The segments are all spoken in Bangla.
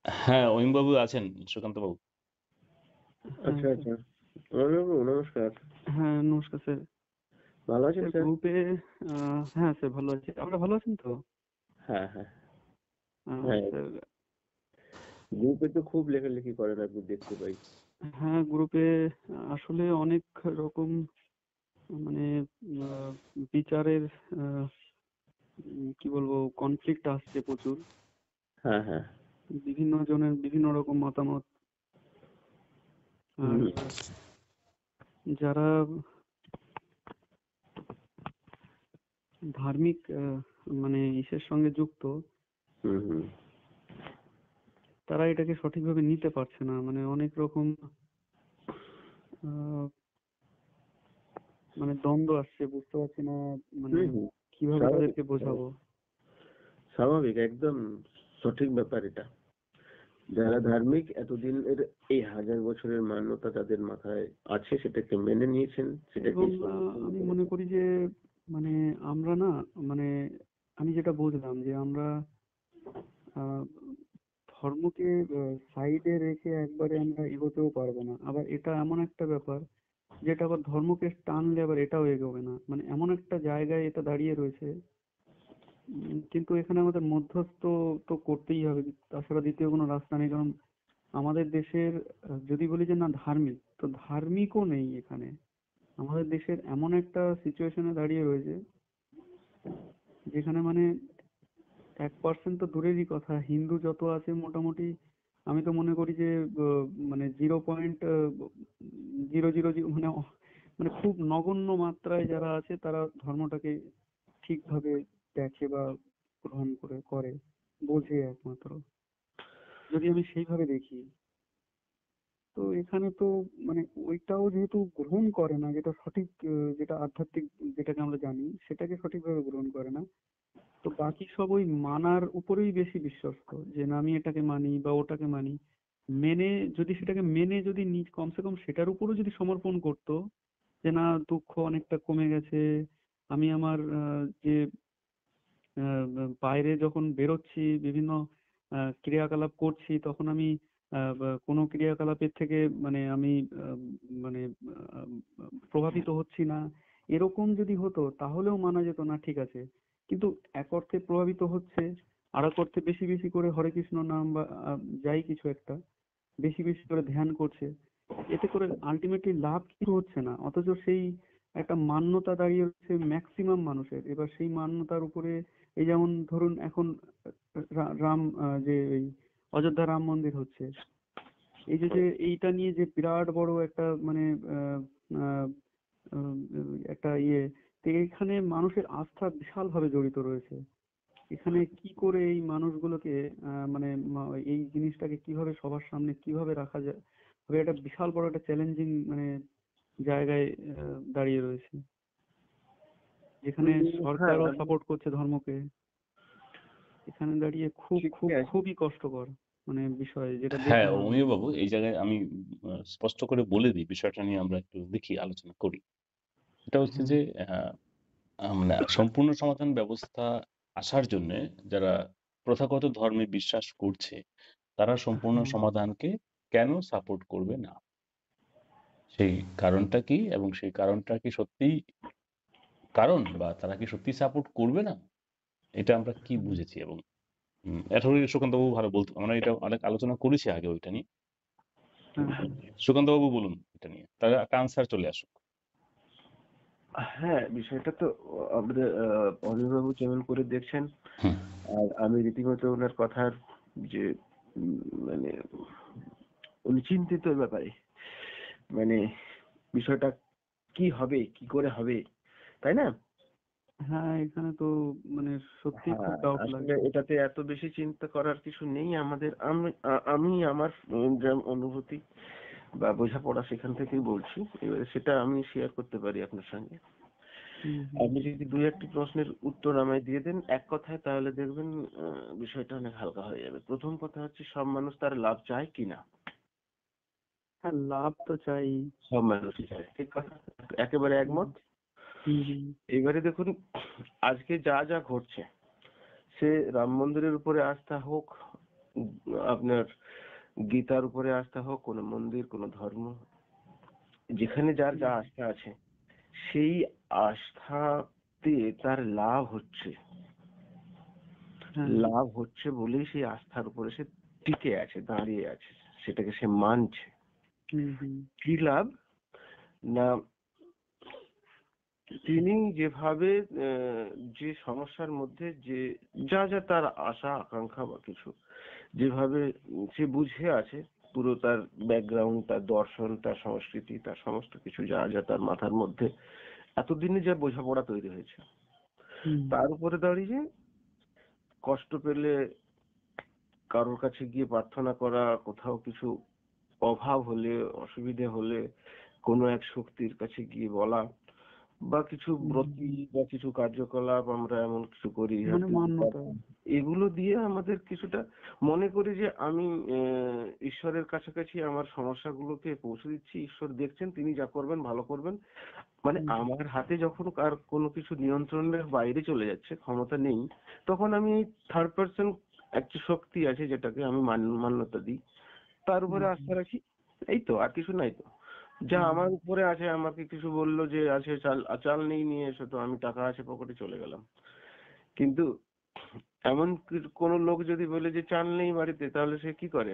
হ্যাঁ, অয়িমবাবু আছেন, সুকান্তবাবু। হ্যাঁ আচ্ছা স্যার। আচ্ছা, বাবু নমস্কার। হ্যাঁ নমস্কার স্যার। ভালো আছেন স্যার স্যার? গ্রুপে হ্যাঁ স্যার ভালো আছি। আপনারা ভালো আছেন তো? হ্যাঁ হ্যাঁ হ্যাঁ, স্যার গ্রুপে তো খুব লেখালেখি করেন আপনি, দেখতে পাই। হ্যাঁ গ্রুপে আসলে অনেক রকম মানে বিচারের কি বলবো কনফ্লিক্ট আসছে প্রচুর। হ্যাঁ হ্যাঁ। বিভিন্ন জনের বিভিন্ন রকম মতামত। আর হুম যারা ধার্মিক মানে ইসের সঙ্গে যুক্ত, হুম হুম। তারা এটাকে সঠিকভাবে নিতে পারছে না। মানে অনেক রকম আহ, মানে দ্বন্দ্ব আসছে, বুঝতে পারছি না মানে হুম। কিভাবে স্বাভাবিক তাদেরকে বোঝাবো। স্বাভাবিক, একদম সঠিক ব্যাপার এটা। যারা ধার্মিক, এতদিনের এই 1000 বছরের মান্যতা যাদের মাথায় আছে, সেটাকে মেনে নিয়েছেন, সেটাকে এবং আমি মনে করি যে মানে আমরা না মানে আমি যেটা বুঝলাম যে আমরা আহ, ধর্মকে সাইডে রেখে একবারে আমরা এগোতেও পারবো না। আবার এটা এমন একটা ব্যাপার যেটা আবার ধর্মকে টানলে আবার এটাও এগোবে না। মানে এমন একটা জায়গায় এটা দাঁড়িয়ে রয়েছে। কিন্তু এখানে আমাদের মধ্যস্থ তো করতেই হবে, তাছাড়া দ্বিতীয় কোনো রাস্তা নেই। কারণ আমাদের দেশের যদি বলি যে না ধার্মিক, তো ধার্মিকও নেই এখানে। আমাদের দেশের এমন একটা সিচুয়েশনে দাঁড়িয়ে রয়েছে যেখানে মানে 1% তো দূরেরই কথা, হিন্দু যত আছে মোটামুটি আমি তো মনে করি যে মানে 0.00 মানে মানে খুব নগণ্য মাত্রায় যারা আছে তারা ধর্মটাকে ঠিকভাবে দেখে বা গ্রহণ করে বোঝে একমাত্র, যদি আমি সেইভাবে দেখি। তো এখানে তো মানে ওইটাও যেহেতু গ্রহণ করে না, যেটা সঠিক যেটা আধ্যাত্মিক যেটাকে আমরা জানি সেটাকে সঠিকভাবে গ্রহণ করে না, তো বাকি সব ওই মানার উপরেই বেশি বিশ্বস্ত যে না আমি এটাকে মানি বা ওটাকে মানি। মেনে যদি সেটাকে মেনে যদি নিজ কমসে কম সেটার উপরও যদি সমর্পণ করতো যে না দুঃখ অনেকটা কমে গেছে, আমি আমার যে বাইরে যখন বেরোচ্ছি বিভিন্ন ক্রিয়াকলাপ করছি তখন আমি কোনো ক্রিয়াকলাপের থেকে মানে আমি আহ, মানে আহ, প্রভাবিত হচ্ছি না, এরকম যদি হতো তাহলেও মানা যেত না ঠিক আছে। কিন্তু এক অর্থে প্রভাবিত হচ্ছে, আর এক অর্থে বেশি বেশি করে হরে কৃষ্ণ নাম বা যাই কিছু একটা বেশি বেশি করে ধ্যান করছে, এতে করে আলটিমেটলি লাভ কিছু হচ্ছে না। অথচ সেই একটা মান্যতা দাঁড়িয়ে রয়েছে ম্যাক্সিমাম মানুষের। এবার সেই মান্যতার উপরে এই যেমন ধরুন এখন রাম যে এই অযোধ্যা রাম মন্দির হচ্ছে, এই যে যে এইটা নিয়ে যে বিরাট বড় একটা মানে আহ, আহ, আহ, একটা তো এখানে মানুষের আস্থা বিশাল ভাবে জড়িত রয়েছে। এখানে কি করে এই মানুষগুলোকে মানে এই জিনিসটাকে কিভাবে সবার সামনে কিভাবে রাখা যায় হবে, একটা বিশাল বড় একটা চ্যালেঞ্জিং মানে জায়গায় দাঁড়িয়ে রয়েছে, যেখানে হ্যাঁ, সরকারও সাপোর্ট করছে ধর্মকে। এখানে দাঁড়িয়ে খুব খুব ঠিকই আছে। খুবই কষ্টকর মানে বিষয় যেটা হ্যাঁ, দেখলাম আমি। অমিয়বাবু, এই জায়গায় আমি স্পষ্ট করে বলে দিই, বিষয়টা নিয়ে আমরা একটু দেখি, আলোচনা করি। এটা হচ্ছে হ্যাঁ যে মানে সম্পূর্ণ সমাধান ব্যবস্থা আসার জন্য যারা প্রথাগত ধর্মে বিশ্বাস করছে তারা সম্পূর্ণ হ্যাঁ সমাধানকে কেন সাপোর্ট করবে না, সেই কারণটা কি, এবং সেই কারণটা কি সত্যিই কারণ, বা তারা কি সত্যি সাপোর্ট করবে না, এটা আমরা কি হ্যাঁ বুঝেছি। এবং এটা সুকান্ত বাবু ভালো বলতো, আমরা এটা অনেক আলোচনা করেছি আগে ওইটা নিয়ে। হ্যাঁ হ্যাঁ সুকান্ত বাবু বলুন এটা নিয়ে, তাহলে একটা আনসার চলে আসুক। হ্যাঁ, বিষয়টা তো আমাদের অনির্বাবু যেমন করে দেখছেন, হুম। আর আমি রীতিমতো ওনার কথার যে মানে উনি চিন্তিত এ ব্যাপারে, মানে বিষয়টা কি হবে, কি করে হবে, তাই না? হ্যাঁ এখানে তো মানে সত্যি খুব হ্যাঁ, ডাউট আসলে লাগছে। এটাতে এত বেশি চিন্তা করার কিছু নেই আমাদের। আমি আমার যা অনুভূতি বা বোঝাপড়া সেখান থেকেই বলছি, এবারে সেটা আমি শেয়ার করতে পারি আপনার সঙ্গে। হুম হুম আপনি যদি দুই একটি প্রশ্নের উত্তর আমায় দিয়ে দেন এক কথায়, তাহলে দেখবেন বিষয়টা অনেক হালকা হয়ে যাবে। প্রথম কথা হচ্ছে, সব মানুষ তার লাভ চায় কিনা? হ্যাঁ লাভ তো চাই। সব মানুষই চায়, ঠিক কথা, একেবারে হুম একমত। হুম হুম এইবারে দেখুন, আজকে যা যা ঘটছে, সে রাম মন্দিরের উপরে আস্থা হোক, আপনার গীতার উপরে আস্থা হোক, কোনো মন্দির, কোনো ধর্ম, যেখানে যার যা আস্থা আছে, সেই আস্থাতে তার লাভ হচ্ছে, হ্যাঁ লাভ হচ্ছে বলেই সেই আস্থার উপরে সে টিকে আছে, দাঁড়িয়ে আছে, সেটাকে সে মানছে। হুম হুম কি লাভ? না, তিনি যেভাবে যে সমস্যার মধ্যে যে যা যা তার আশা আকাঙ্ক্ষা বা কিছু যেভাবে সে বুঝে আছে, পুরো তার ব্যাকগ্রাউন্ড, তার দর্শন, তার সংস্কৃতি, তার সমস্ত কিছু যা যা তার মাথার মধ্যে এতদিনে যা বোঝাপড়া তৈরি হয়েছে, হুম তার উপরে দাঁড়িয়ে কষ্ট পেলে কারোর কাছে গিয়ে প্রার্থনা করা, কোথাও কিছু অভাব হলে, অসুবিধে হলে কোনো এক শক্তির কাছে গিয়ে বলা, বা কিছু ব্রতী বা কিছু কার্যকলাপ আমরা এমন কিছু করি, মানে মান্যতা। এগুলো দিয়ে আমাদের কিছুটা মনে করি যে আমি ঈশ্বরের কাছাকাছি আমার সমস্যাগুলোকে পৌঁছে দিচ্ছি, ঈশ্বর দেখছেন, তিনি যা করবেন ভালো করবেন। মানে আমার হাতে যখন আর কোনো কিছু নিয়ন্ত্রণের বাইরে চলে যাচ্ছে, ক্ষমতা নেই, তখন আমি থার্ড পার্সন একটা শক্তি আছে যেটাকে আমি মান্যতা দিই, তার উপরে আস্থা রাখি, এই তো, আর কিছু নাই তো। যা আমার উপরে আছে, আমাকে কিছু বললো যে আছে চাল, চাল নেই নিয়ে এসো, তো আমি টাকা আছে পকেটে চলে গেলাম। কিন্তু এমন কোন লোক যদি বলে যে চাল নেই বাড়িতে, তাহলে সে কি করে?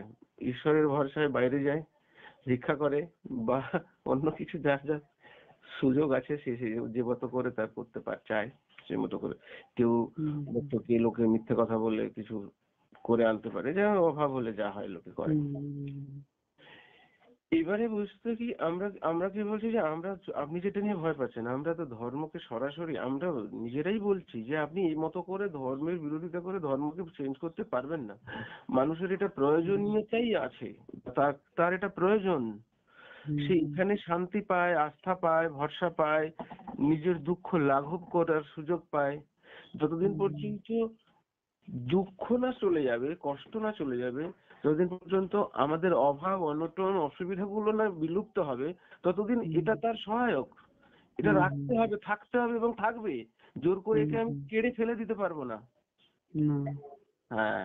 ঈশ্বরের ভরসায় বাইরে যায়, ভিক্ষা করে, বা অন্য কিছু যা যা সুযোগ আছে সে যে মতো করে তার করতে চায় সে মতো করে। কেউ কে লোকে মিথ্যে কথা বলে কিছু করে আনতে পারে, যা অভাব হলে যা হয় লোকে করে। এবারে বুঝতে কি আমরা আমরা কি বলছি যে আমরা, আপনি যেটা নিয়ে ভয় পাচ্ছেন, আমরা তো ধর্মকে সরাসরি আমরা নিজেরাই বলছি যে আপনি এই মতো করে ধর্মের বিরোধিতা করে ধর্মকে চেঞ্জ করতে পারবেন না। মানুষের এটা প্রয়োজনীয়তাই আছে, তার তার এটা প্রয়োজন, সে এখানে শান্তি পায়, আস্থা পায়, ভরসা পায়, নিজের দুঃখ লাঘব করার সুযোগ পায়। যতদিন পর্যন্ত দুঃখ না চলে যাবে, কষ্ট না চলে যাবে, যতদিন পর্যন্ত আমাদের অভাব অনটন অসুবিধাগুলো না বিলুপ্ত হবে, ততদিন এটা তার সহায়ক। এটা রাখতে হবে, থাকতে হবে এবং থাকবে। জোর করে একে আমি কেড়ে ফেলে দিতে পারবো না। হ্যাঁ,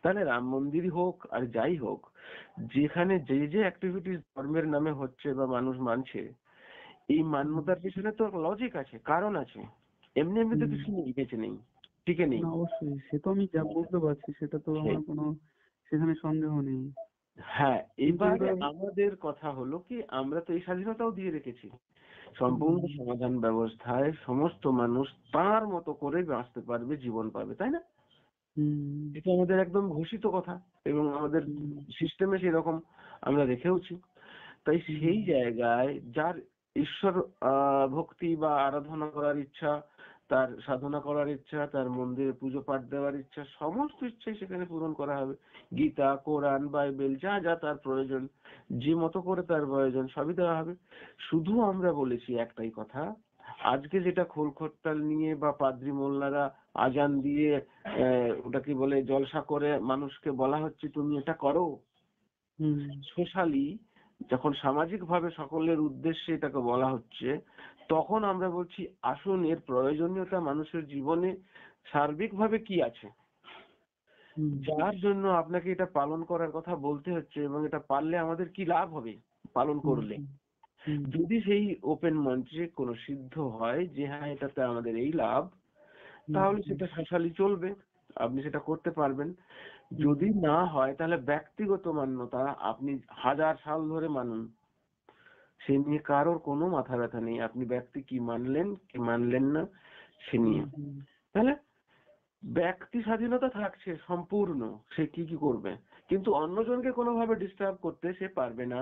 তাহলে রাম মন্দিরই হোক আর যাই হোক, যেখানে যে যে অ্যাক্টিভিটিস ধর্মের নামে হচ্ছে বা মানুষ মানছে, এই মান্যতার পিছনে তো লজিক আছে, কারণ আছে। এমনি এমনি তো কিছু নেই, বেঁচে নেই, টিকে নেই। না অবশ্যই, সে তো আমি যা বুঝতে পারছি, সেটা তো আমার কোনো সেখানে সন্দেহ নেই। হ্যাঁ, এবারে আমাদের কথা হলো কি, আমরা তো এই স্বাধীনতাও দিয়ে রেখেছি, সম্পূর্ণ সমাধান ব্যবস্থায় সমস্ত মানুষ তার মতো করে বাঁচতে পারবে, জীবন পাবে, তাই না? এটা আমাদের একদম ঘোষিত কথা, এবং আমাদের সিস্টেমে সেরকম আমরা রেখেওছি। তাই সেই জায়গায় যার ঈশ্বর ভক্তি বা আরাধনা করার ইচ্ছা, তার সাধনা করার ইচ্ছা, তার মন্দিরে পুজো পাঠ দেওয়ার ইচ্ছা, সমস্ত ইচ্ছাই সেখানে পূরণ করা হবে। গীতা, কোরআন, বাইবেল, যা যা তার প্রয়োজন, যে মতো করে তার প্রয়োজন, সবই দেওয়া হবে। শুধু আমরা বলেছি একটাই কথা, আজকে যেটা খোলখট্টাল নিয়ে বা পাদ্রী মোল্লারা আজান দিয়ে ওটা কি বলে জলসা করে মানুষকে বলা হচ্ছে তুমি এটা করো, সোশ্যালি যখন সামাজিক ভাবে সকলের উদ্দেশ্যে এটাকে বলা হচ্ছে, তখন আমরা বলছি আসুন এর প্রয়োজনীয়তা মানুষের জীবনে সার্বিকভাবে কি আছে, যার জন্য আপনাকে এটা পালন করার কথা বলতে হচ্ছে, এবং এটা পারলে আমাদের কি লাভ হবে পালন করলে। যদি সেই ওপেন মঞ্চে কোনো সিদ্ধ হয় যে হ্যাঁ এটাতে আমাদের এই লাভ, তাহলে সেটা সোশ্যালি চলবে, আপনি সেটা করতে পারবেন। যদি না হয় তাহলে ব্যক্তিগত মান্যতা আপনি 1000 সাল ধরে মানুন, সে নিয়ে কারোর কোনো মাথা ব্যথা নেই। আপনি ব্যক্তি কি মানলেন কি মানলেন না সে নিয়ে, তাহলে ব্যক্তি স্বাধীনতা থাকছে সম্পূর্ণ, সে কি কি করবে, কিন্তু অন্যজনকে কোনোভাবে ডিস্টার্ব করতে সে পারবে না,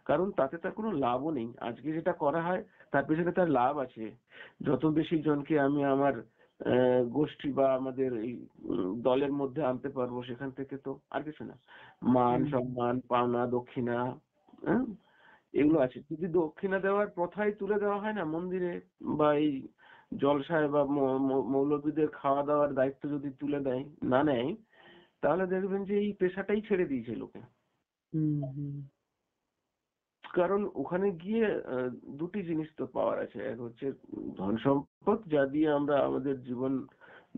কারণ তাতে তার কোনো লাভও নেই। আজকে যেটা করা হয় তার পেছনে তার লাভ আছে, যত বেশি জনকে আমি আমার গোষ্ঠী বা আমাদের এই দলের মধ্যে আনতে পারবো, সেখান থেকে তো আর কিছু না, মান সম্মান পাওনা দক্ষিণা, হ্যাঁ, এগুলো আছে। যদি দক্ষিণা দেওয়ার প্রথাই তুলে দেওয়া হয় না মন্দিরে, বা এই জলসায় বা মৌলবীদের খাওয়া দাওয়ার দায়িত্ব যদি তুলে দেয় না নেয়, তাহলে দেখবেন যে এই পেশাটাই ছেড়ে দিয়েছে লোকে। কারণ ওখানে গিয়ে দুটি জিনিস তো পাওয়ার আছে, এক হচ্ছে ধন সম্পদ যা দিয়ে আমরা আমাদের জীবন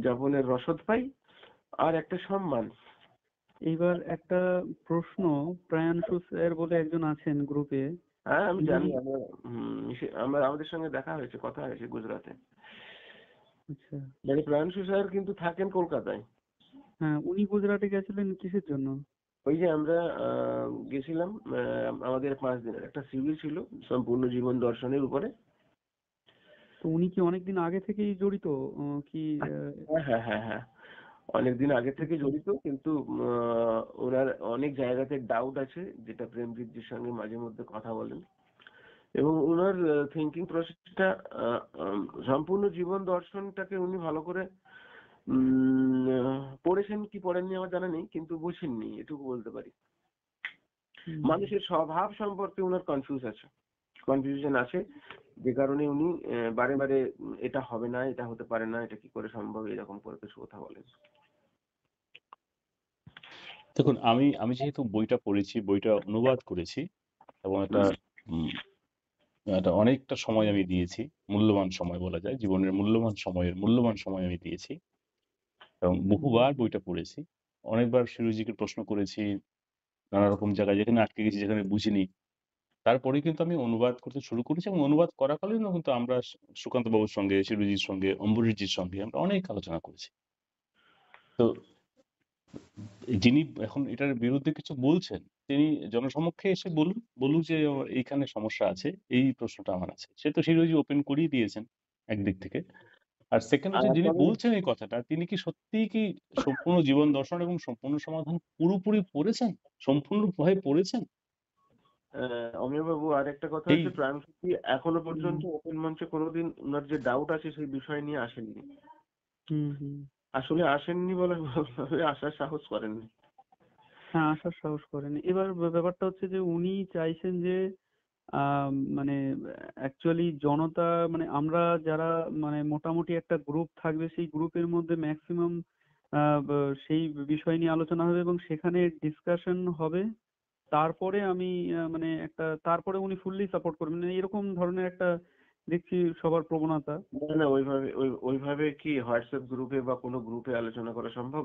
যাপনের রসদ পাই, আর একটা সম্মান। এইবার একটা প্রশ্ন, প্রায়াংশু স্যার বলে একজন আছেন গ্রুপে। হ্যাঁ আমি উনি জানি, আমরা আমাদের সঙ্গে দেখা হয়েছে, কথা হয়েছে গুজরাটে। আচ্ছা, মানে প্রাণশু স্যার কিন্তু থাকেন কলকাতায়। হ্যাঁ উনি গুজরাটে গেছিলেন কিসের জন্য? ওই যে আমরা গেছিলাম, আমাদের 5 দিনের একটা শিবির ছিল সম্পূর্ণ জীবন দর্শনের উপরে। তো উনি কি অনেকদিন আগে থেকেই জড়িত? কি হ্যাঁ হ্যাঁ হ্যাঁ হ্যাঁ, অনেকদিন আগে থেকে আচ্ছা, জড়িত, কিন্তু ওনার অনেক জায়গাতে ডাউট আছে, যেটা প্রেমজিৎজির সঙ্গে মাঝে মধ্যে কথা বলেন। এবং ওনার থিঙ্কিং প্রসেসটা সম্পূর্ণ জীবন দর্শনটাকে উনি ভালো করে পড়েছেন কি পড়েননি আমার জানা নেই, কিন্তু বুঝেননি এটুকু বলতে পারি। হুম, মানুষের স্বভাব সম্পর্কে ওনার কনফিউশন আছে, যে কারণে উনি বারে বারে এটা হবে না, এটা হতে পারে না, এটা কি করে সম্ভব, এরকম করে কিছু কথা বলেন। দেখুন, আমি আমি যেহেতু বইটা পড়েছি, বইটা অনুবাদ করেছি এবং এটা উম, এটা অনেকটা সময় আমি দিয়েছি, মূল্যবান সময় বলা যায়, জীবনের মূল্যবান সময় আমি দিয়েছি এবং বহুবার বইটা পড়েছি। অনেকবার শিরোজিকে প্রশ্ন করেছি, নানা রকম জায়গায় যেখানে আটকে গেছি, যেখানে বুঝিনি। তারপরে কিন্তু আমি অনুবাদ করতে শুরু করেছি এবং অনুবাদ করাকালীনও কিন্তু আমরা সুকান্ত বাবুর সঙ্গে, শিরোজির সঙ্গে, অম্বরীশজির সঙ্গে আমরা অনেক আলোচনা করেছি। তো যিনি এখন এটার বিরুদ্ধে কিছু বলছেন, তিনি জনসমক্ষে এসে বলুক যে আমার এইখানে সমস্যা আছে, এই প্রশ্নটা আমার আছে। সে তো শিরোজি ওপেন করেই দিয়েছেন একদিক থেকে। আর সেকেন্ড হচ্ছে, যিনি তবে বলছেন এই কথাটা, তিনি কি সত্যিই কি সম্পূর্ণ জীবন দর্শন এবং সম্পূর্ণ সমাধান পুরোপুরি পড়েছেন, সম্পূর্ণভাবে পড়েছেন? অমিয় বাবু, আর একটা কথা এই হচ্ছে, প্রাণশক্তি এখনো পর্যন্ত ওপেন মঞ্চে কোনোদিন ওনার যে ডাউট আছে সেই বিষয় নিয়ে আসেননি। হুম, হুম, আসলে আসেননি বলে ভাবে আসার সাহস করেননি। হ্যাঁ আসার সাহস করেন। এবার ব্যাপারটা হচ্ছে যে উনি চাইছেন যে মানে অ্যাকচুয়ালি জনতা, মানে আমরা যারা মানে মোটামুটি একটা গ্রুপ থাকবে, সেই গ্রুপের মধ্যে ম্যাক্সিমাম সেই বিষয় নিয়ে আলোচনা হবে এবং সেখানে ডিসকাশন হবে। তারপরে আমি মানে একটা, তারপরে উনি ফুললি সাপোর্ট করবেন, মানে এরকম ধরনের একটা দেখছি সবার প্রবণতা। না না, ওইভাবে ওইভাবে কি হোয়াটসঅ্যাপ গ্রুপে বা কোনো গ্রুপে আলোচনা করা সম্ভব?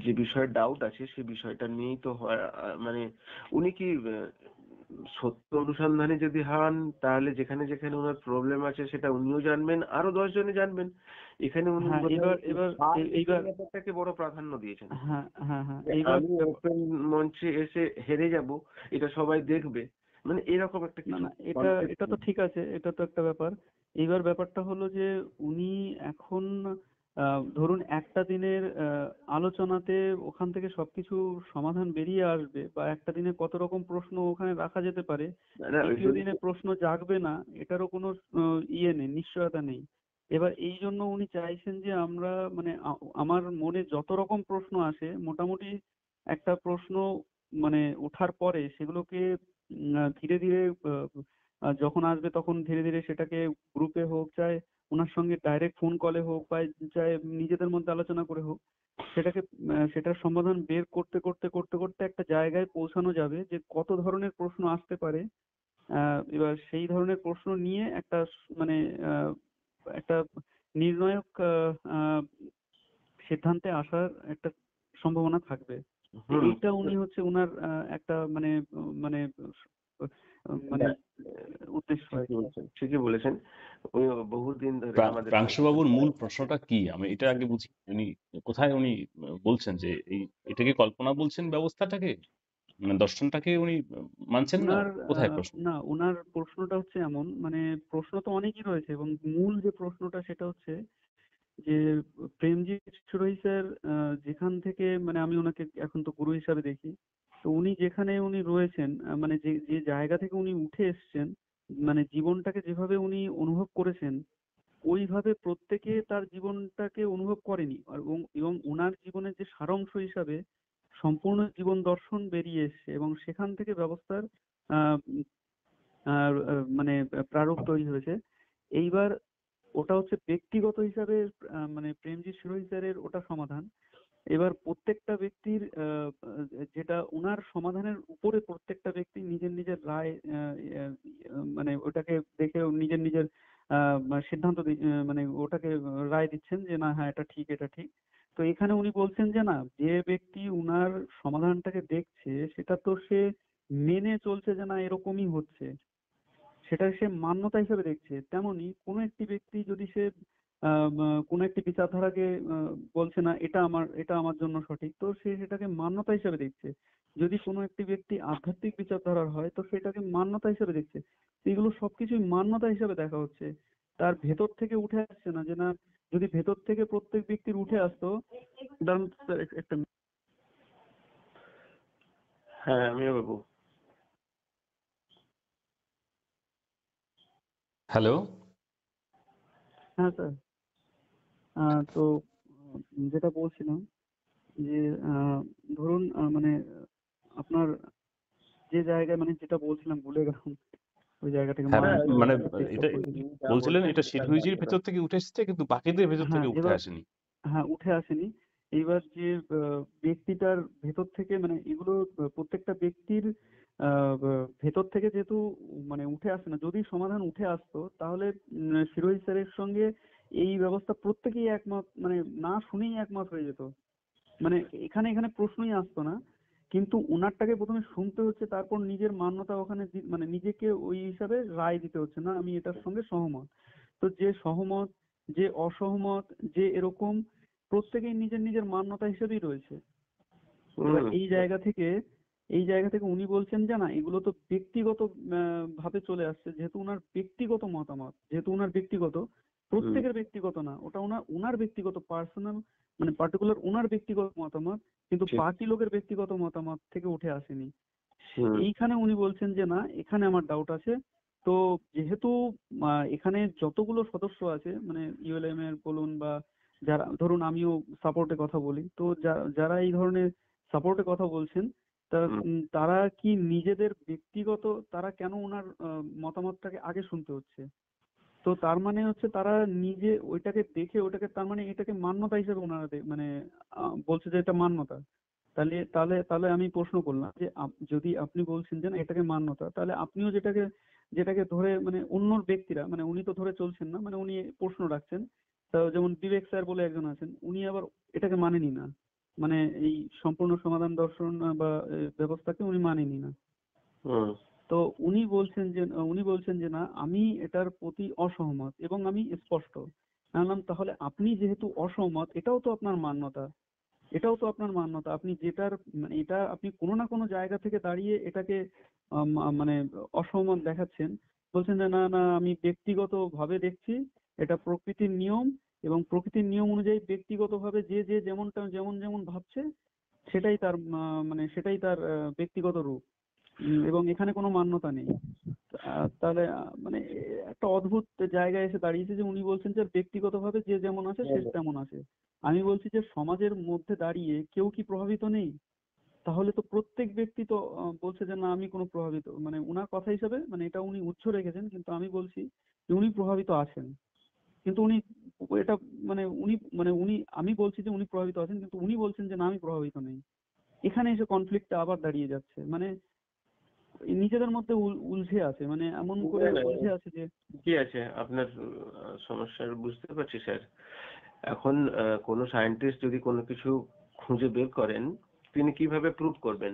যে বিষয়ে ডাউট আছে সেই বিষয়টা নিয়েই তো মানে উনি কি সত্য অনুসন্ধানে যদি হন, তাহলে যেখানে যেখানে ওনার প্রবলেম আছে সেটা উনিও জানবেন, আরো 10 জনে জানবেন। এখানে উনি হ্যাঁ বোধহয় এবার এবার এইবার ব্যাপারটাকে বড় প্রাধান্য দিয়েছেন, হ্যাঁ হ্যাঁ হ্যাঁ যে এইবার আমি ওপেন মঞ্চে এসে হেরে যাব, এটা সবাই দেখবে, মানে এরকম একটা না কিছু না, এটা কনসেপ্ট। এটা তো ঠিক আছে, এটা তো একটা ব্যাপার। এইবার ব্যাপারটা হলো যে উনি এখন ধরুন একটা দিনের আলোচনাতে ওখান থেকে সবকিছু সমাধান বেরিয়ে আসবে, বা একটা দিনে কত রকম প্রশ্ন ওখানে রাখা যেতে পারে, না ওই দ্বিতীয় জন্য দিনে প্রশ্ন জাগবে না, এটারও কোনো ইয়ে নেই, নিশ্চয়তা নেই। এবার এই জন্য উনি চাইছেন যে আমরা মানে আমার মনে যত রকম প্রশ্ন আসে মোটামুটি একটা প্রশ্ন মানে ওঠার পরে সেগুলোকে ধীরে ধীরে যখন আসবে তখন ধীরে ধীরে সেটাকে গ্রুপে হোক, চাই ওনার সঙ্গে ডাইরেক্ট ফোন কলে হোক, বা চাই নিজেদের মধ্যে আলোচনা করে হোক, সেটাকে সেটার সমাধান বের করতে করতে করতে করতে একটা জায়গায় পৌঁছানো যাবে যে কত ধরনের প্রশ্ন আসতে পারে। এবার সেই ধরনের প্রশ্ন নিয়ে একটা মানে একটা নির্ণায়ক সিদ্ধান্তে আসার একটা সম্ভাবনা থাকবে। তো হুম। এইটা উনি হচ্ছে উনার একটা মানে মানে মানে না, উদ্দেশ্য আর ঠিকই কি। বলছেন, ঠিকই বলেছেন। উনি বহুদিন ধরে আমাদের প্রাংশুবাবুর মূল প্রশ্নটা কি, আমি এটা আগে বুঝি। উনি কোথায় উনি বলছেন যে এই এটাকে কল্পনা বলছেন ব্যবস্থাটাকে, মানে দর্শনটাকে উনি মানছেন না? উনার কোথায় প্রশ্ন? না, উনার প্রশ্নটা হচ্ছে এমন, মানে প্রশ্ন তো অনেকই রয়েছে এবং মূল যে প্রশ্নটা সেটা হচ্ছে যে প্রেমজিৎ সুরই স্যার যেখান থেকে, মানে আমি ওনাকে এখন তো গুরু হিসাবে দেখি, তো উনি যেখানে উনি রয়েছেন, মানে যে যে জায়গা থেকে উনি উঠে এসেছেন, মানে জীবনটাকে যেভাবে উনি অনুভব করেছেন, ওইভাবে প্রত্যেকে তার জীবনটাকে অনুভব করেনি। আর এবং এবং ওনার জীবনের যে সারাংশ হিসাবে সম্পূর্ণ জীবন দর্শন বেরিয়ে এসছে এবং সেখান থেকে ব্যবস্থার আহ উম, মানে প্রারূপ তৈরি হয়েছে। এইবার ওটা হচ্ছে ব্যক্তিগত হিসাবে মানে প্রেমজি শিরোই স্যারের ওটা সমাধান। এবার প্রত্যেকটা ব্যক্তির যেটা ওনার সমাধানের উপরে প্রত্যেকটা ব্যক্তি নিজের নিজের রায় মানে ওটাকে দেখে নিজের নিজের সিদ্ধান্ত মানে ওটাকে রায় দিচ্ছেন যে না হ্যাঁ এটা ঠিক, এটা ঠিক। তো তো এখানে উনি বলছেন যে না, যে ব্যক্তি উনার সমাধানটাকে দেখছে সেটা তো সে মেনে চলছে যে না এরকমই হচ্ছে, সেটা সে মান্যতা হিসেবে দেখছে। তেমনি কোনো একটি ব্যক্তি যদি সে কোনো একটি বিচারধারাকে বলছে না এটা আমার জন্য সঠিক, তো সে সেটাকে মান্যতা হিসেবে দেখছে। যদি কোনো একটি ব্যক্তি আধ্যাত্মিক বিচারধারার হয় তো সেটাকে মান্যতা হিসেবে দেখছে। তো এগুলো সবকিছুই মান্যতা হিসেবে দেখা হচ্ছে, তার ভেতর থেকে উঠে আসছে না। যে না, যদি ভেতর থেকে প্রত্যেক ব্যক্তির উঠে আসতো, দাঁড়ান স্যার একটা হ্যাঁ, আমিও বাবু। হ্যালো। হ্যাঁ স্যার। তো যেটা বলছিলাম যে ধরুন মানে আপনার যে জায়গায় মানে যেটা বলছিলাম ভুলে গেলাম, ওই জায়গাটাকে হ্যাঁ, মনে করার মানে চেষ্টা এটা করছি। যা বলছিলেন বলছেন এটা সেটা সিধুইজির একদম। ভেতর থেকে উঠে এসেছে কিন্তু বাকিদের ভেতর হ্যাঁ, থেকে উঠে এবার আসেনি। হ্যাঁ উঠে আসেনি। এইবার যে ব্যক্তিটার ভেতর থেকে মানে এগুলো প্রত্যেকটা ব্যক্তির ভেতর থেকে যেহেতু মানে উঠে আসে না, যদি সমাধান উঠে আসতো তাহলে শিরোই স্যারের সঙ্গে এই ব্যবস্থা প্রত্যেকেই একমত, মানে না শুনেই একমত হয়ে যেত। মানে এখানে এখানে প্রশ্নই আসতো না। কিন্তু উনারটাকে প্রথমে শুনতে হচ্ছে, তারপর নিজের মান্যতা ওখানে মানে নিজেকে ওই হিসাবে রায় দিতে হচ্ছে, না আমি এটার সঙ্গে সহমত। তো যে সহমত, যে অসহমত, যে এরকম, প্রত্যেকেই নিজের নিজের মান্যতা হিসেবেই রয়েছে। এবার এই জায়গা থেকে উনি বলছেন যে না এগুলো তো ব্যক্তিগত ভাবে চলে আসছে, যেহেতু উনার ব্যক্তিগত মতামত, যেহেতু উনার ব্যক্তিগত, প্রত্যেকের ব্যক্তিগত না, ওটা উনার ব্যক্তিগত পার্সোনাল, মানে পার্টিকুলার উনার ব্যক্তিগত মতামত, কিন্তু ঠিক। বাকি লোকের ব্যক্তিগত মতামত থেকে উঠে আসেনি। হুম। এইখানে উনি বলছেন যে না এখানে আমার ডাউট আছে। তো যেহেতু এখানে যতগুলো সদস্য আছে মানে ইউএলএম এর বলুন বা যারা ধরুন আমিও সাপোর্টে কথা বলি, তো যারা এই ধরনের সাপোর্টে কথা বলছেন তারা কি নিজেদের ব্যক্তিগত, তারা কেন ওনার মতামতটাকে আগে শুনতে হচ্ছে? তো তার মানে হচ্ছে তারা নিজে ওইটাকে দেখে ওটাকে, তার মানে এটাকে মান্যতা হিসেবে ওনারা মানে বলছে যে এটা মান্যতা। তাহলে তাহলে তাহলে আমি প্রশ্ন করলাম যে যদি আপনি বলছেন যে না এটাকে মান্যতা, তাহলে আপনিও যেটাকে যেটাকে ধরে মানে অন্য ব্যক্তিরা, মানে উনি তো ধরে চলছেন না, মানে উনি প্রশ্ন রাখছেন। তো যেমন বিবেক স্যার বলে একজন আছেন, উনি আবার এটাকে মানেনি না, মানে এই সম্পূর্ণ সমাধান দর্শন বা ব্যবস্থাকে উনি মানেনি না। হুম। তো উনি বলছেন যে না আমি এটার প্রতি অসহমত এবং আমি স্পষ্ট। আমি বললাম তাহলে আপনি যেহেতু অসহমত, এটাও তো আপনার মান্যতা, এটাও তো আপনার মান্যতা। আপনি যেটার মানে এটা আপনি কোনো না কোনো জায়গা থেকে দাঁড়িয়ে এটাকে মানে অসহমত দেখাচ্ছেন। বলছেন যে না না আমি ব্যক্তিগত ভাবে দেখছি, এটা প্রকৃতির নিয়ম, এবং প্রকৃতির নিয়ম অনুযায়ী ব্যক্তিগত ভাবে যে যে যেমনটা যেমন যেমন ভাবছে সেটাই তার মানে সেটাই তার ব্যক্তিগত রূপ। এবং এখানে কোনো মান্যতা নেই। তাহলে মানে একটা অদ্ভুত জায়গায় এসে দাঁড়িয়েছে যে উনি বলছেন যে ব্যক্তিগতভাবে যে যেমন আছে সে তেমন আছে। আমি বলছি যে সমাজের মধ্যে দাঁড়িয়ে কেউ কি প্রভাবিত নেই? তাহলে তো প্রত্যেক ব্যক্তি তো বলছে যে না আমি কোনো প্রভাবিত, মানে উনার কথা হিসাবে মানে এটা উনি উৎস রেখেছেন, কিন্তু আমি বলছি যে উনি প্রভাবিত আছেন। কিন্তু উনি এটা মানে উনি আমি বলছি যে উনি প্রভাবিত আছেন, কিন্তু উনি বলছেন যে না আমি প্রভাবিত নেই। এখানে এসে কনফ্লিক্টটা আবার দাঁড়িয়ে যাচ্ছে, মানে নিজেদের মধ্যে উলঝে আছে, মানে এমন করে না, না, উলঝে আছে যে কি আছে আপনার সমস্যার বুঝতে পারছি স্যার। এখন কোনো সায়েন্টিস্ট যদি কোনো কিছু খুঁজে বের করেন, তিনি কিভাবে প্রুভ করবেন?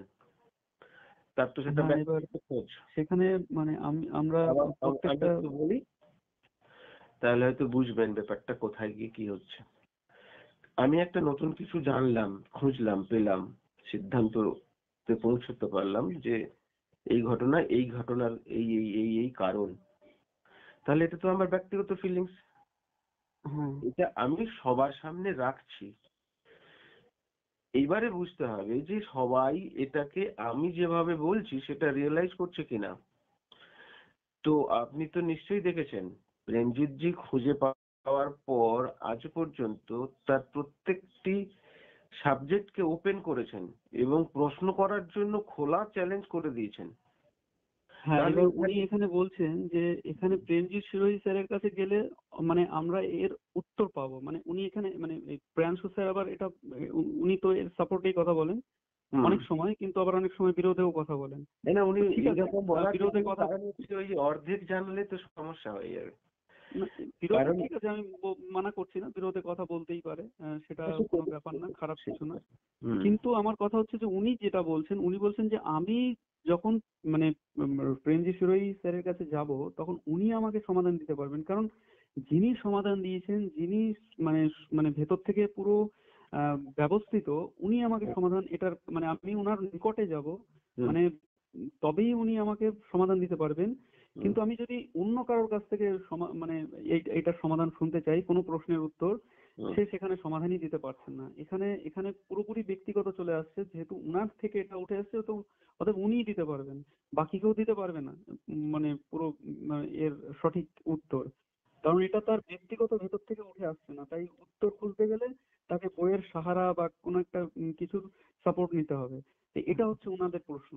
তার তো সেটা হ্যাঁ এবার ব্যক্তিগত খোঁজ। সেখানে মানে আমরা আমি প্রত্যেকটা একটু বলি, তাহলে হয়তো বুঝবেন ব্যাপারটা কোথায় গিয়ে কি হচ্ছে। আমি একটা নতুন কিছু জানলাম, খুঁজলাম, পেলাম, সিদ্ধান্ততে পৌঁছতে পারলাম যে এই ঘটনা, এই ঘটনার এই কারণ। তাহলে এটা তো আমার ব্যক্তিগত ফিলিংস, হ্যাঁ এটা আমি সবার সামনে রাখছি। এইবারে বুঝতে হবে যে সবাই এটাকে আমি যেভাবে বলছি সেটা রিয়েলাইজ করছে কিনা। তো আপনি তো নিশ্চয়ই দেখেছেন, প্রেমজিৎ জি খুঁজে পাওয়ার পর আজ পর্যন্ত তার প্রত্যেকটি সাবজেক্টকে ওপেন করেছেন এবং প্রশ্ন করার জন্য খোলা চ্যালেঞ্জ করে দিয়েছেন। হ্যাঁ তাহলে এবার উনি এখানে এখানে বলছেন যে এখানে প্রেমজিৎ শিরোহী স্যারের কাছে গেলে মানে আমরা এর উত্তর পাবো, মানে উনি এখানে মানে এই প্রিয়াংশু স্যার আবার এটা উনি তো এর সাপোর্টেই কথা বলেন অনেক সময়, কিন্তু আবার অনেক সময় বিরোধেও কথা বলেন। না, উনি তো ঠিক আছে এইরকম বলার বিরোধের পেছনে কথা কারণ হচ্ছে ওই যে অর্ধেক জানলে তো সমস্যা হয়ে যাবে। না, বিরোধ কারণ ঠিক আছে, আমি মানা করছি না, বিরোধে কথা বলতেই পারে, সেটা কোনো ব্যাপার না, খারাপ কিছু না। কিন্তু আমার কথা হচ্ছে যে উনি যেটা বলছেন, উনি বলছেন যে আমি যখন মানে প্রেমজি শিরোই স্যারের কাছে যাব, তখন উনি আমাকে সমাধান দিতে পারবেন। কারণ যিনি সমাধান দিয়েছেন, যিনি মানে মানে ভেতর থেকে পুরো ব্যবস্থিত, উনি আমাকে সমাধান এটার মানে আমি ওনার নিকটে যাব, মানে তবেই উনি আমাকে সমাধান দিতে পারবেন। কিন্তু আমি যদি অন্য কারোর কাছ থেকে মানে এইটার সমাধান শুনতে চাই, কোনো প্রশ্নের উত্তর, সে সেখানে সমাধানই দিতে পারছেন না। এখানে এখানে পুরোপুরি ব্যক্তিগত চলে আসছে, যেহেতু উনার থেকে এটা উঠে আসছে, তো অতএব উনিই দিতে পারবেন, বাকি কেউ দিতে পারবে না মানে পুরো এর সঠিক উত্তর। কারণ এটা তার ব্যক্তিগত ভেতর থেকে উঠে আসছে না, তাই উত্তর খুঁজতে গেলে তাকে বইয়ের সাহারা বা কোনো একটা কিছুর সাপোর্ট নিতে হবে। তো এটা হচ্ছে ওনাদের প্রশ্ন।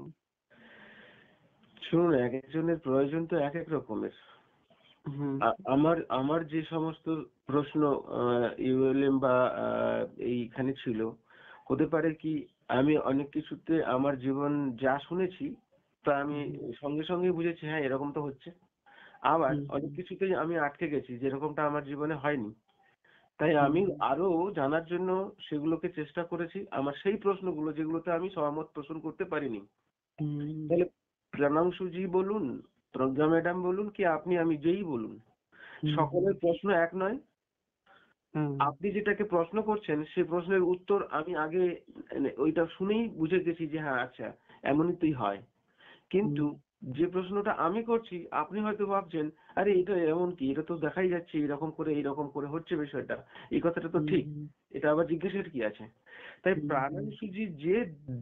শুনুন, এক একজনের প্রয়োজন তো এক এক রকমের। আমার আমার যে সমস্ত প্রশ্ন ইউএলএম বা এইখানে ছিল, হতে পারে কি আমি অনেক কিছুতে আমার জীবন যা শুনেছি তা আমি সঙ্গে সঙ্গে বুঝেছি হ্যাঁ এরকম তো হচ্ছে। আবার অনেক কিছুতে আমি আটকে গেছি যেরকমটা আমার জীবনে হয়নি। তাই আমি আরো জানার জন্য সেগুলোকে চেষ্টা করেছি, আমার সেই প্রশ্নগুলো যেগুলোতে আমি সহমত পোষণ করতে পারিনি। তাহলে প্রাণাংশুজি বলুন, প্রজ্ঞা ম্যাডাম বলুন, কি আপনি আমি যেই বলুন, সকলের প্রশ্ন এক নয়। আপনি যেটাকে প্রশ্ন করছেন সেই প্রশ্নের উত্তর আমি আগে ওইটা শুনেই বুঝে গেছি যে হ্যাঁ আচ্ছা এমনই তুই হয়। কিন্তু যে প্রশ্নটা আমি করছি আপনি হয়তো ভাবছেন আরে এটা এমন কি, এটা তো দেখাই যাচ্ছে এইরকম করে হচ্ছে বিষয়টা, এই কথাটা তো ঠিক, এটা আবার জিজ্ঞাসার কি আছে। তাই প্রাণাংশুজি যে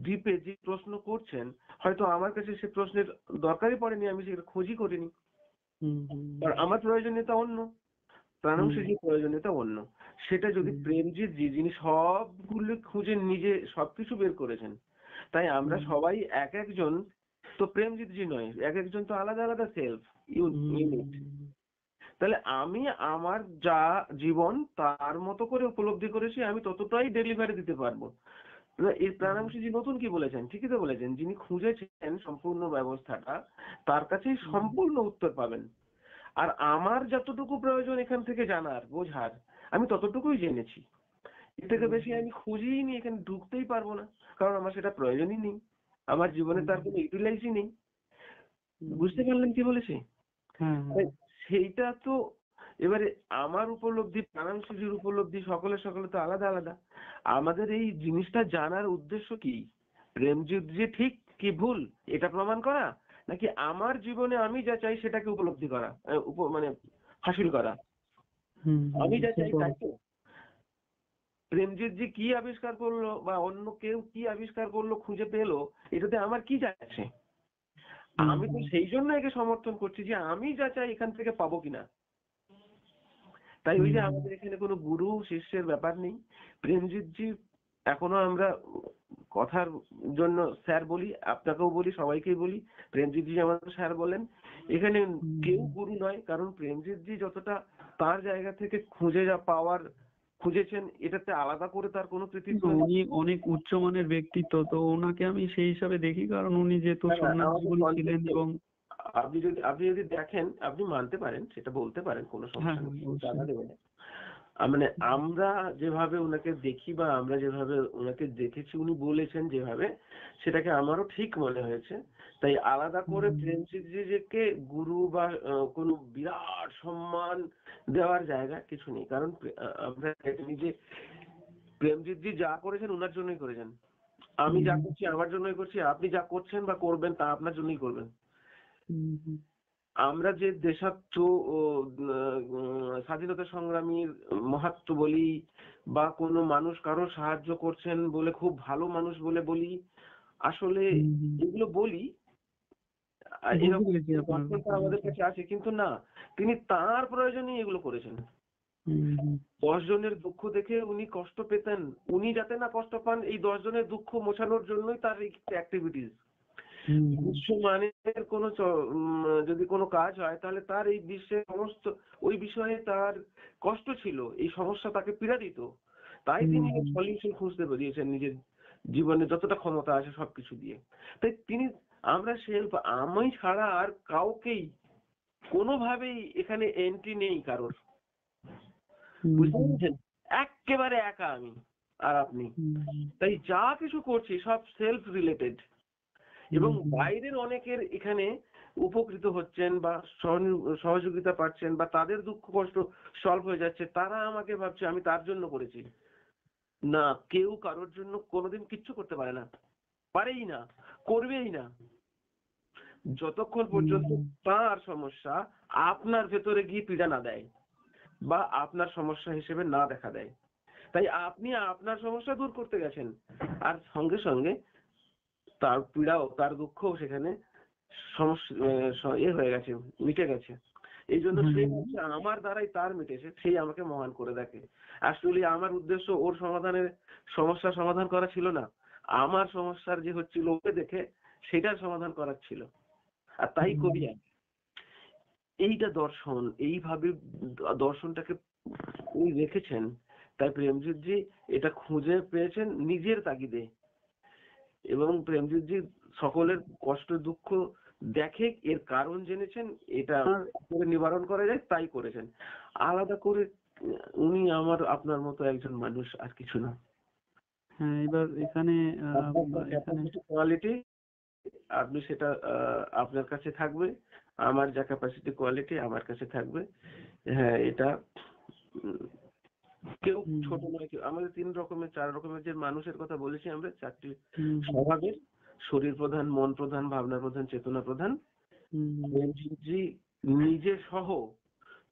দ্বীপে যে প্রশ্ন করছেন, হয়তো আমার কাছে সে প্রশ্নের দরকারই পড়েনি, আমি সেটা খোঁজই করিনি, আর আমার প্রয়োজনীয়তা অন্য, প্রাণাংশুজির প্রয়োজনীয়তা অন্য। সেটা যদি প্রেমজিৎ জি, যিনি সবগুলো খুঁজে নিজে সবকিছু বের করেছেন, তাই আমরা সবাই এক একজন তো প্রেমজিৎ জি নয়, এক একজন তো আলাদা আলাদা সেলফ ইউনিট। তাহলে আমি আমার যা জীবন তার মতো করে উপলব্ধি করেছি, আমি ততটাই ডেলিভারি দিতে পারবো। এই প্রাণাংশুজি নতুন কি বলেছেন, ঠিকই তো বলেছেন, যিনি খুঁজেছেন সম্পূর্ণ ব্যবস্থাটা তার কাছেই সম্পূর্ণ উত্তর পাবেন। আর আমার যতটুকু প্রয়োজন এখান থেকে জানার বোঝার, আমি ততটুকুই জেনেছি, এর থেকে বেশি আমি খুঁজেই নি, এখানে ঢুকতেই পারবো না, কারণ আমার সেটা প্রয়োজনই নেই, আমার জীবনে তার কোনো ইউটিলাইজই নেই। বুঝতে পারলেন কি বলেছি? সেইটা তো এবারে আমার উপলব্ধি, প্রাণাংশুজির উপলব্ধি, সকলে তো আলাদা আলাদা। আমাদের এই জিনিসটা জানার উদ্দেশ্য কি? প্রেমজিৎ যে ঠিক কি ভুল এটা প্রমাণ করা, নাকি আমার জীবনে আমি যা চাই সেটাকে উপলব্ধি করা, মানে হাসিল করা। আমি যা চাই তাই তো। প্রেমজিৎ জি কি আবিষ্কার করলো বা অন্য কেউ কি আবিষ্কার করলো খুঁজে পেলো, এটাতে আমার কি যায় আসে? আমি তো সেই জন্য একে সমর্থন করছি যে আমি যা চাই এখান থেকে পাবো কিনা। তাই ওই যে আমাদের এখানে কোনো গুরু শিষ্যের ব্যাপার নেই। প্রেমজিৎ জি এখনো আমরা কথার জন্য স্যার বলি, আপনাকেও বলি, সবাইকেই বলি, প্রেমজিৎ জি আমাদের স্যার বলেন। এখানে কেউ গুরু নয়, কারণ প্রেমজিৎ জি যতটা তার জায়গা থেকে খুঁজে যা পাওয়ার খুঁজেছেন, এটাতে আলাদা করে তার কোনো কৃতিত্ব নেই। উনি অনেক উচ্চমানের ব্যক্তিত্ব, তো ওনাকে আমি সেই হিসাবে দেখি, কারণ উনি যেহেতু সন্ন্যাসী ছিলেন। এবং আপনি যদি দেখেন, আপনি মানতে পারেন, সেটা বলতে পারেন, কোনো সমস্যা নেই, জানা দেবে না। মানে আমরা যেভাবে ওনাকে দেখি বা আমরা যেভাবে ওনাকে দেখেছি, উনি বলেছেন যেভাবে, সেটাকে আমারও ঠিক মনে হয়েছে। তাই আলাদা করে প্রেমজিৎ জিকে গুরু বা কোনো বিরাট সম্মান দেওয়ার জায়গা কিছু নেই, কারণ আমরা নিজে প্রেমজিৎ জি যা করেছেন ওনার জন্যই করেছেন। আমি যা করছি আমার জন্যই করছি, আপনি যা করছেন বা করবেন তা আপনার জন্যই করবেন। আমরা যে দেশাত্ম ও স্বাধীনতা সংগ্রামীর মাহাত্ম্য বলি, বা কোনো মানুষ কারো সাহায্য করছেন বলে খুব ভালো মানুষ বলে বলি, আসলে এগুলো বলি আমাদের কাছে আছে, কিন্তু না, তিনি তার প্রয়োজনেই এগুলো করেছেন। 10 জনের দুঃখ দেখে উনি কষ্ট পেতেন, উনি যাতে না কষ্ট পান এই 10 জনের দুঃখ মোছানোর জন্যই তার এই অ্যাক্টিভিটিস। বিশ্বমানের কোনো যদি কোনো কাজ হয়, তাহলে তার এই বিশ্বের সমস্ত ওই বিষয়ে তার কষ্ট ছিল, এই সমস্যা তাকে পীড়া দিত, তাই তিনি সলিউশন খুঁজতে বেরিয়েছেন নিজের জীবনে যতটা ক্ষমতা আছে সবকিছু দিয়ে। তাই তিনি, আমরা সেলফ, আমি ছাড়া আর কাউকেই কোনোভাবেই এখানে এন্ট্রি নেই কারোর, হুম, বুঝতে হুম, পেরেছেন? এক্কেবারে একা আমি আর আপনি। হুম, তাই যা কিছু করছি সব সেলফ রিলেটেড, এবং হুম, বাইরের অনেকের এখানে উপকৃত হচ্ছেন বা সহযোগিতা পাচ্ছেন বা তাদের দুঃখ কষ্ট সলভ হয়ে যাচ্ছে, তারা আমাকে ভাবছে আমি তার জন্য করেছি। না, কেউ কারোর জন্য কোনোদিন কিচ্ছু করতে পারে না, পারেই না, করবেই না, যতক্ষণ পর্যন্ত হুম, তার সমস্যা আপনার ভেতরে গিয়ে পীড়া না দেয় বা আপনার সমস্যা হিসেবে না দেখা দেয়। তাই আপনি আপনার সমস্যা দূর করতে গেছেন, আর সঙ্গে সঙ্গে তার পীড়াও তার দুঃখও সেখানে হয়ে গেছে, মিটে গেছে। এই জন্য সে হুম, ভাবছে আমার দ্বারাই তার মিটেছে, সেই আমাকে মহান করে দেখে। আসলে আমার উদ্দেশ্য ওর সমস্যা সমাধান করা ছিল না, আমার সমস্যার যে হচ্ছিল ওকে দেখে সেটার সমাধান করার ছিল, আর তাই করি আমি। এইটা দর্শন, এইভাবে দর্শনটাকে উনি রেখেছেন। তাই প্রেমজিৎ জি এটা খুঁজে পেয়েছেন নিজের তাগিদে, এবং প্রেমজিৎ জি সকলের কষ্ট দুঃখ দেখে এর কারণ জেনেছেন, এটা আর করে নিবারণ করা যায় তাই করেছেন। আলাদা করে উনি আপনার মতো একজন মানুষ, আর কিছু না। হ্যাঁ, এবার এখানে আপনার এখানে ক্যাপাসিটি কোয়ালিটি, আপনি সেটা আপনার কাছে থাকবে, আমার যা ক্যাপাসিটি কোয়ালিটি আমার কাছে থাকবে। হ্যাঁ, এটা উম, কেউ হুম, ছোট নয়, কেউ আমাদের 4 রকমের যে মানুষের কথা বলেছি আমরা, 4টি হুম, হুম, স্বভাবের: শরীর প্রধান, মন প্রধান, ভাবনা প্রধান, চেতনা প্রধান। হুম, জি নিজে সহ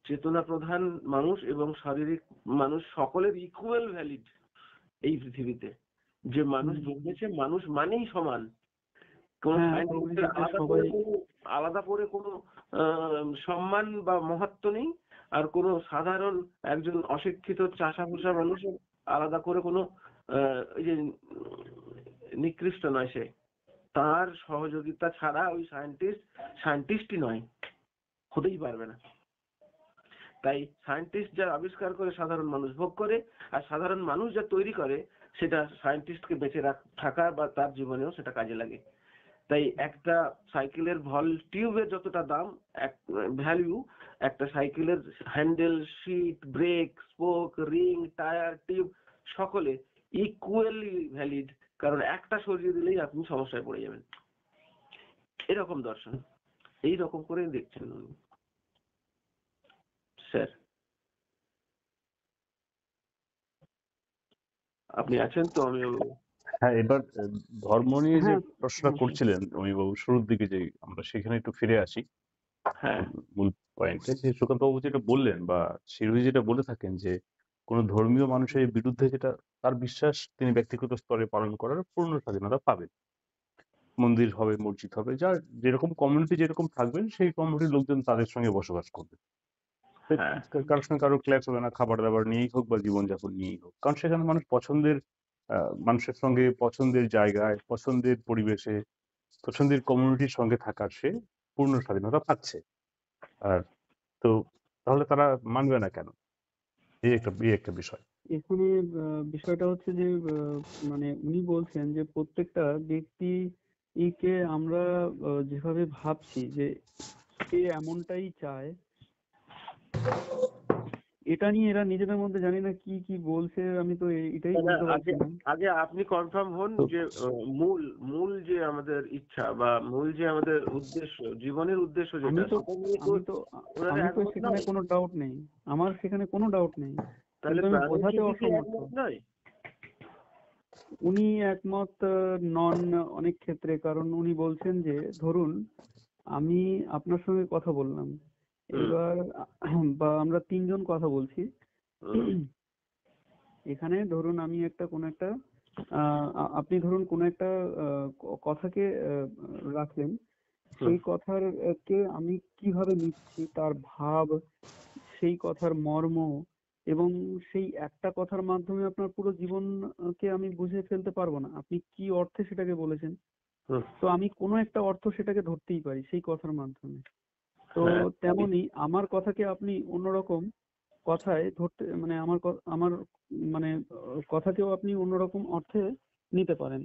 চেতনা প্রধান মানুষ এবং শারীরিক মানুষ সকলের ইকুয়াল ভ্যালিড এই পৃথিবীতে। যে মানুষ হুম, জন্মেছে, মানুষ মানেই সমান, কোন হ্যাঁ, সায়েন্টিস্টের প্রকৃতিতে সবাই আলাদা করে কোনো সম্মান বা মহত্ব নেই, আর কোনো সাধারণ একজন অশিক্ষিত চাষাভুষা মানুষের আলাদা করে কোনো এই যে নিকৃষ্ট নয় সে। তার সহযোগিতা ছাড়া ওই সায়েন্টিস্টই নয়, হতেই পারবে না। তাই সায়েন্টিস্ট যা আবিষ্কার করে সাধারণ মানুষ ভোগ করে, আর সাধারণ মানুষ যা তৈরি করে সেটা সায়েন্টিস্টকে বেঁচে থাকা বা তার জীবনেও সেটা কাজে লাগে। তাই একটা সাইকেলের টিউবের যতটা দাম, এক ভ্যালু, একটা সাইকেলের handle, seat, brake, spoke, ring, tyre, tube সকলে ইকুয়ালি ভ্যালিড, কারণ একটা সরিয়ে দিলেই আপনি সমস্যায় পড়ে যাবেন। এরকম দর্শন, এই রকম করে দেখছেন উনি। স্যার, আপনি আছেন তো? আমি হ্যাঁ, এবার ধর্ম নিয়ে যে হ্যাঁ, প্রশ্নটা হ্যাঁ, করছিলেন অমিবাবু, শুরুর দিকে যে আমরা সেখানে একটু ফিরে আসি। হ্যাঁ, মূল পয়েন্টে যে সুকান্ত বাবু যেটা বললেন বা শিরোহী যেটা বলে থাকেন যে কোনো ধর্মীয় মানুষের বিরুদ্ধে যেটা তার বিশ্বাস তিনি ব্যক্তিগত স্তরে পালন করার পূর্ণ স্বাধীনতা পাবেন। মন্দির হবে, মসজিদ হবে, যার যেরকম কমিউনিটি যেরকম থাকবেন সেই কমিউনিটির লোকজন তাদের সঙ্গে বসবাস করবে। হ্যাঁ, কারোর সঙ্গে কারো ক্ল্যাশ হবে না, খাবার দাবার নিয়েই হোক বা জীবনযাপন নিয়েই হোক, কারণ সেখানে মানুষ মানুষের সঙ্গে পছন্দের জায়গায়, পছন্দের পরিবেশে, পছন্দের কমিউনিটির সঙ্গে থাকার সে পূর্ণ স্বাধীনতা পাচ্ছে। আর তো তাহলে তারা মানবে না কেন? এই একটা বিষয়। এখানে বিষয়টা হচ্ছে যে মানে উনি বলছেন যে প্রত্যেকটা ব্যক্তি কে আমরা যেভাবে ভাবছি যে সে এমনটাই চায়, এটা নিয়ে এরা নিজেদের মধ্যে জানি না কি কি বলছে, আমি তো এটাই না, বুঝতে আগে পারছি না। আগে আপনি কনফার্ম হন তো যে মূল মূল যে আমাদের ইচ্ছা বা মূল যে আমাদের উদ্দেশ্য, জীবনের উদ্দেশ্য আমি যেটা, তো সেটা নিয়ে তো আমি তো ওনারা আমি তো একমত সেখানে নয়। কোনো ডাউট নেই, আমার সেখানে কোনো ডাউট নেই, তাহলে কিন্তু আমি বোঝাতে প্রাণের কি অসমর্থ। একমত নয়? উনি একমত নন অনেক ক্ষেত্রে, কারণ উনি বলছেন যে ধরুন আমি আপনার সঙ্গে কথা বললাম, হুম, এবার বা আমরা তিনজন কথা বলছি, হুম, এখানে ধরুন আমি একটা কোনো একটা আপনি ধরুন কোনো একটা কথাকে রাখলেন, হুম, সেই কথার কে আমি কিভাবে নিচ্ছি, তার ভাব, সেই কথার মর্ম, এবং সেই একটা কথার মাধ্যমে আপনার পুরো জীবনকে আমি বুঝে ফেলতে পারবো না আপনি কি অর্থে সেটাকে বলেছেন। হুম, তো আমি কোনো একটা অর্থ সেটাকে ধরতেই পারি সেই কথার মাধ্যমে। তো হ্যাঁ, তেমনি আমার কথাকে আপনি অন্যরকম কথায় ধরতে, মানে আমার মানে কথাকেও আপনি অন্যরকম অর্থে নিতে পারেন।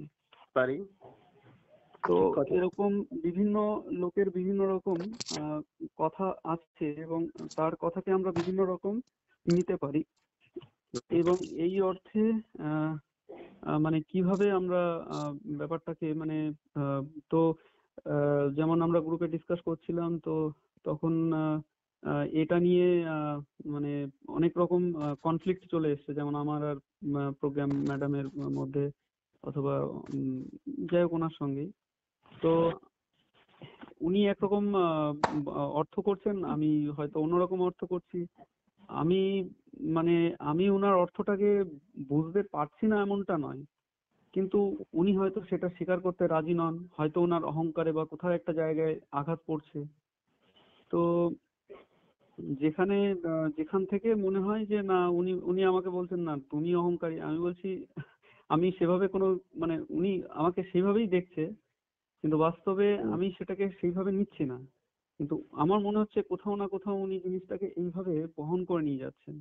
পারি। তো ঠিক কথা। এরকম বিভিন্ন লোকের বিভিন্ন রকম আহ, কথা আছে এবং তার কথাকে আমরা বিভিন্ন রকম নিতে পারি এবং এই অর্থে আহ, মানে কিভাবে আমরা ব্যাপারটাকে মানে আহ, তো যেমন আমরা গ্রুপে ডিসকাস করছিলাম তো তখন এটা নিয়ে মানে অনেক রকম কনফ্লিক্ট চলে এসেছে, যেমন আমার আর প্রোগ্রাম ম্যাডামের মধ্যে অথবা যাই হোক ওনার সঙ্গেই। তো উনি একরকম অর্থ করছেন, আমি হয়তো অন্যরকম অর্থ করছি। আমি মানে আমি ওনার অর্থটাকে বুঝতে পারছি না এমনটা নয়, কিন্তু উনি হয়তো সেটা স্বীকার করতে রাজি নন, হয়তো ওনার অহংকারে বা কোথাও একটা জায়গায় আঘাত পড়ছে। তো যেখান থেকে মনে হয় যে না, উনি উনি আমাকে বলছেন না তুমি অহংকারী, আমি বলছি আমি সেভাবে কোনো মানে উনি আমাকে সেইভাবেই দেখছে, কিন্তু বাস্তবে আমি সেটাকে সেইভাবে নিচ্ছি না। কিন্তু আমার মনে হচ্ছে কোথাও না কোথাও উনি জিনিসটাকে এইভাবে বহন করে নিয়ে যাচ্ছেন।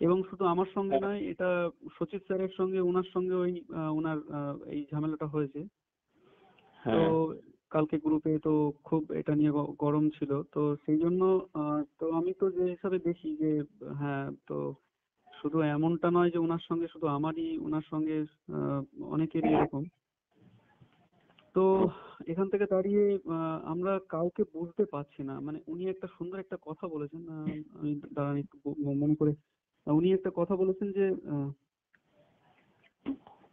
এবং শুধু আমার সঙ্গে নয়, এটা সচিব স্যারের সঙ্গে ওনার সঙ্গে ওই ওনার এই ঝামেলাটা হয়েছে। তো হ্যাঁ, কালকে গ্রুপে তো খুব এটা নিয়ে গরম ছিল, তো সেই জন্য তো আমি তো যে হিসাবে দেখি যে হ্যাঁ, তো শুধু এমনটা নয় যে ওনার সঙ্গে শুধু আমারই, ওনার সঙ্গে আহ, অনেকেরই এরকম। তো এখান থেকে দাঁড়িয়ে আমরা কাউকে বুঝতে পারছি না। মানে উনি একটা সুন্দর একটা কথা বলেছেন, আমি দাঁড়ান একটু মনে করে। উনি একটা কথা বলেছেন যে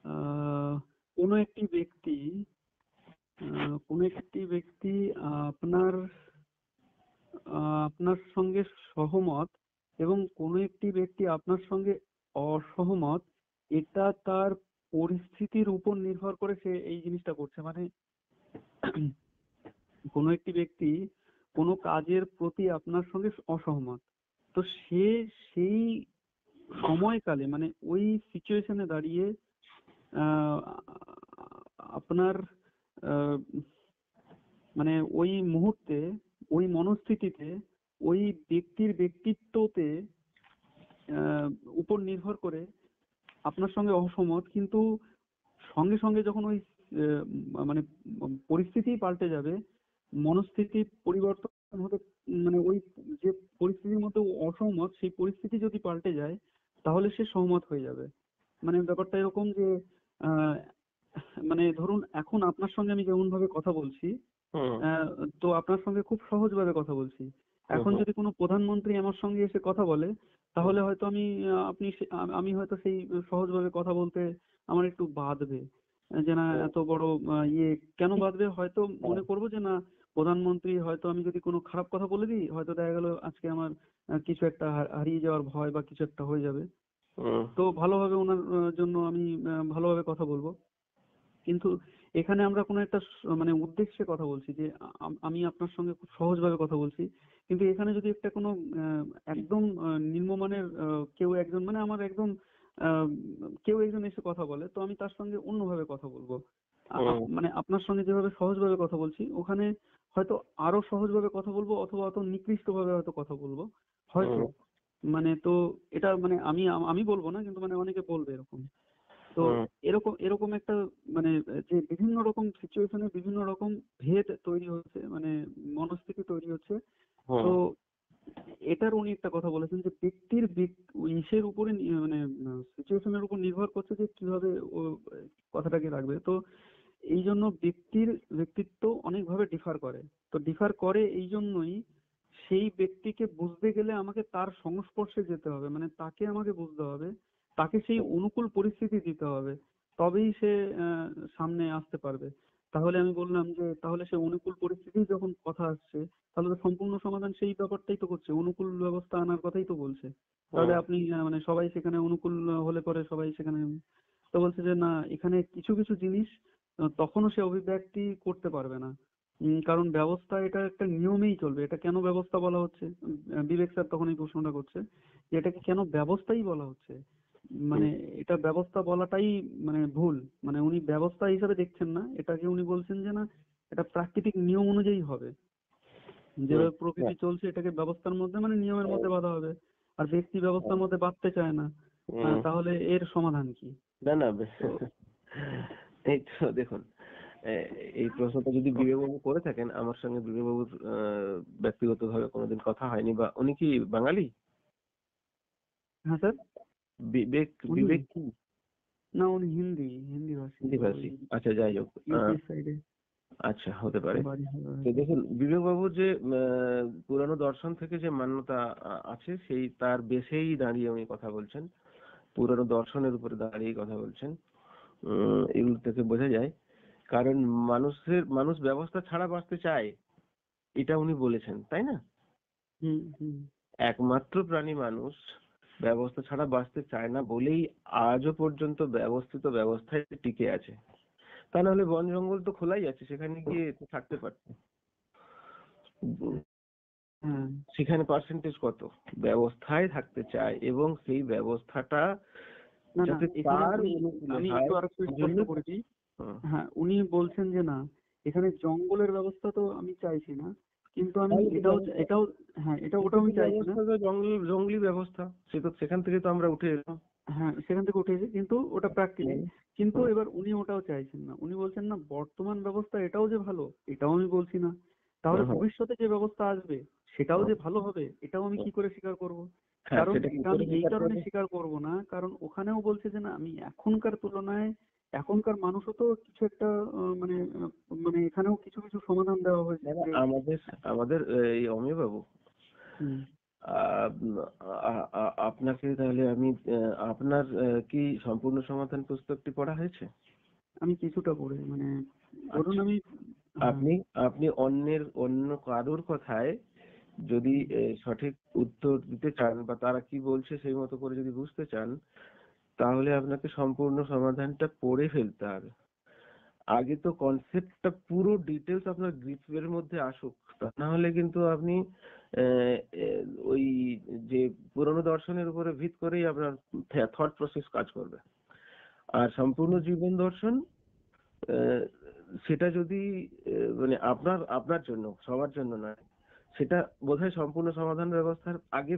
আহ, কোনো একটি ব্যক্তি কোনো একটি ব্যক্তি আপনার আপনার সঙ্গে সহমত এবং কোনো একটি ব্যক্তি আপনার সঙ্গে অসহমত, এটা তার পরিস্থিতির উপর নির্ভর করে সে এই জিনিসটা করছে। মানে কোনো একটি ব্যক্তি কোনো কাজের প্রতি আপনার সঙ্গে অসহমত, তো সে সেই সময়কালে মানে ওই সিচুয়েশনে দাঁড়িয়ে আহ, আপনার আহ, মানে ওই মুহূর্তে, ওই মনস্থিতিতে, ওই ব্যক্তির ব্যক্তিত্বতে আহ, উপর নির্ভর করে আপনার সঙ্গে অসহমত, কিন্তু সঙ্গে সঙ্গে যখন ওই মানে পরিস্থিতি পাল্টে যাবে, মনস্থিতি পরিবর্তন হতে মানে ওই যে পরিস্থিতির মধ্যে ও অসহমত, সেই পরিস্থিতি যদি পাল্টে যায় তাহলে সে সহমত হয়ে যাবে। মানে ব্যাপারটা এরকম যে আহ, মানে ধরুন এখন আপনার সঙ্গে আমি যেমন ভাবে কথা বলছি, হুম, আহ, তো আপনার সঙ্গে খুব সহজভাবে কথা বলছি। এখন হুম, যদি কোনো প্রধানমন্ত্রী আমার সঙ্গে এসে কথা বলে, হুম, তাহলে হয়তো আমি আমি হয়তো সেই সহজভাবে কথা বলতে আমার একটু বাধবে, যে না হুম, এত বড় ইয়ে কেন বাধবে, হয়তো মনে করবো যে না প্রধানমন্ত্রী, হয়তো আমি যদি কোনো খারাপ কথা বলে দিই, হয়তো দেখা গেল আজকে আমার কিছু একটা হারিয়ে যাওয়ার ভয় বা কিছু একটা হয়ে যাবে। হুম, তো ভালোভাবে ওনার জন্য আমি ভালোভাবে কথা বলবো। কিন্তু এখানে আমরা কোনো একটা মানে উদ্দেশ্যে কথা বলছি যে আমি আপনার সঙ্গে খুব সহজভাবে কথা বলছি, কিন্তু এখানে যদি একটা কোনো আহ, একদম নিম্নমানের কেউ একজন মানে আমার একদম আহ, কেউ একজন এসে কথা বলে, তো আমি তার সঙ্গে অন্যভাবে কথা বলবো। হুম, মানে আপনার সঙ্গে যেভাবে সহজভাবে কথা বলছি, ওখানে হয়তো আরো সহজভাবে কথা বলবো অথবা অত নিকৃষ্ট ভাবে হয়তো কথা বলবো হয়তো। হুম, মানে তো এটা মানে আমি আমি বলবো না, কিন্তু মানে অনেকে বলবে এরকম। তো হুম, এরকম এরকম একটা মানে যে বিভিন্ন রকম সিচুয়েশনে বিভিন্ন রকম ভেদ তৈরি হচ্ছে, মানে মনস্থিতি তৈরি হচ্ছে। তো হুম, এটার উনি একটা কথা বলেছেন যে ব্যক্তির ইসের উপরে মানে সিচুয়েশনের উপর নির্ভর করছে যে কিভাবে ও কথাটাকে রাখবে। তো এই জন্য ব্যক্তির ব্যক্তিত্ব অনেকভাবে ডিফার করে। তো ডিফার করে এই জন্যই সেই ব্যক্তিকে বুঝতে গেলে আমাকে তার সংস্পর্শে যেতে হবে, মানে তাকে আমাকে বুঝতে হবে, তাকে সেই অনুকূল পরিস্থিতি দিতে হবে, তবেই সে আহ, সামনে আসতে পারবে। তাহলে আমি বললাম যে তাহলে সে অনুকূল পরিস্থিতি যখন কথা আসছে, তাহলে তো সম্পূর্ণ সমাধান সেই ব্যাপারটাই তো করছে, অনুকূল ব্যবস্থা আনার কথাই তো বলছে। তাহলে হুম, আপনি মানে সবাই সেখানে অনুকূল হলে পরে সবাই সেখানে, তো বলছে যে না এখানে কিছু কিছু জিনিস তখনও সে অভিব্যক্তি করতে পারবে না। কারণ ব্যবস্থা এটা একটা নিয়মেই চলবে। এটা কেন ব্যবস্থা বলা হচ্ছে, বিবেক স্যার তখন এই প্রশ্নটা করছে যে এটাকে কেন ব্যবস্থাই বলা হচ্ছে। হুম, মানে এটা ব্যবস্থা বলাটাই মানে ভুল। মানে উনি ব্যবস্থা হিসাবে দেখছেন না এটাকে, উনি বলছেন যে না এটা প্রাকৃতিক নিয়ম অনুযায়ী হবে, হুম, যেভাবে প্রকৃতি চলছে এটাকে ব্যবস্থার মধ্যে মানে নিয়মের মধ্যে বাঁধা হবে। আর ব্যক্তি ব্যবস্থার মধ্যে বাঁধতে চায় না, হুম। তাহলে এর সমাধান কি? না, না, তো এই তো দেখুন, এই প্রশ্নটা যদি বিবেকবাবু করে থাকেন, আমার সঙ্গে বিবেকবাবুর ব্যক্তিগতভাবে কোনোদিন কথা হয়নি, বা উনি কি বাঙালি? হ্যাঁ স্যার। বিবেক উনি বিবেক কি না, উনি হিন্দি ভাষী, হিন্দি তো ভাষী? ওই আচ্ছা, যাই হোক। ইউপি সাইডে আচ্ছা, হতে পারে। বাড়ি হবে তো হয়তো। দেখুন, বিবেকবাবুর যে পুরানো দর্শন থেকে যে মান্যতা আছে, সেই তার বেসেই দাঁড়িয়ে উনি কথা বলছেন, পুরানো দর্শনের উপরে দাঁড়িয়ে কথা বলছেন। এগুলো থেকে বোঝা যায়। কারণ মানুষ ব্যবস্থা ছাড়া বাঁচতে চায়, এটা উনি বলেছেন, তাই না? হুম হুম। একমাত্র প্রাণী মানুষ ব্যবস্থা ছাড়া বাঁচতে চায় না বলেই আজও পর্যন্ত ব্যবস্থিত ব্যবস্থায় টিকে আছে। তা নাহলে বন জঙ্গল তো খোলাই আছে, সেখানে গিয়ে তো থাকতে পারতো। হ্যাঁ। সেখানে পার্সেন্টেজ কত ব্যবস্থায় থাকতে চায়, এবং সেই ব্যবস্থাটা না না, যাতে এখানে তার উনি, অনুকূলে আমি হয় একটু আরেকটু জন্য। স্পষ্ট করে দিই। হ্যাঁ, উনি বলছেন যে না, এখানে জঙ্গলের ব্যবস্থা তো আমি চাইছি না, কিন্তু আমি তাহলে কি এটাও ব্যবস্থা? এটাও হ্যাঁ, ওটাও আমি প্রকৃতির চাইছি না। ব্যবস্থা তো জঙ্গলি ব্যবস্থা, সেখান থেকে তো আমরা উঠে এলাম। হ্যাঁ, সেখান থেকে উঠে এসে, কিন্তু ওটা প্র্যাকটিক্যাল। কিন্তু হুম, এবার উনি ওটাও চাইছেন না, উনি বলছেন না বর্তমান ব্যবস্থা এটাও যে ভালো, এটাও আমি বলছি না। তাহলে হুম, হুম, ভবিষ্যতে যে ব্যবস্থা আসবে সেটাও হুম, যে ভালো হবে, এটাও আমি হুম। কি করে স্বীকার করব? হ্যাঁ, কারণ সেটা কি এটা করে আমি এই স্বীকার কারণে করবে? স্বীকার করব না, কারণ ওখানেও বলছে যে না, আমি এখনকার তুলনায় এখনকার মানুষও তো কিছু একটা মানে এখানেও কিছু কিছু সমাধান দেওয়া হয়েছে দাদা, যে আমাদের আমাদের এই অমিয় বাবু, হুম, আপনাকে তাহলে আমি আপনার কি সম্পূর্ণ সমাধান পুস্তকটি পড়া হয়েছে? আমি কিছুটা পড়ে মানে ধরুন আচ্ছা, আমি হ্যাঁ। আপনি আপনি অন্য কারোর কথায় যদি সঠিক উত্তর দিতে চান, বা তারা কি বলছে সেই মতো করে যদি বুঝতে চান, তাহলে আপনাকে সম্পূর্ণ সমাধানটা পড়ে ফেলতে হবে। আগে তো কনসেপ্টটা পুরো ডিটেলস আপনার গ্রিপের মধ্যে আসুক, তা না হলে কিন্তু আপনি আহ, আহ, ওই যে পুরনো দর্শনের উপরে ভিত করেই আপনার থট প্রসেস কাজ করবে। আর সম্পূর্ণ জীবন দর্শন, আহ, সেটা যদি মানে আপনার আপনার জন্য, সবার জন্য নয়, সেটা বোধহয় সম্পূর্ণ সমাধান ব্যবস্থার আগে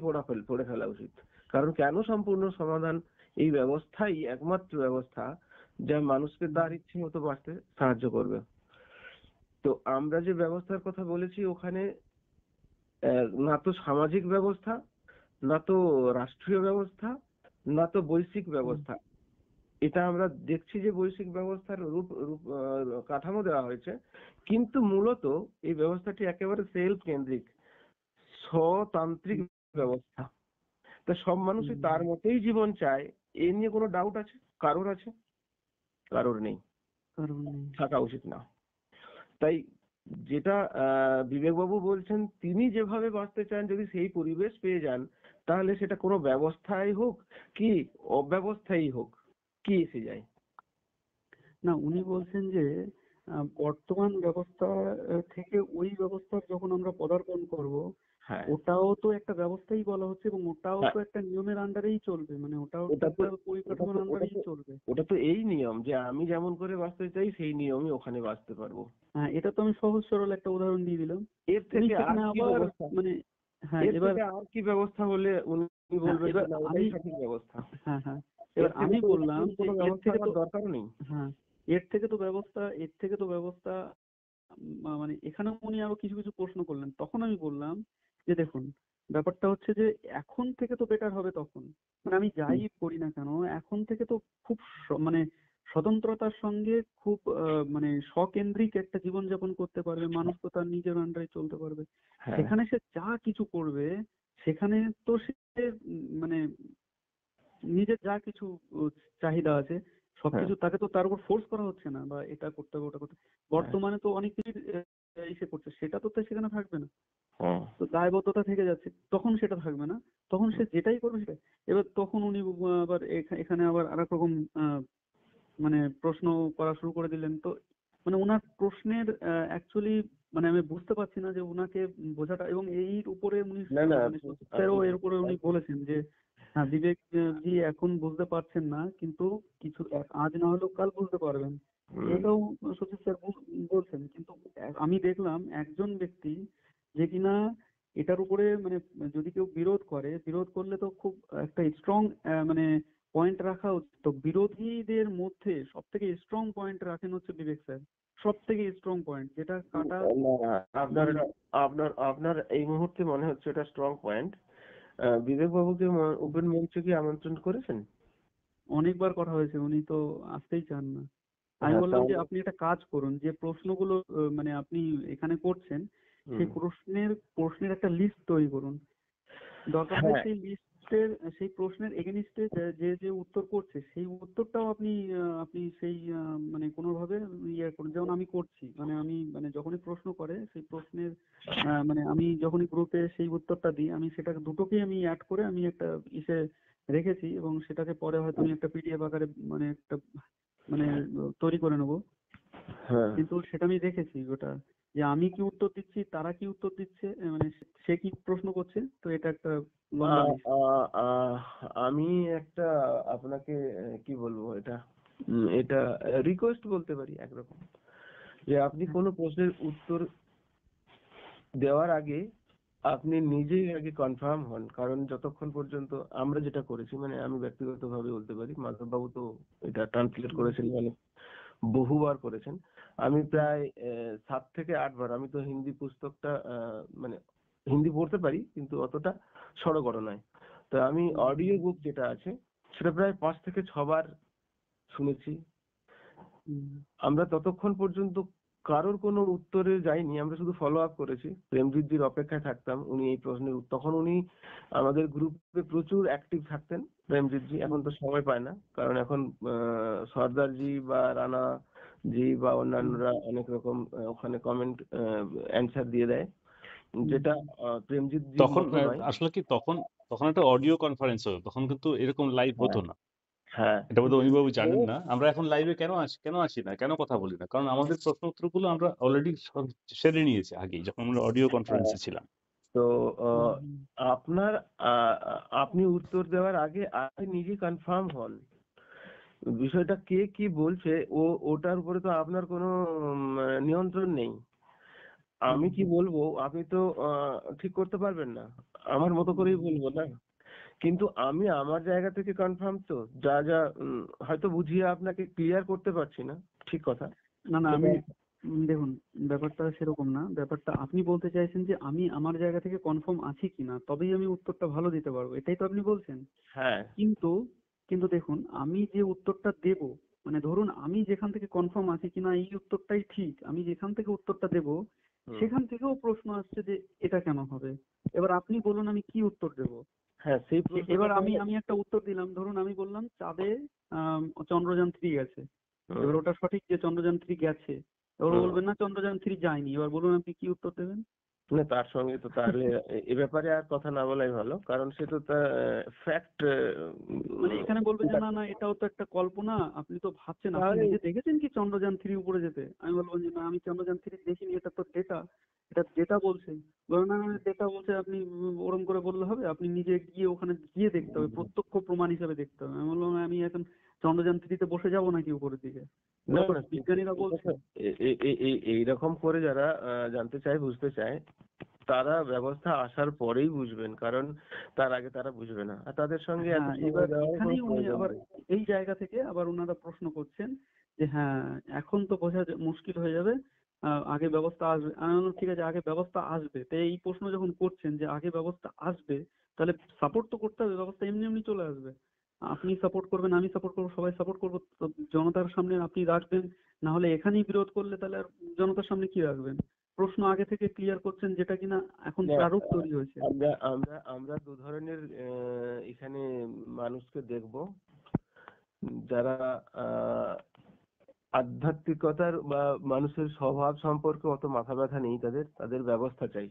পড়ে ফেলা উচিত। কারণ কেন সম্পূর্ণ সমাধান এই ব্যবস্থাই একমাত্র ব্যবস্থা যা মানুষকে তার ইচ্ছে মতো বাঁচতে সাহায্য করবে। তো আমরা যে ব্যবস্থার কথা বলেছি, ওখানে না তো সামাজিক ব্যবস্থা, না তো রাষ্ট্রীয় ব্যবস্থা, না তো বৈশ্বিক ব্যবস্থা। এটা আমরা দেখছি যে বৈশ্বিক ব্যবস্থার রূপ রূপ কাঠামো দেওয়া হয়েছে, কিন্তু মূলত এই ব্যবস্থাটি একেবারে সেলফ কেন্দ্রিক, স্বতান্ত্রিক ব্যবস্থা। তা সব মানুষই তার মতোই জীবন চায়, এ নিয়ে কোনো ডাউট আছে? কারোর আছে? কারোর নেই, কারণ থাকা উচিত না। তাই যেটা বিবেকবাবু বলছেন, তিনি যেভাবে বাঁচতে চান, যদি সেই পরিবেশ পেয়ে যান, তাহলে সেটা কোনো ব্যবস্থাই হোক কি অব্যবস্থাই হোক, কি এসে যায়? না, উনি বলছেন যে বর্তমান ব্যবস্থা থেকে ওই ব্যবস্থার যখন আমরা পদার্পণ করব, হ্যাঁ, ওটাও তো একটা ব্যবস্থাই বলা হচ্ছে, এবং ওটাও হ্যাঁ, তো একটা নিয়মের আন্ডারেই চলবে, মানে ওটাও তো ওটা তো একটা ওটা পরিকাঠামোর তো ওটা আন্ডারেই তো চলবে। ওটা তো এই নিয়ম যে আমি যেমন করে বাঁচতে চাই সেই নিয়মই ওখানে বাঁচতে পারবো। হ্যাঁ, এটা তো আমি সহজ সরল একটা উদাহরণ দিয়ে দিলাম। এর উনি থেকে আর সেখানে কি আবার ব্যবস্থা? মানে হ্যাঁ এর এবার থেকে আর কি ব্যবস্থা হলে উনি হ্যাঁ বলবেন যে এবার না, আমি ওটাই সঠিক ব্যবস্থা? হ্যাঁ হ্যাঁ, এর এবার থেকে আমি তো বললাম এরকম যে কোনো ব্যবস্থা আমার দরকার নেই। হ্যাঁ, এর থেকে তো ব্যবস্থা মানে এখানে উনি আরো কিছু কিছু প্রশ্ন করলেন, তখন আমি বললাম যে দেখুন, ব্যাপারটা হচ্ছে যে এখন থেকে তো বেটার হবে তখন, মানে আমি যাই করি না কেন এখন থেকে তো খুব মানে স্বতন্ত্রতার সঙ্গে খুব মানে স্বকেন্দ্রিক একটা জীবনযাপন করতে পারবে মানুষ, তো তার নিজের আন্ডারে চলতে পারবে। হ্যাঁ, সেখানে সে যা কিছু করবে, সেখানে তো সে মানে নিজের যা কিছু চাহিদা আছে হ্যাঁ, সবকিছু তাকে তো তার উপর ফোর্স করা হচ্ছে না, বা এটা করতে হবে ওটা করতে হবে। হ্যাঁ, বর্তমানে তো অনেক কিছু ইসে করছে, সেটা তো তার সেখানে থাকবে না, হ্যাঁ, তো দায়বদ্ধতা থেকে যাচ্ছে, তখন সেটা থাকবে না, তখন সে যেটাই করবে সেটা। এবার তখন উনি আবার এখানে আবার আরেক রকম মানে প্রশ্ন করা শুরু করে দিলেন। তো মানে ওনার প্রশ্নের অ্যাকচুয়ালি মানে আমি বুঝতে পারছি না যে ওনাকে বোঝাটা, এবং এর উপরে উনি না, না, মানে আপনি স্যারও আপনি এর উপরে উনি বলেছেন যে হ্যাঁ, বিবেক জি এখন বুঝতে পারছেন না, কিন্তু কিছু আজ না হলেও কাল বুঝতে পারবেন, হুম, এটাও সতীশ স্যার বলছেন। কিন্তু আমি দেখলাম একজন ব্যক্তি যে কিনা এটার উপরে মানে যদি কেউ বিরোধ করলে তো খুব একটা স্ট্রং মানে পয়েন্ট রাখা উচিত। তো বিরোধীদের মধ্যে সব থেকে স্ট্রং পয়েন্ট রাখেন হচ্ছে বিবেক স্যার, সব থেকে স্ট্রং পয়েন্ট যেটা কাটা না, আপনার মানে আপনার আপনার এই মুহূর্তে মনে হচ্ছে এটা স্ট্রং পয়েন্ট। বিবেক বাবুকে ওপেন মঞ্চে কি আমন্ত্রণ করেছেন? অনেকবার কথা হয়েছে, উনি তো আসতেই চান না। আমি হ্যাঁ, বললাম যে তাহলে আপনি একটা কাজ করুন, যে প্রশ্নগুলো মানে আপনি এখানে করছেন সেই প্রশ্নের একটা লিস্ট তৈরি করুন। দরকার হয় হ্যাঁ, সেই প্রশ্নের এগেনিস্টে যে যে উত্তর করছে সেই উত্তরটাও আপনি সেই মানে কোনোভাবে ইয়ে করুন, যেমন আমি করছি। মানে আমি মানে যখনই প্রশ্ন করে সেই প্রশ্নের মানে আমি যখনই গ্রুপে সেই উত্তরটা দিই, আমি সেটাকে দুটোকেই আমি অ্যাড করে আমি একটা ইসে রেখেছি, এবং সেটাকে পরে হয়তো আমি একটা পিডিএফ আকারে মানে একটা মানে তৈরি করে নেবো। হ্যাঁ। কিন্তু সেটা আমি দেখেছি ওটা, যে আমি কি উত্তর দিচ্ছি, তারা কি উত্তর দিচ্ছে, মানে সে কি প্রশ্ন করছে। তো এটা একটা লম্বা আ- লিস্ট। আ- আ- আমি একটা আপনাকে কি বলবো এটা, এটা রিকোয়েস্ট বলতে পারি একরকম, যে আপনি কোনো প্রশ্নের উত্তর দেওয়ার আগে আপনি নিজেই আগে কনফার্ম হন। কারণ যতক্ষণ পর্যন্ত আমরা যেটা করেছি, মানে আমি ব্যক্তিগতভাবে বলতে পারি, মাধববাবু তো এটা ট্রান্সলেট করেছেন, মানে বহুবার করেছেন। আমি প্রায় 7 থেকে 8 বার, আমি তো হিন্দি পুস্তকটা মানে হিন্দি পড়তে পারি কিন্তু অতটা সড়গড় নয়। তো আমি অডিও বুক যেটা আছে সেটা প্রায় 5 থেকে 6 বার শুনেছি। আমরা ততক্ষণ পর্যন্ত কারোর কোনো উত্তরে যাইনি, আমরা শুধু ফলো আপ করেছি। প্রেমজিৎজির অপেক্ষায় থাকতাম, উনি এই প্রশ্নের তখন উনি আমাদের গ্রুপে প্রচুর অ্যাক্টিভ থাকতেন প্রেমজিৎজি। এখন তো সময় পায় না, কারণ এখন সর্দারজি বা রানা জি বা অন্যান্যরা অনেক রকম ওখানে কমেন্ট অ্যান্সার দিয়ে দেয়, যেটা প্রেমজিৎজির তখন মতো নয়। আসলে কি তখন তখন একটা অডিও কনফারেন্স হতো, তখন কিন্তু এরকম লাইভ হতো হ্যাঁ, না। হ্যাঁ। এটা বোধহয় উনিবাবু তো জানেন না। আমরা এখন লাইভে কেন আসি না, কেন কথা বলি না, কারণ আমাদের প্রশ্ন উত্তরগুলো আমরা অলরেডি সেরে নিয়েছি আগেই, যখন আমরা অডিও কনফারেন্সে ছিলাম। তো আপনার আপনি উত্তর দেওয়ার আগে আপনি নিজে কনফার্ম হন বিষয়টা কে কি বলছে। ওটার উপরে তো আপনার কোনো নিয়ন্ত্রণ নেই। আমি কি বলবো আপনি তো ঠিক করতে পারবেন না, আমার মতো করেই বলবো না। কিন্তু আমি আমার জায়গা থেকে কনফার্ম, তো যা যা হয়তো বুঝিয়ে আপনাকে ক্লিয়ার করতে পারছি না, ঠিক কথা। না না, সেটা আমি দেখুন, ব্যাপারটা সেরকম না। ব্যাপারটা আপনি বলতে চাইছেন যে আমি আমার জায়গা থেকে কনফার্ম আছি কিনা, তবেই আমি উত্তরটা ভালো দিতে পারবো, এটাই তো আপনি বলছেন। হ্যাঁ, কিন্তু কিন্তু দেখুন, আমি যে উত্তরটা দেব, মানে ধরুন আমি যেখান থেকে কনফার্ম আছি কিনা এই উত্তরটাই ঠিক, আমি যেখান থেকে উত্তরটা দেব হুম, সেখান থেকেও প্রশ্ন আসছে যে এটা কেন হবে। এবার আপনি বলুন আমি কি উত্তর দেব। হ্যাঁ, সেই প্রশ্নটা এবার আমি তাহলে আমি একটা উত্তর দিলাম, ধরুন আমি বললাম চাঁদে চন্দ্রযান-3 গেছে। হুম, এবার ওটা সঠিক যে চন্দ্রযান-3 গেছে। এবার হুম। বলবেন না চন্দ্রযান-3 যায়নি। এবার বলুন আপনি কি উত্তর দেবেন। না, তার সঙ্গে তো তাহলে এ ব্যাপারে আর কথা না বলাই ভালো, কারণ সে তো তার ফ্যাক্ট। মানে এখানে বলবে যে না না, এটাও তো একটা কল্পনা, আপনি তো ভাবছেন, আপনি তাহলে নিজে দেখেছেন কি চন্দ্রযান-3 উপরে যেতে। আমি বলবো যে না, আমি চন্দ্রযান-3 দেখিনি, এটা তো ডেটা, এটা ডেটা বলছে। বলে না ডেটা বলছে, আপনি ওরম করে বললে হবে, আপনি নিজে গিয়ে ওখানে গিয়ে দেখতে হবে, প্রত্যক্ষ প্রমাণ হিসেবে দেখতে হবে। আমি বললাম আমি এখন চন্দ্রযান-3 তে বসে যাবো নাকি উপরের দিকে, না, ওটা তো না, কিন্তু বিজ্ঞানীরা বলছে। এইরকম করে যারা জানতে চায়, বুঝতে চায়, তারা ব্যবস্থা আসার পরেই বুঝবেন, কারণ তার আগে তারা বুঝবে না, আর তাদের সঙ্গে এত হ্যাঁ, এবার সময় দেওয়ার কোনো এখানেই উনি প্রয়োজন আবার নেই। এই জায়গা থেকে আবার ওনারা প্রশ্ন করছেন যে হ্যাঁ, এখন তো বোঝা মুশকিল হয়ে যাবে, আগে ব্যবস্থা আসবে। আমি বললাম ঠিক আছে, আগে ব্যবস্থা আসবে, তো এই প্রশ্ন যখন করছেন যে আগে ব্যবস্থা আসবে, তাহলে সাপোর্ট তো করতে হবে, ব্যবস্থা এমনি এমনি চলে আসবে। আপনি সাপোর্ট করবেন, আমি সাপোর্ট করবো, সবাই সাপোর্ট করবো, তো জনতার সামনে আপনি রাখবেন। না হলে এখানেই বিরোধ করলে তাহলে আর জনতার সামনে কি রাখবেন। প্রশ্ন আগে থেকে ক্লিয়ার করছেন, যেটা কিনা এখন না, প্রারূপ তৈরি হয়েছে। আমরা আমরা আমরা দু ধরনের এখানে মানুষকে দেখব, যারা আহ আধ্যাত্মিকতার বা মানুষের স্বভাব সম্পর্কে অত মাথা ব্যথা নেই, তাদের তাদের ব্যবস্থা চাই।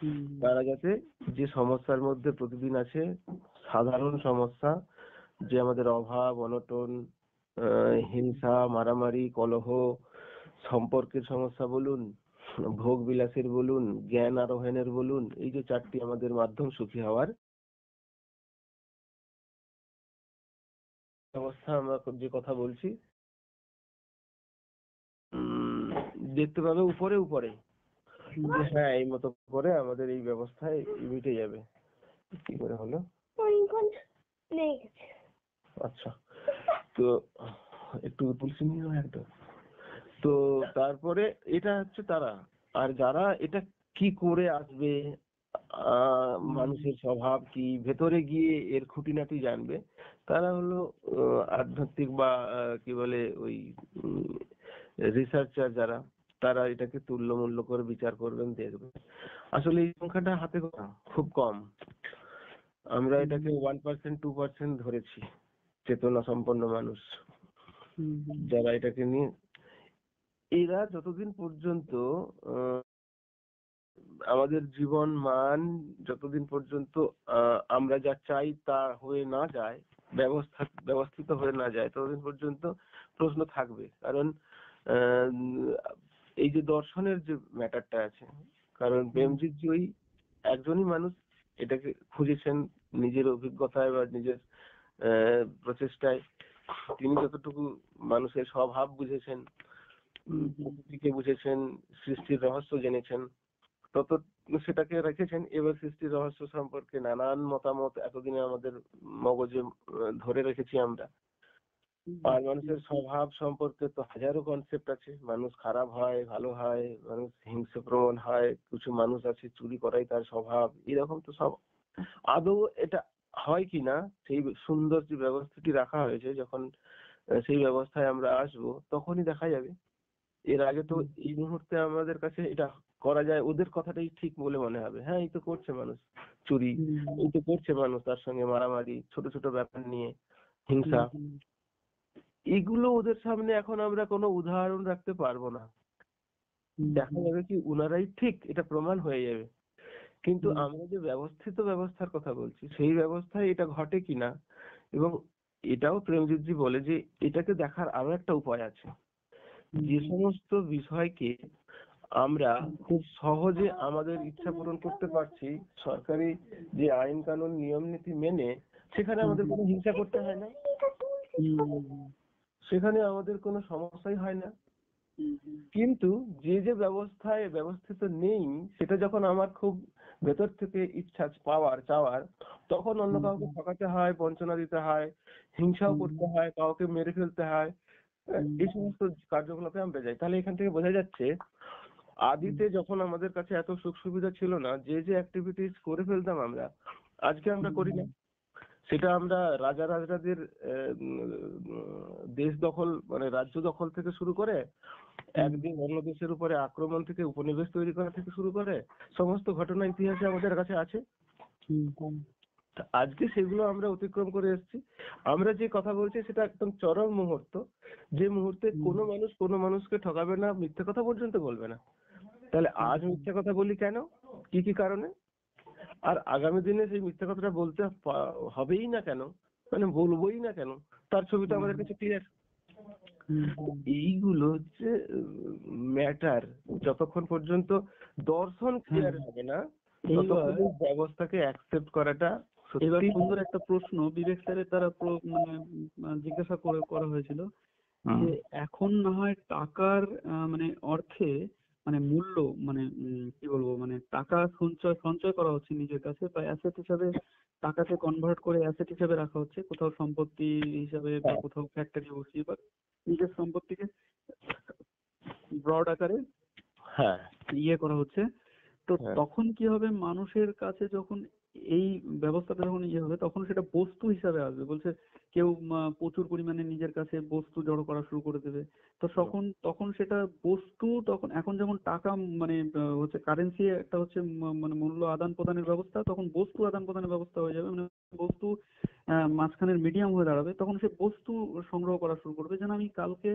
হুম তারা যাতে যে সমস্যার মধ্যে প্রতিদিন আছে, সাধারণ সমস্যা, যে আমাদের অভাব অনটন, হিংসা মারামারি কলহ, সম্পর্কের সমস্যা বলুন, ভোগ বিলাসের বলুন, জ্ঞান আরোহণের বলুন, এই যে 4টি আমাদের মাধ্যম সুখী হওয়ার ব্যবস্থা, আমরা যে কথা বলছি, দেখতে পাবে উপরে উপরে, হুম। যে হ্যাঁ এই মতো করে আমাদের এই ব্যবস্থায় মিটে যাবে। কি করে হলো? আচ্ছা, তো একটু তুলসী নিয়ে নাও একদম। তো তারপরে এটা হচ্ছে তারা, আর যারা এটা কি করে আসবে, মানুষের স্বভাব কি, ভেতরে গিয়ে এর খুঁটিনাটি জানবে, তারা হলো আধ্যাত্মিক বা কি বলে ওই রিসার্চার যারা, তারা এটাকে তুল্যমূল্য করে বিচার করবেন, দেখবেন। আসলে এই সংখ্যাটা হাতে গোনা, খুব কম। আমরা এটাকে 1% 2% ধরেছি চেতনা সম্পন্ন মানুষ যারা এটাকে নিয়ে। এরা যতদিন পর্যন্ত আমাদের জীবন মান যতদিন পর্যন্ত আমরা যা চাই তা হয়ে না যায়, ব্যবস্থিত হয়ে না যায়, ততদিন পর্যন্ত প্রশ্ন থাকবে। কারণ আহ, এই যে দর্শনের যে ম্যাটারটা আছে, কারণ প্রেমজিৎ ওই একজনই মানুষ এটাকে খুঁজেছেন নিজের অভিজ্ঞতায় বা নিজের প্রচেষ্টায়। তিনি যতটুকু মানুষের স্বভাব বুঝেছেন, প্রকৃতিকে বুঝেছেন, সৃষ্টির রহস্য জেনেছেন, তত সেটাকে রেখেছেন। এবার সৃষ্টির রহস্য সম্পর্কে নানান মতামত এতদিনে আমাদের মগজে ধরে রেখেছি আমরা। আর মানুষের স্বভাব সম্পর্কে তো হাজারো কনসেপ্ট আছে। মানুষ খারাপ হয়, ভালো হয়, মানুষ হিংস্রপ্রবণ হয়, কিছু মানুষ আছে চুরি করাই তার স্বভাব, এরকম তো সব। আদৌ এটা হয় কিনা, সেই সুন্দর যে ব্যবস্থাটি রাখা হয়েছে, যখন সেই ব্যবস্থায় আমরা আসবো তখনই দেখা যাবে। এর আগে তো এই মুহূর্তে আমাদের কাছে এটা করা যায়, ওদের কথাটাই ঠিক বলে মনে হবে। হ্যাঁ, এই তো করছে মানুষ চুরি, এই তো করছে মানুষ তার সঙ্গে মারামারি, ছোট ছোট ব্যাপার নিয়ে হিংসা। এগুলো ওদের সামনে এখন আমরা কোনো উদাহরণ রাখতে পারবো না। দেখা যাবে কি উনারাই ঠিক, এটা প্রমাণ হয়ে যাবে। কিন্তু আমরা যে ব্যবস্থিত ব্যবস্থার কথা বলছি, সেই ব্যবস্থায় এটা ঘটে কিনা, এবং এটাও প্রেমজিৎজি বলে যে এটাকে দেখার আরো একটা উপায় আছে। যে সমস্ত বিষয়কে আমরা খুব সহজে আমাদের ইচ্ছা পূরণ করতে পারছি সরকারি যে আইন কানুন নিয়ম নীতি মেনে, সেখানে আমাদের কোনো হিংসা করতে হয় না, সেখানে আমাদের কোনো সমস্যাই হয় না। কিন্তু যে যে ব্যবস্থায় ব্যবস্থিত নেই, সেটা যখন আমার খুব ভেতর থেকে ইচ্ছা চাওয়ার, তখন অন্য কাউকে ঠকাতে হয়, বঞ্চনা দিতে হয়, হিংসাও করতে হয়, কাউকে মেরে ফেলতে হয়, এই সমস্ত কার্যকলাপে আমরা যাই। তাহলে এখান থেকে বোঝা যাচ্ছে আদিতে যখন আমাদের কাছে এত সুখ সুবিধা ছিল না, যে যে অ্যাক্টিভিটিস করে ফেলতাম আমরা, আজকে আমরা করি না। সেটা আমরা রাজা রাজরাদের দেশ দখল মানে রাজ্য দখল থেকে শুরু করে, একদিন অন্য দেশের উপরে আক্রমণ থেকে উপনিবেশ তৈরি করা থেকে শুরু করে সমস্ত ঘটনা ইতিহাসে আমাদের কাছে আছে। তা আজকে সেগুলো আমরা অতিক্রম করে এসেছি। আমরা যে কথা বলছি সেটা একদম চরম মুহূর্ত, যে মুহূর্তে কোনো মানুষ কোনো মানুষকে ঠকাবে না, মিথ্যে কথা পর্যন্ত বলবে না। তাহলে আজ মিথ্যে কথা বলি কেন, কি কি কারণে, আর আগামী দিনে সেই মিথ্যে কথাটা বলতে হবেই না কেন, মানে বলবোই না কেন, তার ছবিটা আমাদের কাছে ক্লিয়ার। এইগুলো হচ্ছে ম্যাটার। যতক্ষণ পর্যন্ত দর্শন ক্লিয়ার হবে না, ততক্ষণ এই ব্যবস্থাকে অ্যাকসেপ্ট করাটা এবার সত্যি। সুন্দর একটা প্রশ্ন বিবেক স্যারের দ্বারা মানে জিজ্ঞাসা করা হয়েছিল যে এখন না হয় টাকার মানে অর্থে মানে মূল্য মানে কি বলবো মানে টাকা সঞ্চয় করা হচ্ছে নিজের কাছে বা অ্যাসেট হিসাবে টাকাকে কনভার্ট করে অ্যাসেট হিসাবে রাখা হচ্ছে, কোথাও সম্পত্তি হিসাবে বা কোথাও ফ্যাক্টরি বসিয়ে বা নিজের সম্পত্তিকে ব্রড আকারে হ্যাঁ, করা হচ্ছে। তো হ্যাঁ। তখন কি হবে, মানুষের কাছে যখন এই ব্যবস্থাটা যখন হবে তখন সেটা বস্তু হিসাবে আসবে। বলছে কেউ প্রচুর পরিমাণে নিজের কাছে বস্তু জড়ো করা শুরু করে দেবে। তো তখন সেটা বস্তু, তখন এখন যেমন টাকা মানে হচ্ছে কারেন্সি একটা হচ্ছে মানে মূল্য আদান প্রদানের ব্যবস্থা, তখন বস্তু আদান প্রদানের ব্যবস্থা হয়ে যাবে। মানে বস্তু মাঝখানের মিডিয়াম হয়ে দাঁড়াবে। তখন সে বস্তু সংগ্রহ করা শুরু করবে, যেন আমি কালকে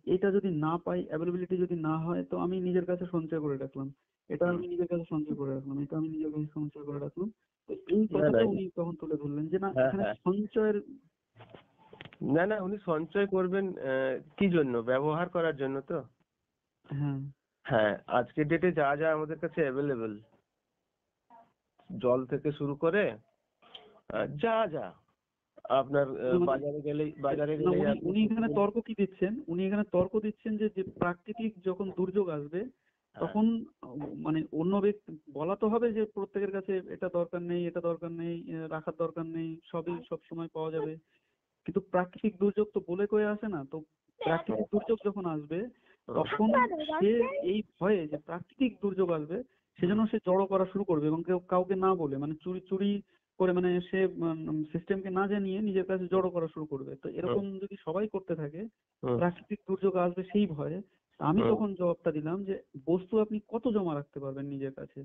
এটা যদি না পাই, অ্যাভেলেবিলিটি যদি না হয়, তো আমি নিজের কাছে সঞ্চয় করে রাখলাম, এটা আমি নিজের কাছে সঞ্চয় করে রাখলাম, এটা আমি নিজের কাছে সঞ্চয় করে রাখলাম। তো এই না, কথাটা না, উনি তখন তুলে ধরলেন যে না, হ্যাঁ, এখানে হ্যাঁ। সঞ্চয়ের না, উনি সঞ্চয় করবেন কি জন্য, ব্যবহার করার জন্য তো। হ্যাঁ হ্যাঁ, আজকের ডেটে যা যা আমাদের কাছে অ্যাভেলেবেল, জল থেকে শুরু করে যা যা আপনার বাজারে না, গেলেই উনি আপনি উনি এখানে তর্ক কি দিচ্ছেন, উনি এখানে তর্ক দিচ্ছেন যে যে প্রাকৃতিক যখন দুর্যোগ আসবে তখন মানে অন্য ব্যক্তি বলা তো হবে যে প্রত্যেকের কাছে এটা দরকার নেই, এটা দরকার নেই, রাখার দরকার নেই, সবই সব সময় পাওয়া যাবে। কিন্তু প্রাকৃতিক দুর্যোগ তো বলে কয়ে আসে না, তো প্রাকৃতিক দুর্যোগ যখন আসবে তখন সে এই ভয়ে যে প্রাকৃতিক দুর্যোগ আসবে সেজন্য সে জড়ো করা শুরু করবে, এবং কেউ কাউকে না বলে, মানে চুরি চুরি করে, মানে সে সিস্টেমকে না জানিয়ে নিজের কাছে জড়ো করা শুরু করবে। তো এরকম যদি সবাই করতে থাকে, প্রাকৃতিক দুর্যোগ আসবে সেই ভয়ে। আমি তখন জবাবটা দিলাম যে বস্তু আপনি কত জমা রাখতে পারবেন নিজের কাছে?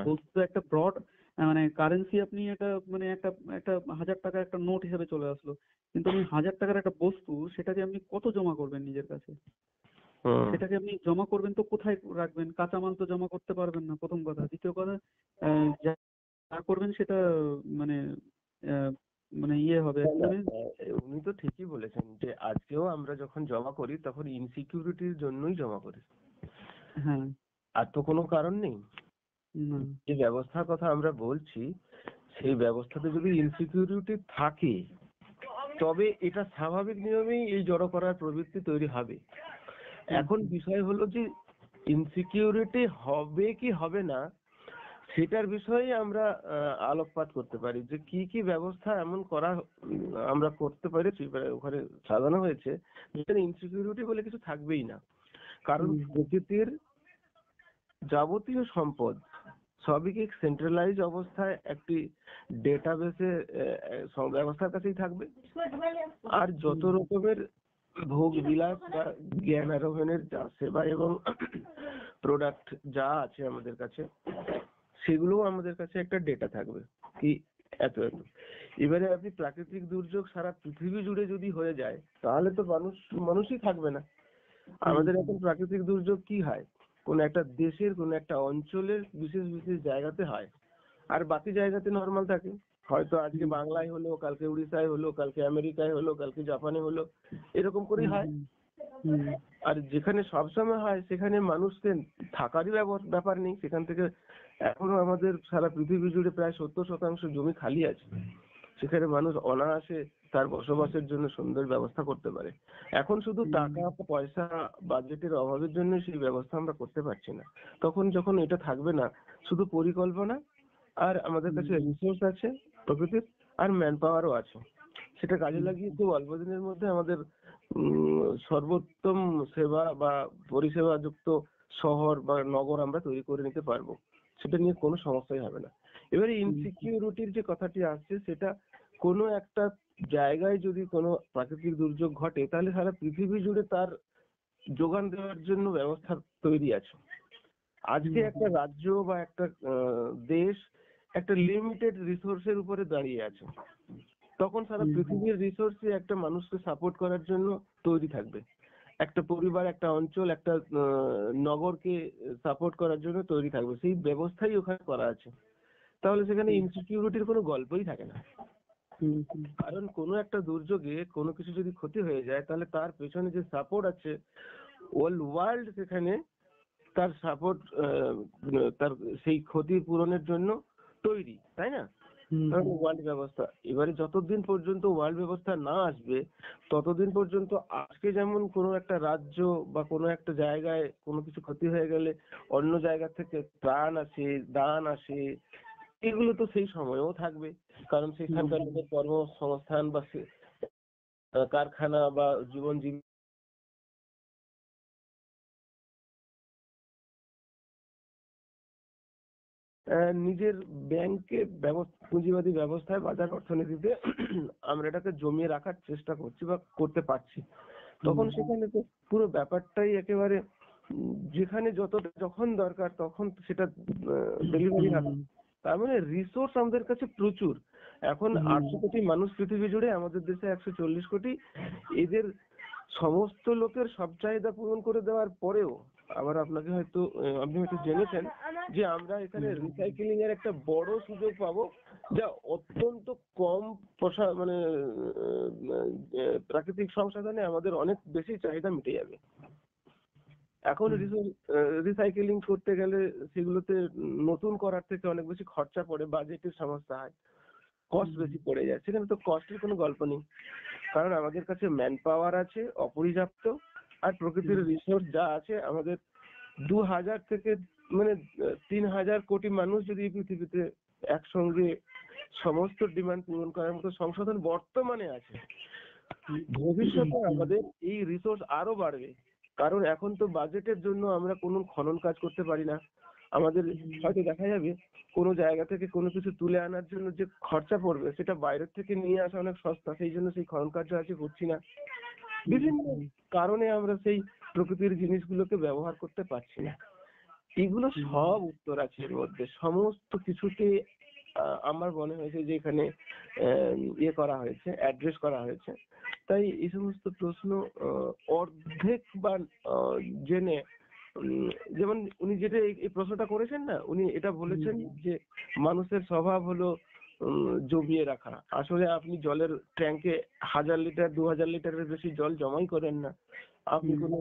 বস্তু একটা ব্রড, মানে কারেন্সি, আপনি একটা মানে একটা একটা 1000 টাকার একটা নোট হিসেবে চলে আসলো, কিন্তু আপনি 1000 টাকার একটা বস্তু, সেটাকে আপনি কত জমা করবেন নিজের কাছে? সেটাকে আপনি জমা করবেন তো কোথায় রাখবেন? কাঁচামাল তো জমা করতে পারবেন না, প্রথম কথা। দ্বিতীয় কথা, যা যা করবেন সেটা মানে আহ, মানে ইয়ে হবে মানে। উনি তো ঠিকই বলেছেন যে আজকেও আমরা যখন জমা করি তখন ইনসিকিউরিটির জন্যই জমা করি, হ্যাঁ। আর তো কোনো কারণ নেই। না। যে ব্যবস্থার কথা আমরা বলছি সেই ব্যবস্থাতে যদি ইনসিকিউরিটি থাকে তবে এটা স্বাভাবিক নিয়মেই এই জড়ো করার প্রবৃত্তি তৈরি হবে। এখন বিষয় হলো যে ইনসিকিউরিটি হবে কি হবে না সেটার বিষয়ে আমরা আলোকপাত করতে পারি, যে কি কি ব্যবস্থা এমন করা আমরা করতে পেরেছি, ওখানে সাজানো হয়েছে যেখানে ইনসিকিউরিটি বলে কিছু থাকবেই না। কারণ প্রকৃতির যাবতীয় সম্পদ সবই কি সেন্ট্রালাইজ অবস্থায় একটি ডেটাবেসে ব্যবস্থার কাছেই থাকবে, আর যত রকমের ভোগ বিলাস বা জ্ঞান আরোহণের যা সেবা এবং প্রোডাক্ট যা আছে আমাদের কাছে সেগুলো আমাদের কাছে একটা ডেটা থাকবে কি এত এত। এবারে আপনি প্রাকৃতিক দুর্যোগ সারা পৃথিবী জুড়ে যদি হয়ে যায় তাহলে তো মানুষই থাকবে না। আমাদের এখন প্রাকৃতিক দুর্যোগ কি হয়, কোন একটা দেশের কোন একটা অঞ্চলের বিশেষ বিশেষ জায়গাতে হয়, আর বাকি জায়গাতে নর্মাল থাকে। হয়তো আজকে বাংলায় হলো, কালকে উড়িষ্যায় হলো, কালকে আমেরিকায় হলো, কালকে জাপানে হলো, এরকম করেই হয়। আর যেখানে সবসময় হয় সেখানে মানুষকে থাকারই ব্যাপার নেই, সেখান থেকে এখনো আমাদের সারা পৃথিবী জুড়ে প্রায় 70% জমি খালি আছে, সেখানে মানুষ অনায়াসে তার বসবাসের জন্য সুন্দর ব্যবস্থা করতে পারে। এখন শুধু টাকা পয়সা বাজেটের অভাবের জন্য সেই ব্যবস্থা আমরা করতে পারছি না। তখন যখন এটা থাকবে না, শুধু পরিকল্পনা আর আমাদের কাছে রিসোর্স আছে প্রকৃতির, আর ম্যান পাওয়ারও আছে, সেটা কাজে লাগিয়ে খুব অল্প দিনের মধ্যে আমাদের সর্বোত্তম সেবা বা পরিষেবা যুক্ত শহর বা নগর আমরা তৈরি করে নিতে পারবো, সেটা নিয়ে কোনো সমস্যাই হবে না। এবারে ইনসিকিউরিটির যে কথাটি আসছে, সেটা কোনো একটা জায়গায় যদি কোনো প্রাকৃতিক দুর্যোগ ঘটে তাহলে সারা পৃথিবী জুড়ে তার যোগান দেওয়ার জন্য ব্যবস্থা তৈরি আছে। আজকে একটা রাজ্য বা একটা দেশ একটা লিমিটেড রিসোর্সের উপরে দাঁড়িয়ে আছে, তখন সারা পৃথিবীর রিসোর্সে একটা মানুষকে সাপোর্ট করার জন্য তৈরি থাকবে, একটা পরিবার, একটা অঞ্চল, একটা নগরকে সাপোর্ট করার জন্য তৈরি থাকবে, সেই ব্যবস্থাই ওখানে করা আছে। তাহলে সেখানে ইনসিকিউরিটির কোনো গল্পই থাকে না। কারণ কোনো একটা দুর্যোগে কোনো কিছু যদি ক্ষতি হয়ে যায় তাহলে তার পেছনে যে সাপোর্ট আছে ওয়ার্ল্ড ওয়ার্ল্ড সেখানে তার সাপোর্ট, তার সেই ক্ষতি পূরণের জন্য তৈরি, তাই না? ওয়ার্ল্ড ব্যবস্থা, এবারে যতদিন পর্যন্ত ওয়ার্ল্ড ব্যবস্থা না আসবে ততদিন পর্যন্ত আজকে যেমন কোনো একটা রাজ্য বা কোনো একটা জায়গায় কোনো কিছু ক্ষতি হয়ে গেলে অন্য জায়গা থেকে ত্রাণ আসে, দান আসে, এগুলো তো সেই সময়ও থাকবে, কারণ সেখানকার লোকের কর্মসংস্থান বা কারখানা বা জীবন নিজের ব্যাংকে পুঁজিবাদী ব্যবস্থায় বাজার অর্থনীতিতে আমরা এটাকে জমিয়ে রাখার চেষ্টা করছি বা করতে পারছি, তখন সেখানে তো পুরো ব্যাপারটাই একেবারে যেখানে যখন দরকার তখন সেটা ডেলিভারি হবে। তার মানে রিসোর্স আমাদের কাছে প্রচুর। এখন 800 কোটি মানুষ পৃথিবী জুড়ে, আমাদের দেশে 140 কোটি, এদের সমস্ত লোকের সব চাহিদা পূরণ করে দেওয়ার পরেও আবার আপনি হয়তো জেনেছেন যে আমরা এখানে রিসাইকেলিং এর একটা বড় সুযোগ পাবো, যা অত্যন্ত কম মানে প্রাকৃতিক সংসাধনে আমাদের অনেক বেশি চাহিদা মিটে যাবে। এখন রিসাইকেলিং করতে গেলে সেগুলোতে নতুন করার থেকে অনেক বেশি খরচা পড়ে, বাজেটের সমস্যা হয়, কস্ট বেশি পড়ে যায়। সেখানে তো কস্টের কোনো গল্প নেই, কারণ আমাদের কাছে ম্যান পাওয়ার আছে অপর্যাপ্ত, আর প্রকৃতির রিসোর্স যা আছে আমাদের 2000 থেকে মানে 3000 কোটি মানুষ যদি পৃথিবীতে একসঙ্গে সমস্ত ডিমান্ড পূরণ করার মতো সংসাধন বর্তমানে আছে। ভবিষ্যতে আমাদের এই রিসোর্স আরো বাড়বে, কারণ এখন তো বাজেটের জন্য আমরা কোনো খনন কাজ করতে পারি না। আমাদের হয়তো দেখা যাবে কোনো জায়গা থেকে কোনো কিছু তুলে আনার জন্য যে খরচা পড়বে সেটা বাইরের থেকে নিয়ে আসা অনেক সস্তা, সেই জন্য সেই খনন কার্য আজকে করছি না। বিভিন্ন কারণে আমরা সেই প্রকৃতির জিনিসগুলোকে ব্যবহার করতে পারছি না। এগুলো সব উত্তর আছে এর মধ্যে, সমস্ত কিছুকে আমার মনে হয়েছে যে এখানে ইয়ে করা হয়েছে, অ্যাড্রেস করা হয়েছে। তাই এই সমস্ত প্রশ্ন অর্ধেক বা জেনে যেমন উনি যেটা এই প্রশ্নটা করেছেন না, উনি এটা বলেছেন যে মানুষের স্বভাব হলো জমিয়ে রাখা। আসলে আপনি জলের ট্যাঙ্কে 1000 লিটার 2000 লিটারের বেশি জল জমাই করেন না। আপনি কোনো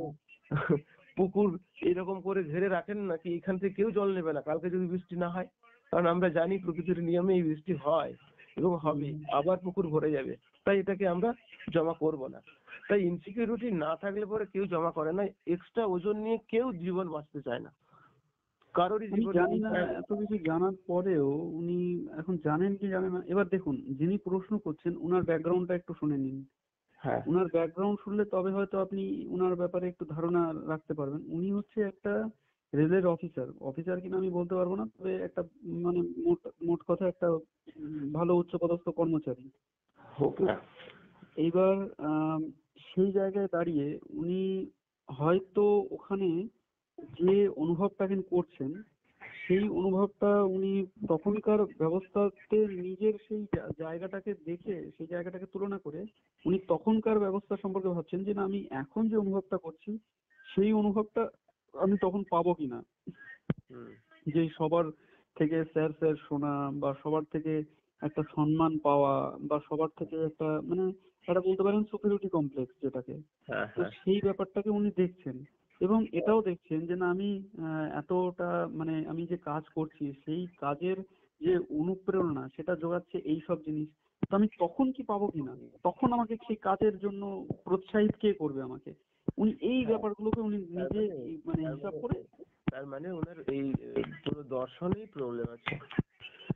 পুকুর এরকম করে ঘেরে রাখেন না কি এখান থেকে কেউ জল নেবে না কালকে যদি বৃষ্টি না হয়, কারণ আমরা জানি প্রকৃতির নিয়মে এই বৃষ্টি হয় এবং হবে, আবার পুকুর ভরে যাবে, তাই এটাকে আমরা জমা করব না। তাই ইনসিকিউরিটি না থাকলে পরে কেউ জমা করে না, এক্সট্রা ওজন নিয়ে কেউ জীবন বাঁচতে চায় না, কারোরই আমি জীবন। জানি না এত কিছু জানার পরেও উনি এখন জানেন কি জানেন না। এবার দেখুন, যিনি প্রশ্ন করছেন ওনার ব্যাকগ্রাউন্ডটা একটু শুনে নিন। হ্যাঁ ওনার ব্যাকগ্রাউন্ড শুনলে তবে হয়তো আপনি ওনার ব্যাপারে একটু ধারণা রাখতে পারবেন। উনি হচ্ছে একটা রেলের অফিসার কিনা আমি বলতে পারবো না, তবে একটা মানে মোট মোট কথা একটা ভালো উচ্চপদস্থ কর্মচারী। হোক না। এইবার সেই জায়গায় দাঁড়িয়ে উনি হয়তো ওখানে যে অনুভবটা এখন করছেন সেই অনুভবটা উনি তখনকার ব্যবস্থাতে নিজের সেই জায়গাটাকে দেখে সেই জায়গাটাকে তুলনা করে উনি তখনকার ব্যবস্থা সম্পর্কে ভাবছেন যে না আমি এখন যে অনুভবটা করছি সেই অনুভবটা আমি তখন পাবো কিনা। যে সবার থেকে স্যার স্যার শোনা বা সবার থেকে একটা সম্মান পাওয়া বা সবার থেকে একটা মানে একটা বলতে পারেন সুপিরিয়রিটি কমপ্লেক্স যেটাকে, তো সেই ব্যাপারটাকে উনি দেখছেন এবং এটাও দেখছেন যে না আমি এতটা মানে আমি যে কাজ করছি সেই কাজের যে অনুপ্রেরণা সেটা জোগাচ্ছে এই সব জিনিস, তো আমি তখন কি পাবো কিনা, তখন আমাকে সেই কাজের জন্য প্রোৎসাহিত কে করবে আমাকে। উনি এই ব্যাপারগুলোকে উনি নিজে মানে হিসাব করে। তার মানে ওনার এই পুরো দর্শনেই প্রবলেম আছে।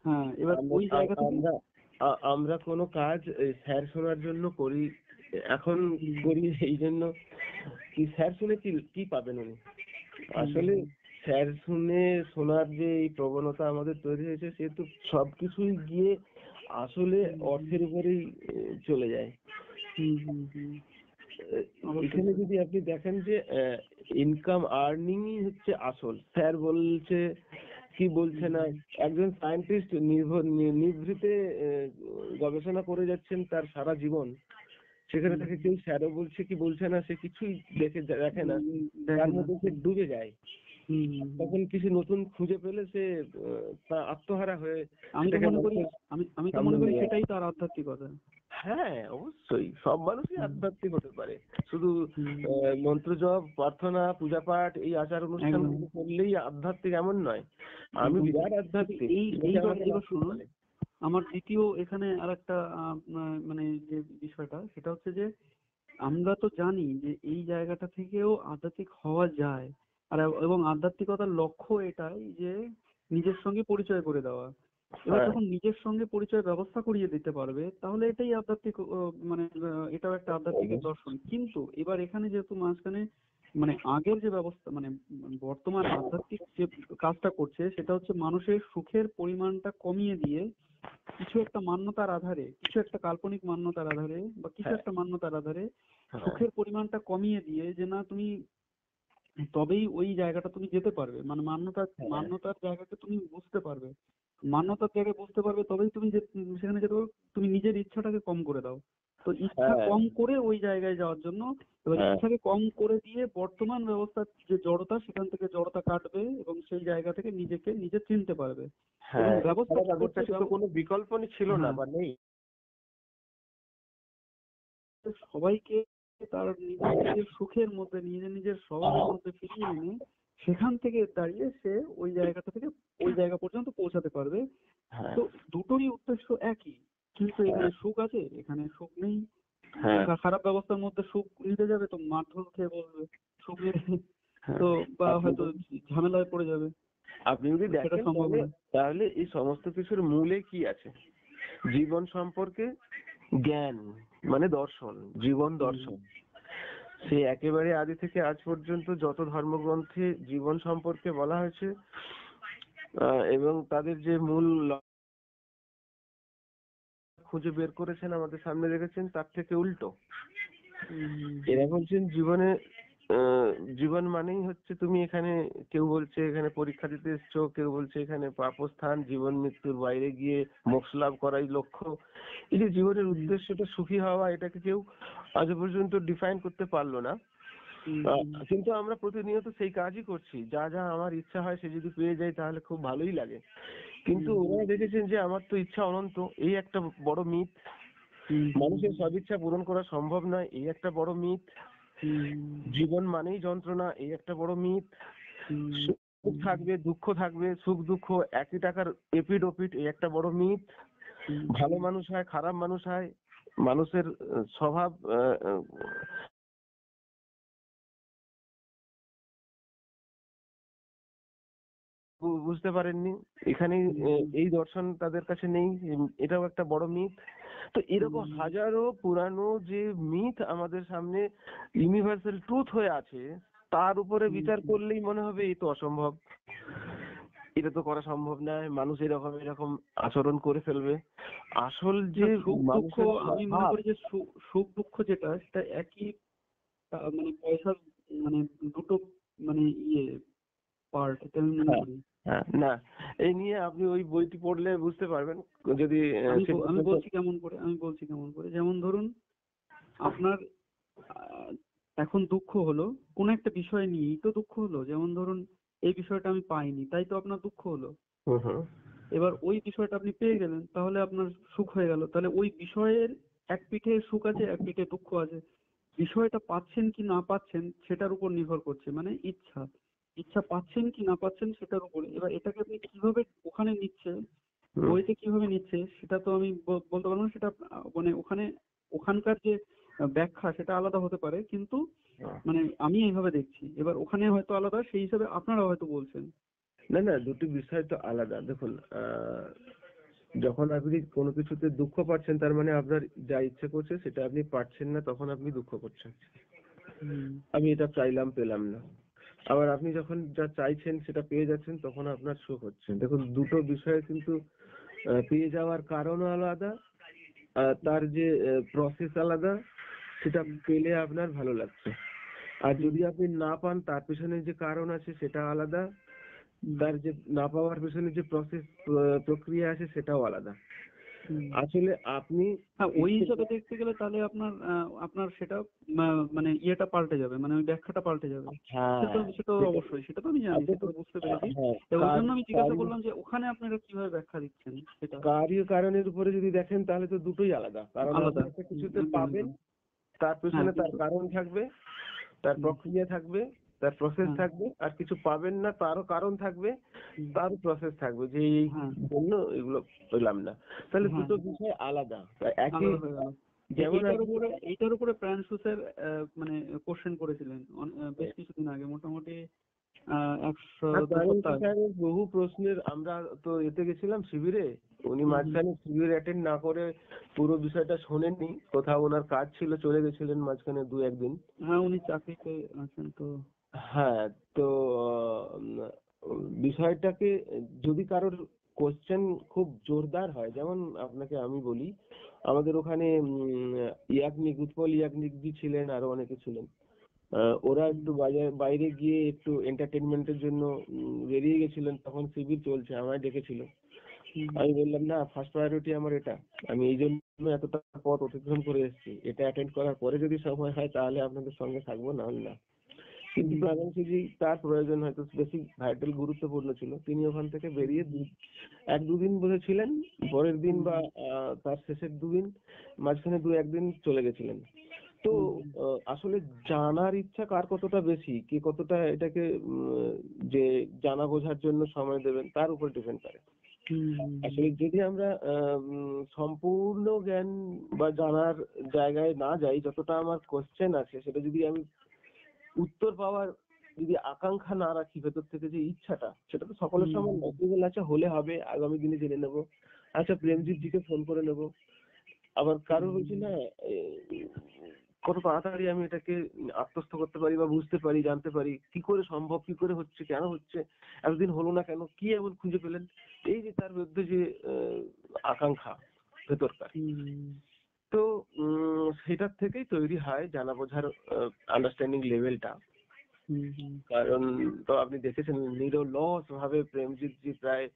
হ্যাঁ, এবার ওই জায়গা থেকে আমরা কোনো কাজ স্যার শোনার জন্য করি, এখন করি এই জন্য কি স্যার শুনে কি পাবেন উনি। আসলে স্যার শুনে শোনার যে এই প্রবণতা আমাদের তৈরি হয়েছে সে তো সবকিছুই গিয়ে আসলে অর্থের উপরেই চলে যায়। এখানে যদি আপনি দেখেন যে ইনকাম আর্নিংই হচ্ছে আসল, স্যার বলছে কি বলছে না, একজন সায়েন্টিস্ট নিভৃতে গবেষণা করে যাচ্ছেন তার সারা জীবন, সেখানে তাকে কেউ স্যারও বলছে কি বলছে না সে কিছুই দেখে না, তার মধ্যে সে ডুবে যায়। তখন কিছু নতুন খুঁজে পেলে সে আত্মহারা হয়ে আমি তো মনে করি সেটাই তার আধ্যাত্মিকতা। হ্যাঁ অবশ্যই সব মানুষই আধ্যাত্মিক হতে পারে, শুধু মন্ত্র জপ প্রার্থনা পূজা পাঠ এই আচার অনুষ্ঠান করলেই আধ্যাত্মিক এমন নয়। আমি বিরাট আধ্যাত্মিক। এইবার শুনুন, আমার দ্বিতীয় এখানে আর একটা মানে যে বিষয়টা সেটা হচ্ছে যে আমরা তো জানি যে এই জায়গাটা থেকেও আধ্যাত্মিক হওয়া যায়, আর এবং আধ্যাত্মিকতার লক্ষ্য এটাই যে নিজের সঙ্গে পরিচয় করে দেওয়া। এবার যখন নিজের সঙ্গে পরিচয় ব্যবস্থা করিয়ে দিতে পারবে তাহলে এটাই আধ্যাত্মিক মানে এটাও একটা আধ্যাত্মিক দর্শন। কিন্তু এবার এখানে যেহেতু মাঝখানে মানে আগের যে ব্যবস্থা মানে বর্তমান আধ্যাত্মিক যে কাজটা করছে সেটা হচ্ছে মানুষের সুখের পরিমাণটা কমিয়ে দিয়ে কিছু একটা মান্যতার আধারে, কিছু একটা কাল্পনিক মান্যতার আধারে বা কিছু একটা মান্যতার আধারে সুখের পরিমাণটা কমিয়ে দিয়ে যে না তুমি তবেই ওই জায়গাটা তুমি যেতে পারবে, মানে মান্যতার জায়গাটা তুমি বুঝতে পারবে, মান্যতার জায়গায় বুঝতে পারবে তবেই তুমি সেখানে যেতে পারবে। তুমি নিজের ইচ্ছাটাকে কম করে দাও, তো ইচ্ছা কম করে ওই জায়গায় যাওয়ার জন্য এবার ইচ্ছাকে কম করে দিয়ে বর্তমান ব্যবস্থার যে জড়তা সেখান থেকে জড়তা কাটবে এবং সেই জায়গা থেকে নিজেকে নিজে চিনতে পারবে। ব্যবস্থা কোনো বিকল্প ছিল না বা নেই, সবাইকে তার নিজের সুখের মধ্যে নিজের স্বভাবের মধ্যে ফিরিয়ে এনে সেখান থেকে দাঁড়িয়ে সে ওই জায়গাটা থেকে ওই জায়গা পর্যন্ত পৌঁছাতে পারবে। তো দুটোরই উদ্দেশ্য একই, কিন্তু এখানে সুখ আছে এখানে সুখ নেই। খারাপ ব্যবস্থার মধ্যে সুখ নিতে যাবে তো মারধর খেয়ে বসবে, সুখ তো বা হয়তো ঝামেলায় পড়ে যাবে। আপনি যদি দেখেন তাহলে এই সমস্ত কিছুর মূলে কি আছে, জীবন সম্পর্কে জ্ঞান মানে দর্শন, জীবন দর্শন। সে একেবারে আদি থেকে আজ পর্যন্ত যত ধর্মগ্রন্থে জীবন সম্পর্কে বলা হয়েছে এবং তাদের যে মূল খুঁজে বের করেছেন আমাদের সামনে রেখেছেন তার থেকে উল্টো। এরা বলছেন জীবনে জীবন মানেই হচ্ছে তুমি এখানে, কেউ বলছে এখানে পরীক্ষা দিতে এসছো, কেউ বলছে এখানে পাপস্থান, জীবন মৃত্যুর বাইরে গিয়ে মোক্ষ লাভ করাই লক্ষ্য। এই যে জীবনের উদ্দেশ্যটা সুখী হওয়া, এটাকে কেউ আজ পর্যন্ত ডিফাইন করতে পারলো না। কিন্তু আমরা প্রতিনিয়ত সেই কাজই করছি, যা যা আমার ইচ্ছা হয় সে যদি পেয়ে যাই তাহলে খুব ভালোই লাগে। কিন্তু ওরা দেখেছেন যে আমার তো ইচ্ছা অনন্ত, এই একটা বড় মিথ। মানুষের সব ইচ্ছা পূরণ করা সম্ভব নয়, এই একটা বড় মিথ। জীবন মানেই যন্ত্রণা, এই একটা বড় মিথ। সুখ থাকবে, দুঃখ থাকবে, সুখ দুঃখ একই টাকার এপিড ওপিড, এই একটা বড় মিথ। ভালো মানুষ হয়, খারাপ মানুষ হয়, মানুষের স্বভাব বুঝতে পারেননি, এখানে এই দর্শন তাদের কাছে নেই, এটাও একটা বড় মিথ। তো এরকম হাজারো পুরানো যে মিথ আমাদের সামনে ইউনিভার্সাল ট্রুথ হয়ে আছে, তার উপরে বিচার করলেই মনে হবে এই তো অসম্ভব, এটা তো করা সম্ভব নয়, মানুষ এরকম এরকম আচরণ করে ফেলবে। আসল যে সুখ দুঃখ, আমি মনে করি যে সুখ দুঃখ যেটা সেটা একই মানে পয়সার মানে দুটো মানে পার্ট, এটা আমি মনে করি। না, এই নিয়ে আপনি ওই বইটি পড়লে বুঝতে পারবেন। যদি আমি বলছি কেমন করে, যেমন ধরুন আপনার এখন দুঃখ হলো কোন একটা বিষয় নিয়েই তো দুঃখ হলো, যেমন ধরুন এই বিষয়টা আমি পাইনি তাই তো আপনার দুঃখ হলো। এবার ওই বিষয়টা আপনি পেয়ে গেলেন তাহলে আপনার সুখ হয়ে গেল। তাহলে ওই বিষয়ের এক পিঠে সুখ আছে, এক পিঠে দুঃখ আছে। বিষয়টা পাচ্ছেন কি না পাচ্ছেন সেটার উপর নির্ভর করছে, মানে ইচ্ছা পাচ্ছেন কি না পাচ্ছেন সেটার উপরে। এবার এটাকে আপনি কিভাবে ওখানে নিচ্ছে, বইতে কিভাবে নিচ্ছে সেটা তো আমি বলতে পারবো না। সেটা মানে ওখানকার যে ব্যাখ্যা সেটা আলাদা হতে পারে, কিন্তু মানে আমি এইভাবে দেখছি। এবার ওখানে হয়তো আলাদা, সেই হিসাবে আপনারা হয়তো বলছেন। না না, দুটি বিষয় তো আলাদা। দেখুন, যখন আপনি কোনো কিছুতে দুঃখ পাচ্ছেন তার মানে আপনার যা ইচ্ছে করছে সেটা আপনি পাচ্ছেন না, তখন আপনি দুঃখ করছেন। আমি এটা চাইলাম পেলাম না। আবার আপনি যখন যা চাইছেন সেটা পেয়ে যাচ্ছেন তখন আপনার সুখ হচ্ছে। দেখুন, দুটো বিষয় কিন্তু পেয়ে যাওয়ার কারণও আলাদা, তার যে প্রসেস আলাদা, সেটা পেলে আপনার ভালো লাগছে। আর যদি আপনি না পান তার পেছনে যে কারণ আছে সেটা আলাদা, তার যে না পাওয়ার পেছনে যে প্রসেস প্রক্রিয়া আছে সেটাও আলাদা। আসলে আপনি ওই হিসাবে দেখতে গেলে তাহলে আপনার সেটা মানে ইয়েটা পাল্টে যাবে, মানে ওই ব্যাখ্যাটা পাল্টে যাবে। সেটা অবশ্যই, সেটা তো আমি জানি, সেটা বুঝতে পেরেছি। ওই জন্য আমি জিজ্ঞাসা করলাম যে ওখানে আপনারা কিভাবে ব্যাখ্যা দিচ্ছেন সেটা। কার্য কারণের উপরে যদি দেখেন তাহলে তো দুটোই আলাদা। কারণ আলাদা কিছুতে পাবেন তার পেছনে তার কারণ থাকবে, তার প্রক্রিয়া থাকবে, তার প্রসেস থাকবে। আর কিছু পাবেন না তারও কারণ থাকবে, তারও প্রসেস থাকবে যে এই জন্য এগুলো পেলাম না। তাহলে দুটো বিষয় আলাদা। একই যেমন এইটার উপরে প্রাণশু স্যার মানে কোশ্চেন করেছিলেন বেশ কিছুদিন আগে, মোটামুটি 100 বহু প্রশ্নের। আমরা তো এতে গেছিলাম শিবিরে, উনি মাঝখানে শিবির অ্যাটেন্ড না করে পুরো বিষয়টা শোনেননি, কোথাও ওনার কাজ ছিল চলে গেছিলেন মাঝখানে 2-1 দিন। হ্যাঁ, উনি চাকরিতে আছেন তো। হ্যাঁ, তো বিষয়টাকে যদি কারোর কোশ্চেন খুব জোরদার হয়, যেমন আপনাকে আমি বলি, আমাদের ওখানে ইয়াগনিক, উৎপল ইয়াগনিক জি ছিলেন, আরো অনেকে ছিলেন। ওরা একটু বাইরে গিয়ে একটু এন্টারটেনমেন্টের জন্য বেরিয়ে গেছিলেন, তখন শিবির চলছে, আমায় ডেকেছিল। আমি বললাম না, ফার্স্ট প্রায়োরিটি আমার এটা, আমি এই জন্য এতটা পথ অতিক্রম করে এসেছি, এটা অ্যাটেন্ড করার পরে যদি সময় হয় তাহলে আপনাদের সঙ্গে থাকবো, না হলে না। কিন্তু প্রাণাংশজি তার প্রয়োজন হয়তো বেশি ভাইটাল গুরুত্বপূর্ণ ছিল, তিনি ওখান থেকে বেরিয়ে 1-2 দিন বোধহয় ছিলেন, পরের দিন বা তার শেষের 2 দিন, মাঝখানে 2-1 দিন চলে গেছিলেন। তো আসলে জানার ইচ্ছা কার কতটা বেশি, কে কতটা এটাকে যে জানা বোঝার জন্য সময় দেবেন তার উপর ডিপেন্ড করে। আসলে যদি আমরা সম্পূর্ণ জ্ঞান বা জানার জায়গায় না যাই, যতটা আমার কোশ্চেন আছে সেটা যদি আমি উত্তর পাওয়ার যদি আকাঙ্ক্ষা না রাখি ভেতর থেকে, যে ইচ্ছাটা, সেটা তো সকলের সমান নয়। আছে হলে হবে, আগামী দিনে জেনে নেবো, আচ্ছা প্রেমজিৎ জিকে ফোন করে নেব। আবার কারো হয়েছে না কত তাড়াতাড়ি আমি এটাকে আত্মস্থ করতে পারি বা বুঝতে পারি, জানতে পারি কি করে সম্ভব, কি করে হচ্ছে, কেন হচ্ছে, এতদিন হলো না কেন, কি এমন খুঁজে পেলেন? এই যে তার মধ্যে যে আকাঙ্ক্ষা ভেতরকার, তো সেটার থেকেই তৈরি হয় জানা বোঝার আন্ডারস্ট্যান্ডিং লেভেলটা। কারণ তো আপনি দেখেছেন নিরলস ভাবে প্রেমজিৎ জি প্রায়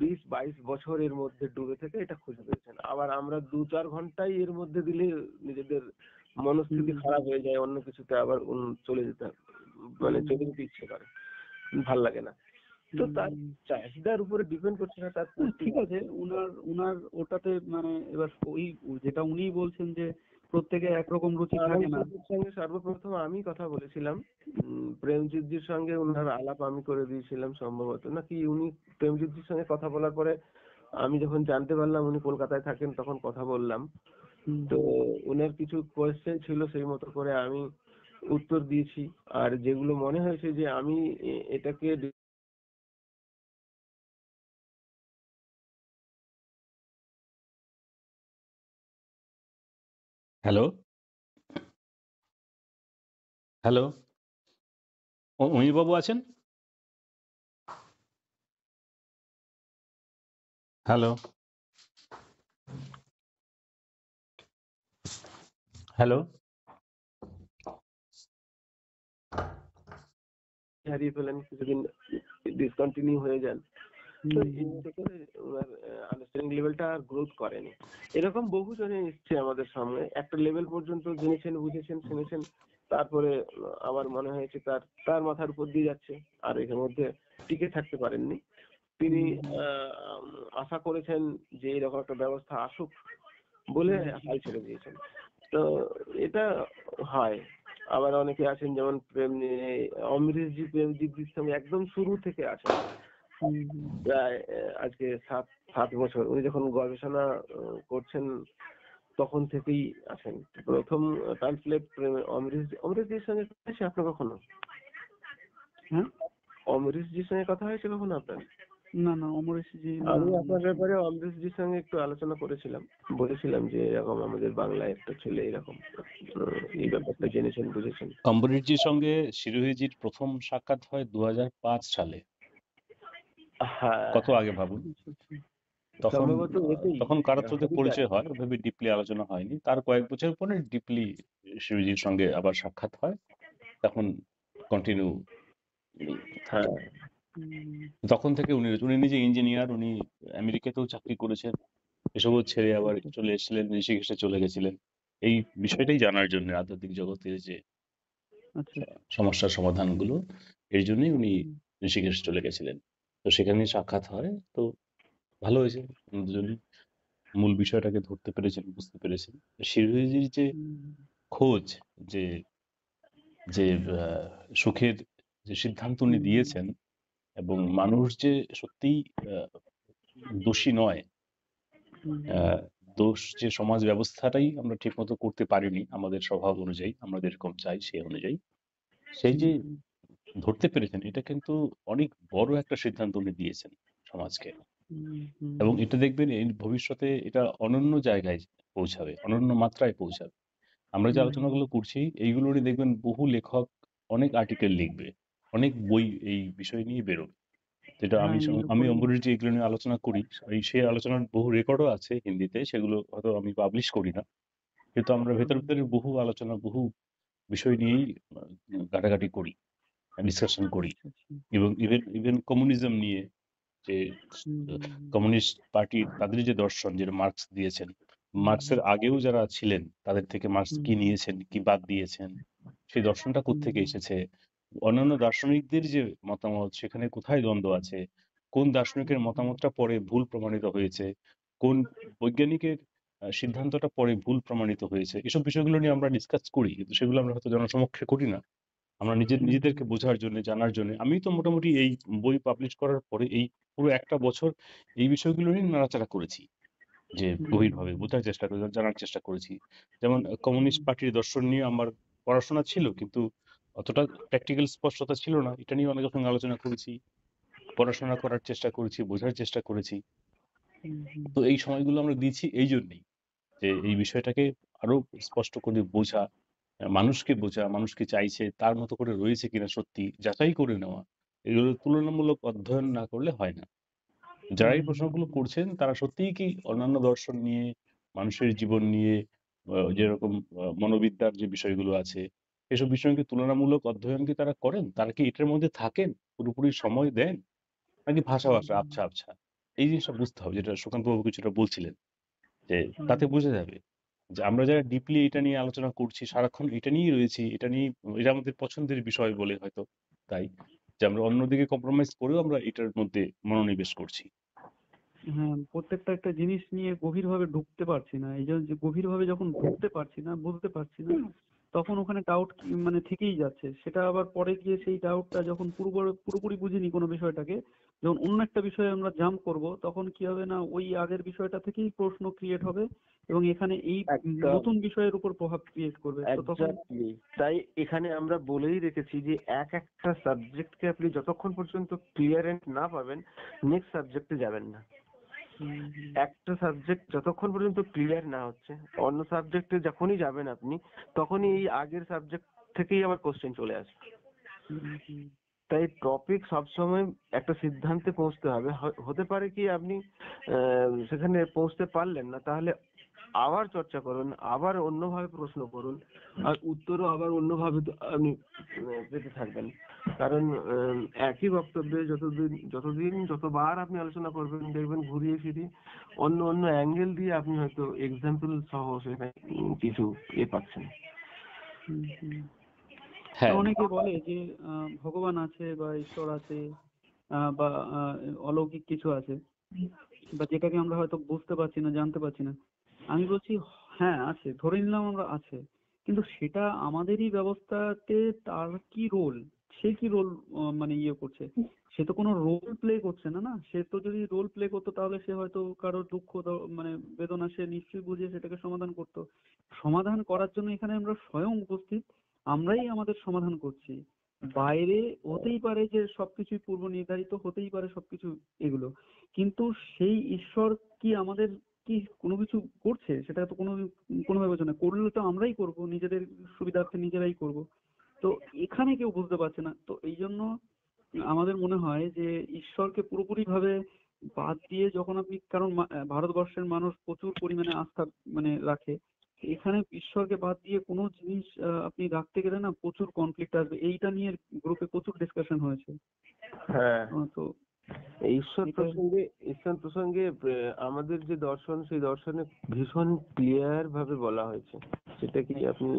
20-22 বছরের মধ্যে ডুবে থেকে এটা খুঁজে পেয়েছেন। আবার আমরা 2-4 ঘন্টাই এর মধ্যে দিলে নিজেদের মনস্থিতি খারাপ হয়ে যায়, অন্য কিছুতে আবার চলে যেতে মানে চলে যেতে ইচ্ছে করে, ভাল লাগে না। তো তার চাহিদার উপরে ডিপেন্ড করছে না তার ঠিক আছে, উনার উনার ওটাতে মানে এবার ওই যেটা উনিই বলছেন যে প্রত্যেকে একরকম রুচি থাকে না। আনন্দজির সঙ্গে সর্বপ্রথম আমি কথা বলেছিলাম, প্রেমজিৎ জির সঙ্গে উনার আলাপ আমি করে দিয়েছিলাম সম্ভবত, নাকি উনি প্রেমজিৎ জির সঙ্গে কথা বলার পরে আমি যখন জানতে পারলাম উনি কলকাতায় থাকেন তখন কথা বললাম। তো উনার কিছু কোয়েশ্চেন ছিল, সেই মতো করে আমি উত্তর দিয়েছি। আর যেগুলো মনে হয়েছে যে আমি এটাকে হ্যালো, হ্যালো, অমির বাবু আছেন? হ্যালো, হ্যালো, হারিয়ে ফেলেন, কিছুদিন ডিসকন্টিনিউ হয়ে যান। তো এই মতো করে ওনার আন্ডারস্ট্যান্ডিং লেভেলটা আর গ্রোথ করেনি। এরকম বহু জনে এসছে আমাদের সামনে, একটা লেভেল পর্যন্ত জেনেছেন, বুঝেছেন, শুনেছেন, তারপরে আমার মনে হয়েছে তার তার মাথার উপর দিয়ে যাচ্ছে, আর এর মধ্যে টিকে থাকতে পারেননি। তিনি আশা করেছেন যে এরকম একটা ব্যবস্থা আসুক বলে হাল ছেড়ে দিয়েছেন। তো এটা হয়। আবার অনেকে আছেন যেমন অমৃতজি প্রেমজিৎজির সঙ্গে একদম শুরু থেকে আছেন, প্রায় আজকে 7 বছর উনি যখন গবেষণা করছেন তখন থেকেই আছেন। প্রথম ট্রান্সলেট অমৃতজির সঙ্গে কথা হয়েছে আপনার কখনো? অমৃতজির সঙ্গে কথা হয়েছে কখনো আপনার? না না, অমরেশ জি আমি আপনার ব্যাপারে অমৃতজির সঙ্গে একটু আলোচনা করেছিলাম, বলেছিলাম যে এরকম আমাদের বাংলায় একটা ছেলে এরকম এই ব্যাপারটা জেনেছেন, বুঝেছেন। অম্বরীশজির সঙ্গে শিরোহিজির প্রথম সাক্ষাৎ হয় 2005 সালে। হ্যাঁ, কত আগে ভাবুন। তখন সম্ভবত এতেই তখন কারোর সাথে হবিটা। পরিচয় হয়, ওভাবে ডিপলি আলোচনা হয়নি। তার কয়েক বছর পরে ডিপলি শিরোহিজির সঙ্গে আবার সাক্ষাৎ হয়, তখন কন্টিনিউ। হ্যাঁ, তখন থেকে উনি উনি নিজে ইঞ্জিনিয়ার, উনি আমেরিকাতেও চাকরি করেছেন, এসবও ছেড়ে আবার চলে এসেছিলেন, ঋষিকেশে চলে গেছিলেন এই বিষয়টাই জানার জন্য, আধ্যাত্মিক জগতের যে সমস্যার সমাধানগুলো, এর জন্যই উনি ঋষিকেশ চলে গেছিলেন। তো সেখানে সাক্ষাৎ হয়, তো ভালো হয়েছে, দুজনই মূল বিষয়টাকে ধরতে পেরেছেন, বুঝতে পেরেছেন। শিরোহিজির যে খোঁজ, যে যে সুখের যে সিদ্ধান্ত উনি দিয়েছেন, এবং মানুষ যে সত্যিই দোষী নয়, দোষ যে সমাজ ব্যবস্থাটাই আমরা ঠিক মতো করতে পারিনি আমাদের স্বভাব অনুযায়ী, আমরা যেরকম চাই সেই অনুযায়ী, সেই যে ধরতে পেরেছেন, এটা কিন্তু অনেক বড় একটা সিদ্ধান্ত উনি দিয়েছেন সমাজকে। এবং এটা দেখবেন এই ভবিষ্যতে এটা অনন্য জায়গায় পৌঁছাবে, অনন্য মাত্রায় পৌঁছাবে। আমরা যে আলোচনাগুলো করছি এইগুলো নিয়ে দেখবেন বহু লেখক অনেক আর্টিকেল লিখবে, অনেক বই এই বিষয় নিয়ে বেরোবে। যেটা আমি অম্বরীশ যে এগুলো নিয়ে আলোচনা করি, সেই আলোচনার বহু রেকর্ডও আছে হিন্দিতে, সেগুলো হয়তো আমি পাবলিশ করি না, কিন্তু আমরা ভেতরে বহু আলোচনা, বহু বিষয় নিয়েই ঘাটাঘাটি করি, ডিসকাশন করি। এবং ইভেন কমিউনিজম নিয়ে, যে কমিউনিস্ট পার্টি তাদের যে দর্শন, যেটা মার্কস দিয়েছেন, মার্কসের আগেও যারা ছিলেন তাদের থেকে মার্কস কি নিয়েছেন, কি বাদ দিয়েছেন, সেই দর্শনটা কোত্থেকে এসেছে, অন্যান্য দার্শনিকদের যে মতামত, সেখানে কোথায় দ্বন্দ্ব আছে, কোন দার্শনিকের মতামতটা পরে ভুল প্রমাণিত হয়েছে, কোন বৈজ্ঞানিকের সিদ্ধান্তটা পরে ভুল প্রমাণিত হয়েছে, এসব বিষয়গুলো নিয়ে আমরা ডিসকাস করি, কিন্তু সেগুলো আমরা হয়তো জনসমক্ষে করি না। আমরা নিজেদেরকে বোঝার জন্য, জানার জন্য, আমি তো মোটামুটি এই বই পাবলিশ করার পরে এই পুরো একটা বছর এই বিষয়গুলো নিয়ে নাড়াচাড়া করেছি, যে গভীরভাবে বোঝার চেষ্টা করে, জানার চেষ্টা করেছি। যেমন কমিউনিস্ট পার্টির দর্শন নিয়ে আমার পড়াশোনা ছিল, কিন্তু অতটা প্র্যাকটিক্যাল স্পষ্টতা ছিল না, এটা নিয়ে অনেকের সঙ্গে আলোচনা করেছি, পড়াশোনা করার চেষ্টা করেছি, বোঝার চেষ্টা করেছি। হুম, হুম, তো এই সময়গুলো আমরা দিচ্ছি এই জন্যই যে এই বিষয়টাকে আরো স্পষ্ট করে বোঝা, মানুষকে বোঝা, মানুষ কি চাইছে, তার মতো করে রয়েছে কিনা সত্যি যাচাই করে নেওয়া। এগুলো তুলনামূলক অধ্যয়ন না করলে হয় না। যারা হুম, এই হুম, প্রশ্নগুলো করছেন তারা সত্যিই কি অন্যান্য দর্শন নিয়ে, মানুষের জীবন নিয়ে, যেরকম মনোবিদ্যার যে বিষয়গুলো আছে, এসব বিষয় কি তুলনামূলক অধ্যয়ন কি তারা করেন? তারা কি এটার মধ্যে থাকেন? পুরোপুরি সময় দেন? নাকি ভাসা, হুম, ভাসা, আবছা, আবছা? এই জিনিসটা বুঝতে হবে, যেটা সুকান্ত বাবু কিছুটা বলছিলেন। যে হুম, তাতে বোঝা যাবে যে আমরা যারা ডিপলি এটা নিয়ে আলোচনা করছি, সারাক্ষণ এটা নিয়েই রয়েছি, এটা নিয়ে, এটা আমাদের পছন্দের বিষয় বলে হয়তো তাই যে আমরা অন্যদিকে কম্প্রোমাইজ করেও আমরা এটার মধ্যে মনোনিবেশ করছি। হ্যাঁ, প্রত্যেকটা একটা জিনিস নিয়ে গভীরভাবে ঢুকতে পারছি না। এই যে গভীরভাবে যখন ঢুকতে পারছি না, বুঝতে পারছি না, তখন ওখানে ডাউট মানে থেকেই যাচ্ছে। সেটা আবার পরে গিয়ে সেই ডাউটটা যখন পুরোপুরি বুঝিনি কোনো বিষয়টাকে, যখন অন্য একটা বিষয়ে আমরা জাম্প করব, তখন কি হবে না, ওই আগের বিষয়টা থেকেই প্রশ্ন ক্রিয়েট হবে এবং এখানে এই একদম নতুন বিষয়ের উপর প্রভাব ক্রিয়েট করবে। তো তখন এক্স্যাক্টলি। তাই এখানে আমরা বলেই রেখেছি যে একটা সাবজেক্টকে আপনি যতক্ষণ পর্যন্ত ক্লিয়ারেন্ট না পাবেন নেক্সট সাবজেক্টে যাবেন না। হুম, হুম, একটা সাবজেক্ট যতক্ষণ পর্যন্ত ক্লিয়ার না হচ্ছে অন্য সাবজেক্টে যখনই যাবেন আপনি তখনই এই আগের সাবজেক্ট থেকেই আবার কোশ্চেন চলে আসবে। হুম, হুম, তাই টপিক সবসময় একটা সিদ্ধান্তে পৌঁছতে হবে। হতে পারে কি আপনি সেখানে পৌঁছতে পারলেন না, তাহলে আবার চর্চা করুন, আবার অন্যভাবে প্রশ্ন করুন, আর উত্তরও আবার অন্যভাবে আপনি পেতে থাকবেন। কারণ একই বক্তব্যে যতবার আপনি আলোচনা করবেন দেখবেন ঘুরিয়ে ফিরিয়ে অন্য অন্য অ্যাঙ্গেল দিয়ে আপনি হয়তো এক্সাম্পল সহ সেখানে কিছু পাচ্ছেন। হুম, হুম। হ্যাঁ, অনেকে বলে যে ভগবান আছে বা ঈশ্বর আছে, বা অলৌকিক কিছু আছে, বা যেটাকে আমরা হয়তো বুঝতে পারছি না, জানতে পারছি না। আমি বলছি হ্যাঁ আছে, ধরে নিলাম আমরা আছে, কিন্তু সেটা আমাদেরই ব্যবস্থাতে তার কি রোল, সে কি রোল মানে ইয়ে করছে, সে তো কোনো রোল প্লে করছে না। না, সে তো যদি রোল প্লে করতো তাহলে সে হয়তো কারোর দুঃখ মানে বেদনা সে নিশ্চয়ই বুঝে সেটাকে সমাধান করতো। সমাধান করার জন্য এখানে আমরা স্বয়ং উপস্থিত, আমরাই আমাদের সমাধান করছি। বাইরে হতেই পারে যে সবকিছুই পূর্ব নির্ধারিত, হতেই পারে সবকিছু এগুলো, কিন্তু সেই ঈশ্বর কি আমাদের কি কোনো কিছু করছে, সেটা তো কোনোভাবে বোঝে না। করলে তো আমরাই করব, নিজেদের সুবিধার্থে নিজেরাই করব। তো এখানে কেউ বুঝতে পারছে না। তো এই জন্য আমাদের মনে হয় যে ঈশ্বরকে পুরোপুরি ভাবে বাদ দিয়ে যখন আপনি, কারণ ভারতবর্ষের মানুষ প্রচুর পরিমাণে আস্থা মানে রাখে, এখানে ঈশ্বরকে বাদ দিয়ে কোনো জিনিস আপনি রাখতে গেলে না প্রচুর কনফ্লিক্ট আসবে। এইটা নিয়ে গ্রুপে প্রচুর ডিসকাশন হয়েছে। হ্যাঁ, তো এই ঈশ্বর এটা প্রসঙ্গে আমাদের যে দর্শন সেই দর্শনে ভীষণ ক্লিয়ার ভাবে বলা হয়েছে। সেটা কি আপনি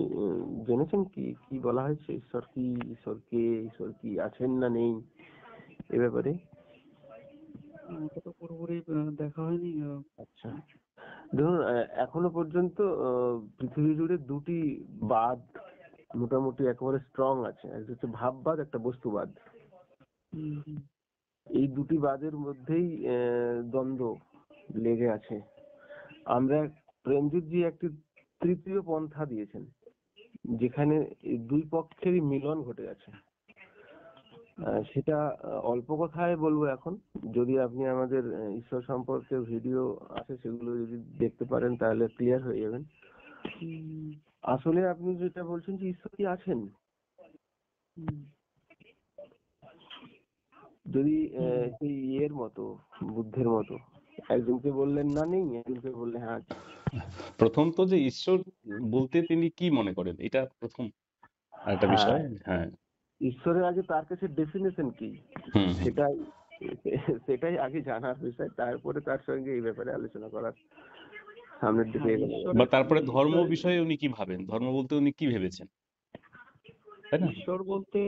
জেনেছেন? কি কি বলা হয়েছে? ঈশ্বর কি, ঈশ্বর কে, ঈশ্বর কি আছেন না নেই এ ব্যাপারে? ওটা তো পুরোপুরি দেখা হয়নি। আচ্ছা, দেখুন এখনো পর্যন্ত পৃথিবী জুড়ে দুটি বাদ মোটামুটি একেবারে স্ট্রং আছে। একটা হচ্ছে ভাববাদ, একটা বস্তুবাদ। হুম, হুম, এই দুটি বাদের মধ্যেই দ্বন্দ্ব লেগে আছে। আমরা প্রেমজিৎজি একটি তৃতীয় পন্থা দিয়েছেন যেখানে এই দুই পক্ষেরই মিলন ঘটে গেছে। সেটা অল্প কথায় বলবো এখন। যদি আপনি আমাদের ঈশ্বর সম্পর্কে ভিডিও আছে সেগুলো যদি দেখতে পারেন তাহলে ক্লিয়ার হয়ে যাবেন। হুম, আসলে আপনি যেটা বলছেন যে ঈশ্বর কি আছেন, হুম, যদি হুম। সেই এর মতো, বুদ্ধের মতো একজনকে বললেন না নেই, একজনকে বললেন হ্যাঁ আছে। প্রথম তো যে ঈশ্বর বলতে তিনি কি মনে করেন, এটা প্রথম একটা হ্যাঁ, বিষয়। হ্যাঁ। ঈশ্বরের আগে তার কাছে ডেফিনেশন কি হুম, হুম। সেটাই সেটাই আগে জানার বিষয়, তারপরে তার সঙ্গে এই ব্যাপারে আলোচনা করার সামনের দিকে হ্যাঁ, এগোনো যাবে। বা ঈশ্বরের তারপরে ধর্ম ঈশ্বরের বিষয়ে উনি কি ভাবেন, ধর্ম বলতে উনি কি ভেবেছেন, তাই না? ঈশ্বর বলতে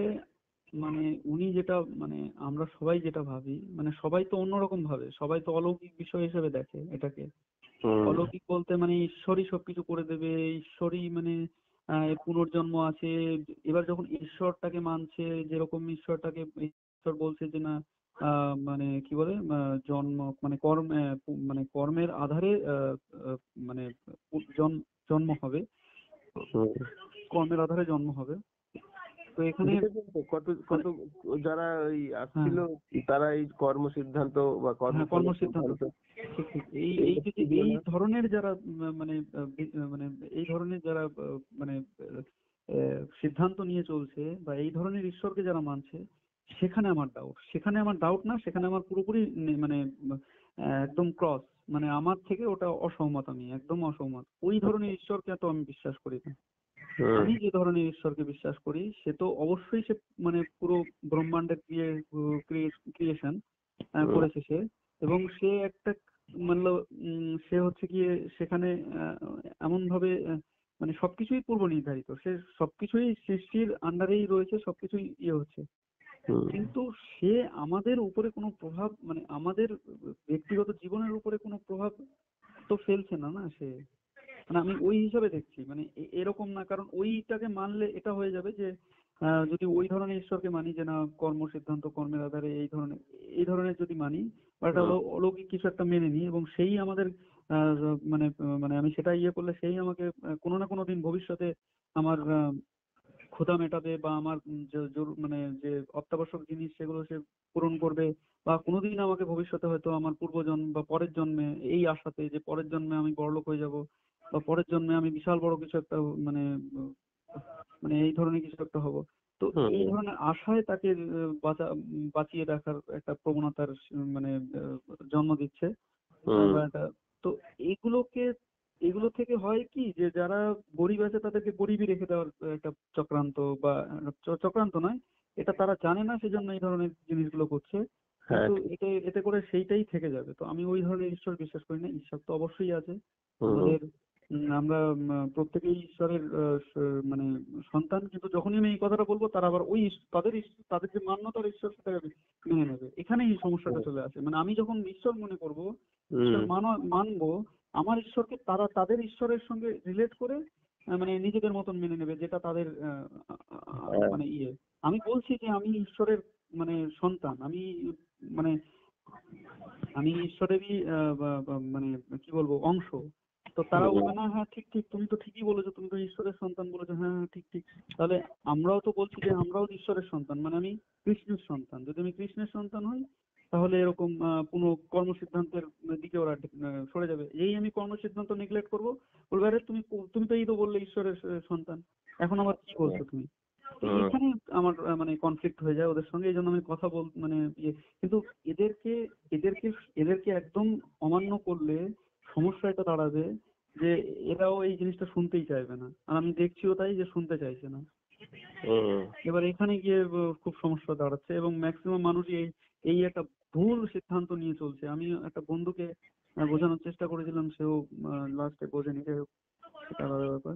মানে উনি যেটা মানে আমরা সবাই যেটা ভাবি, মানে সবাই তো অন্যরকম ভাবে, সবাই তো অলৌকিক বিষয় হিসেবে দেখে এটাকে। হুম অলৌকিক বলতে মানে ঈশ্বরই সবকিছু করে দেবে, ঈশ্বরই মানে পুনর্জন্ম আছে। এবার যখন ঈশ্বরটাকে মানছে, যেরকম ঈশ্বরটাকে ঈশ্বর বলছে যে না মানে কি বলে জন্ম মানে মানে কর্মের আধারে মানে জন্ম হবে, হুম কর্মের আধারে জন্ম হবে। তো তো এখানে দেখেছেন তো কত কত যারা ওই হ্যাঁ আসছিল, তারা এই কর্ম সিদ্ধান্ত বা হ্যাঁ কর্ম কর্মফলের সিদ্ধান্ত সিদ্ধান্ত ঠিক ঠিক এই এই এইটা যে কি দিল এই না? ধরনের যারা মানে এই ধরনের যারা মানে সিদ্ধান্ত নিয়ে চলছে বা এই ধরনের ঈশ্বরকে যারা মানছে, সেখানে আমার ডাউট না, সেখানে আমার পুরোপুরি মানে একদম ক্রস, মানে আমার থেকে ওটা অসহমত, আমি একদম অসহমত। ওই ধরনের ঈশ্বরকে তো আমি বিশ্বাস করি না। হুম আমি যে ধরনের ঈশ্বরকে বিশ্বাস করি সে তো অবশ্যই সে মানে পুরো ব্রহ্মাণ্ডের ক্রিয়েশন হুম করেছে সে, এবং সে একটা মানল সে হচ্ছে গিয়ে সেখানে এমন ভাবে মানে সবকিছুই পূর্ব নির্ধারিত, সে সবকিছুই সৃষ্টির আন্ডারেই রয়েছে, সবকিছুই ইয়ে হচ্ছে, হুম কিন্তু সে আমাদের উপরে কোনো প্রভাব মানে আমাদের ব্যক্তিগত জীবনের উপরে কোনো প্রভাব তো ফেলছে না, না সে, মানে আমি ওই হিসাবে দেখছি, মানে এরকম না, কারণ ওইটাকে মানলে এটা হয়ে যাবে যে যদি ওই ধরনের ঈশ্বরকে মানি যে না কর্ম সিদ্ধান্ত কর্মের আধারে এই ধরনের যদি মানি বা একটা হুম অলৌকিক কিছু একটা মেনে নিই এবং সেই আমাদের মানে মানে আমি সেটা ইয়ে করলে সেই আমাকে কোনো না কোনো দিন ভবিষ্যতে আমার ক্ষুধা মেটাবে বা আমার মানে যে অত্যাবশ্যক জিনিস সেগুলো সে পূরণ করবে, বা কোনোদিন আমাকে ভবিষ্যতে হয়তো আমার পূর্বজন্ম বা পরের জন্মে এই আশাতে যে পরের জন্মে আমি বড়লোক হয়ে যাব বা পরের জন্মে আমি বিশাল বড় কিছু একটা মানে মানে এই ধরনের কিছু একটা হব। তো এই হুম ধরনের আশায় তাকে বাঁচিয়ে রাখার একটা প্রবণতার মানে জন্ম দিচ্ছে। হুম বা এটা তো এগুলোকে এগুলো থেকে হয় কি যে যারা গরিব আছে তাদেরকে গরিবই রেখে দেওয়ার একটা চক্রান্ত, বা চক্রান্ত নয়, এটা তারা জানে না সেজন্য এই ধরনের জিনিসগুলো করছে, হ্যাঁ কিন্তু ঠিক। এতে করে সেইটাই থেকে যাবে। তো আমি ওই ধরনের ঈশ্বর বিশ্বাস করি না। ঈশ্বর তো অবশ্যই আছে হুম আমাদের, আমরা প্রত্যেকেই ঈশ্বরের মানে সন্তান, কিন্তু যখনই আমি এই কথাটা বলবো তারা আবার ওই তাদের যে মান্যতার ঈশ্বর সেটাকে মেনে নেবে, এখানেই এই সমস্যাটা চলে আসে। মানে আমি যখন ঈশ্বর মনে করব, ঈশ্বর হুম মানবো, আমার ঈশ্বরকে তারা তাদের ঈশ্বরের সঙ্গে রিলেট করে মানে নিজেদের মতন মেনে নেবে, যেটা তাদের হ্যাঁ মানে ইয়ে। আমি বলছি যে আমি ঈশ্বরের মানে সন্তান, মানে আমি ঈশ্বরেরই মানে কি বলবো অংশ। তো তারাও হুম বলবে না হ্যাঁ ঠিক ঠিক, তুমি তো ঠিকই বলেছো, তুমি তো ঈশ্বরের সন্তান বলেছো, হ্যাঁ হ্যাঁ ঠিক ঠিক। তাহলে আমরাও তো বলছি যে আমরাও ঈশ্বরের সন্তান, মানে আমি কৃষ্ণের সন্তান। যদি আমি কৃষ্ণের সন্তান হই তাহলে এরকম কোনো কর্মসিদ্ধান্তের দিকে ওরা সরে যাবে। এই আমি কর্মসিদ্ধান্ত নেগলেক্ট করবো, বলবে আরে তুমি তো এই তো বললে ঈশ্বরের সন্তান, এখন আবার কি বলছো তুমি? হুম এখানে আমার মানে কনফ্লিক্ট হয়ে যায় ওদের সঙ্গে, এই জন্য আমি কথা মানে ইয়ে। কিন্তু এদেরকে এদেরকে এদেরকে একদম অমান্য করলে সমস্যা এটা দাঁড়াবে যে এরাও এই জিনিসটা শুনতেই চাইবে না, আর আমি দেখছিও তাই যে শুনতে চাইছে না। হুম এবার এখানে গিয়ে খুব সমস্যা দাঁড়াচ্ছে, এবং ম্যাক্সিমাম মানুষই এই এই একটা ভুল সিদ্ধান্ত নিয়ে চলছে। আমি একটা বন্ধুকে বোঝানোর চেষ্টা করেছিলাম, সেও লাস্টে বোঝেনি, যাই হোক সেটা আলাদা ব্যাপার।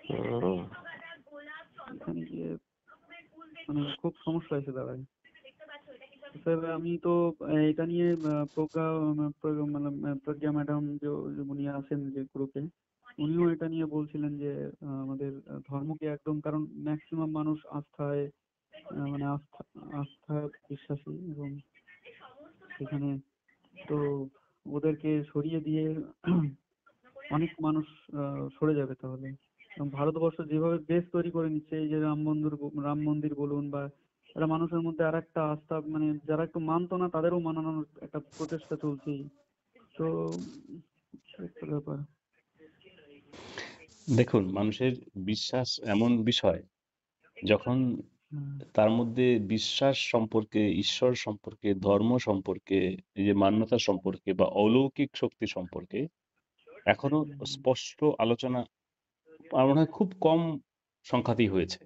হুম এখানে গিয়ে মানে খুব সমস্যা এসে দাঁড়ায়। স্যার আমি তো এটা নিয়ে মানে প্রজ্ঞা ম্যাডাম যে উনি আছেন যে গ্রুপে, উনিও এটা নিয়ে বলছিলেন যে আমাদের ধর্মকে একদম, কারণ ম্যাক্সিমাম মানুষ আস্থায় মানে আস্থা বিশ্বাসী, এবং সেখানে তো ওদেরকে সরিয়ে দিয়ে অনেক মানুষ সরে যাবে তাহলে। এবং ভারতবর্ষ যেভাবে বেশ তৈরি করে নিচ্ছে, এই যে রাম মন্দির বলুন, বা একটা মানুষের মধ্যে আর একটা আস্থা, মানে যারা একটু মানতো না তাদেরও মানানোর একটা প্রচেষ্টা চলছেই। তো একটা ব্যাপার। দেখুন, মানুষের বিশ্বাস এমন বিষয়, যখন হ্যাঁ, তার মধ্যে বিশ্বাস সম্পর্কে, ঈশ্বর সম্পর্কে, ধর্ম সম্পর্কে, এই যে মান্যতা সম্পর্কে বা অলৌকিক শক্তি সম্পর্কে এখনো স্পষ্ট আলোচনা আমার মনে হয় খুব কম সংখ্যাতেই হয়েছে।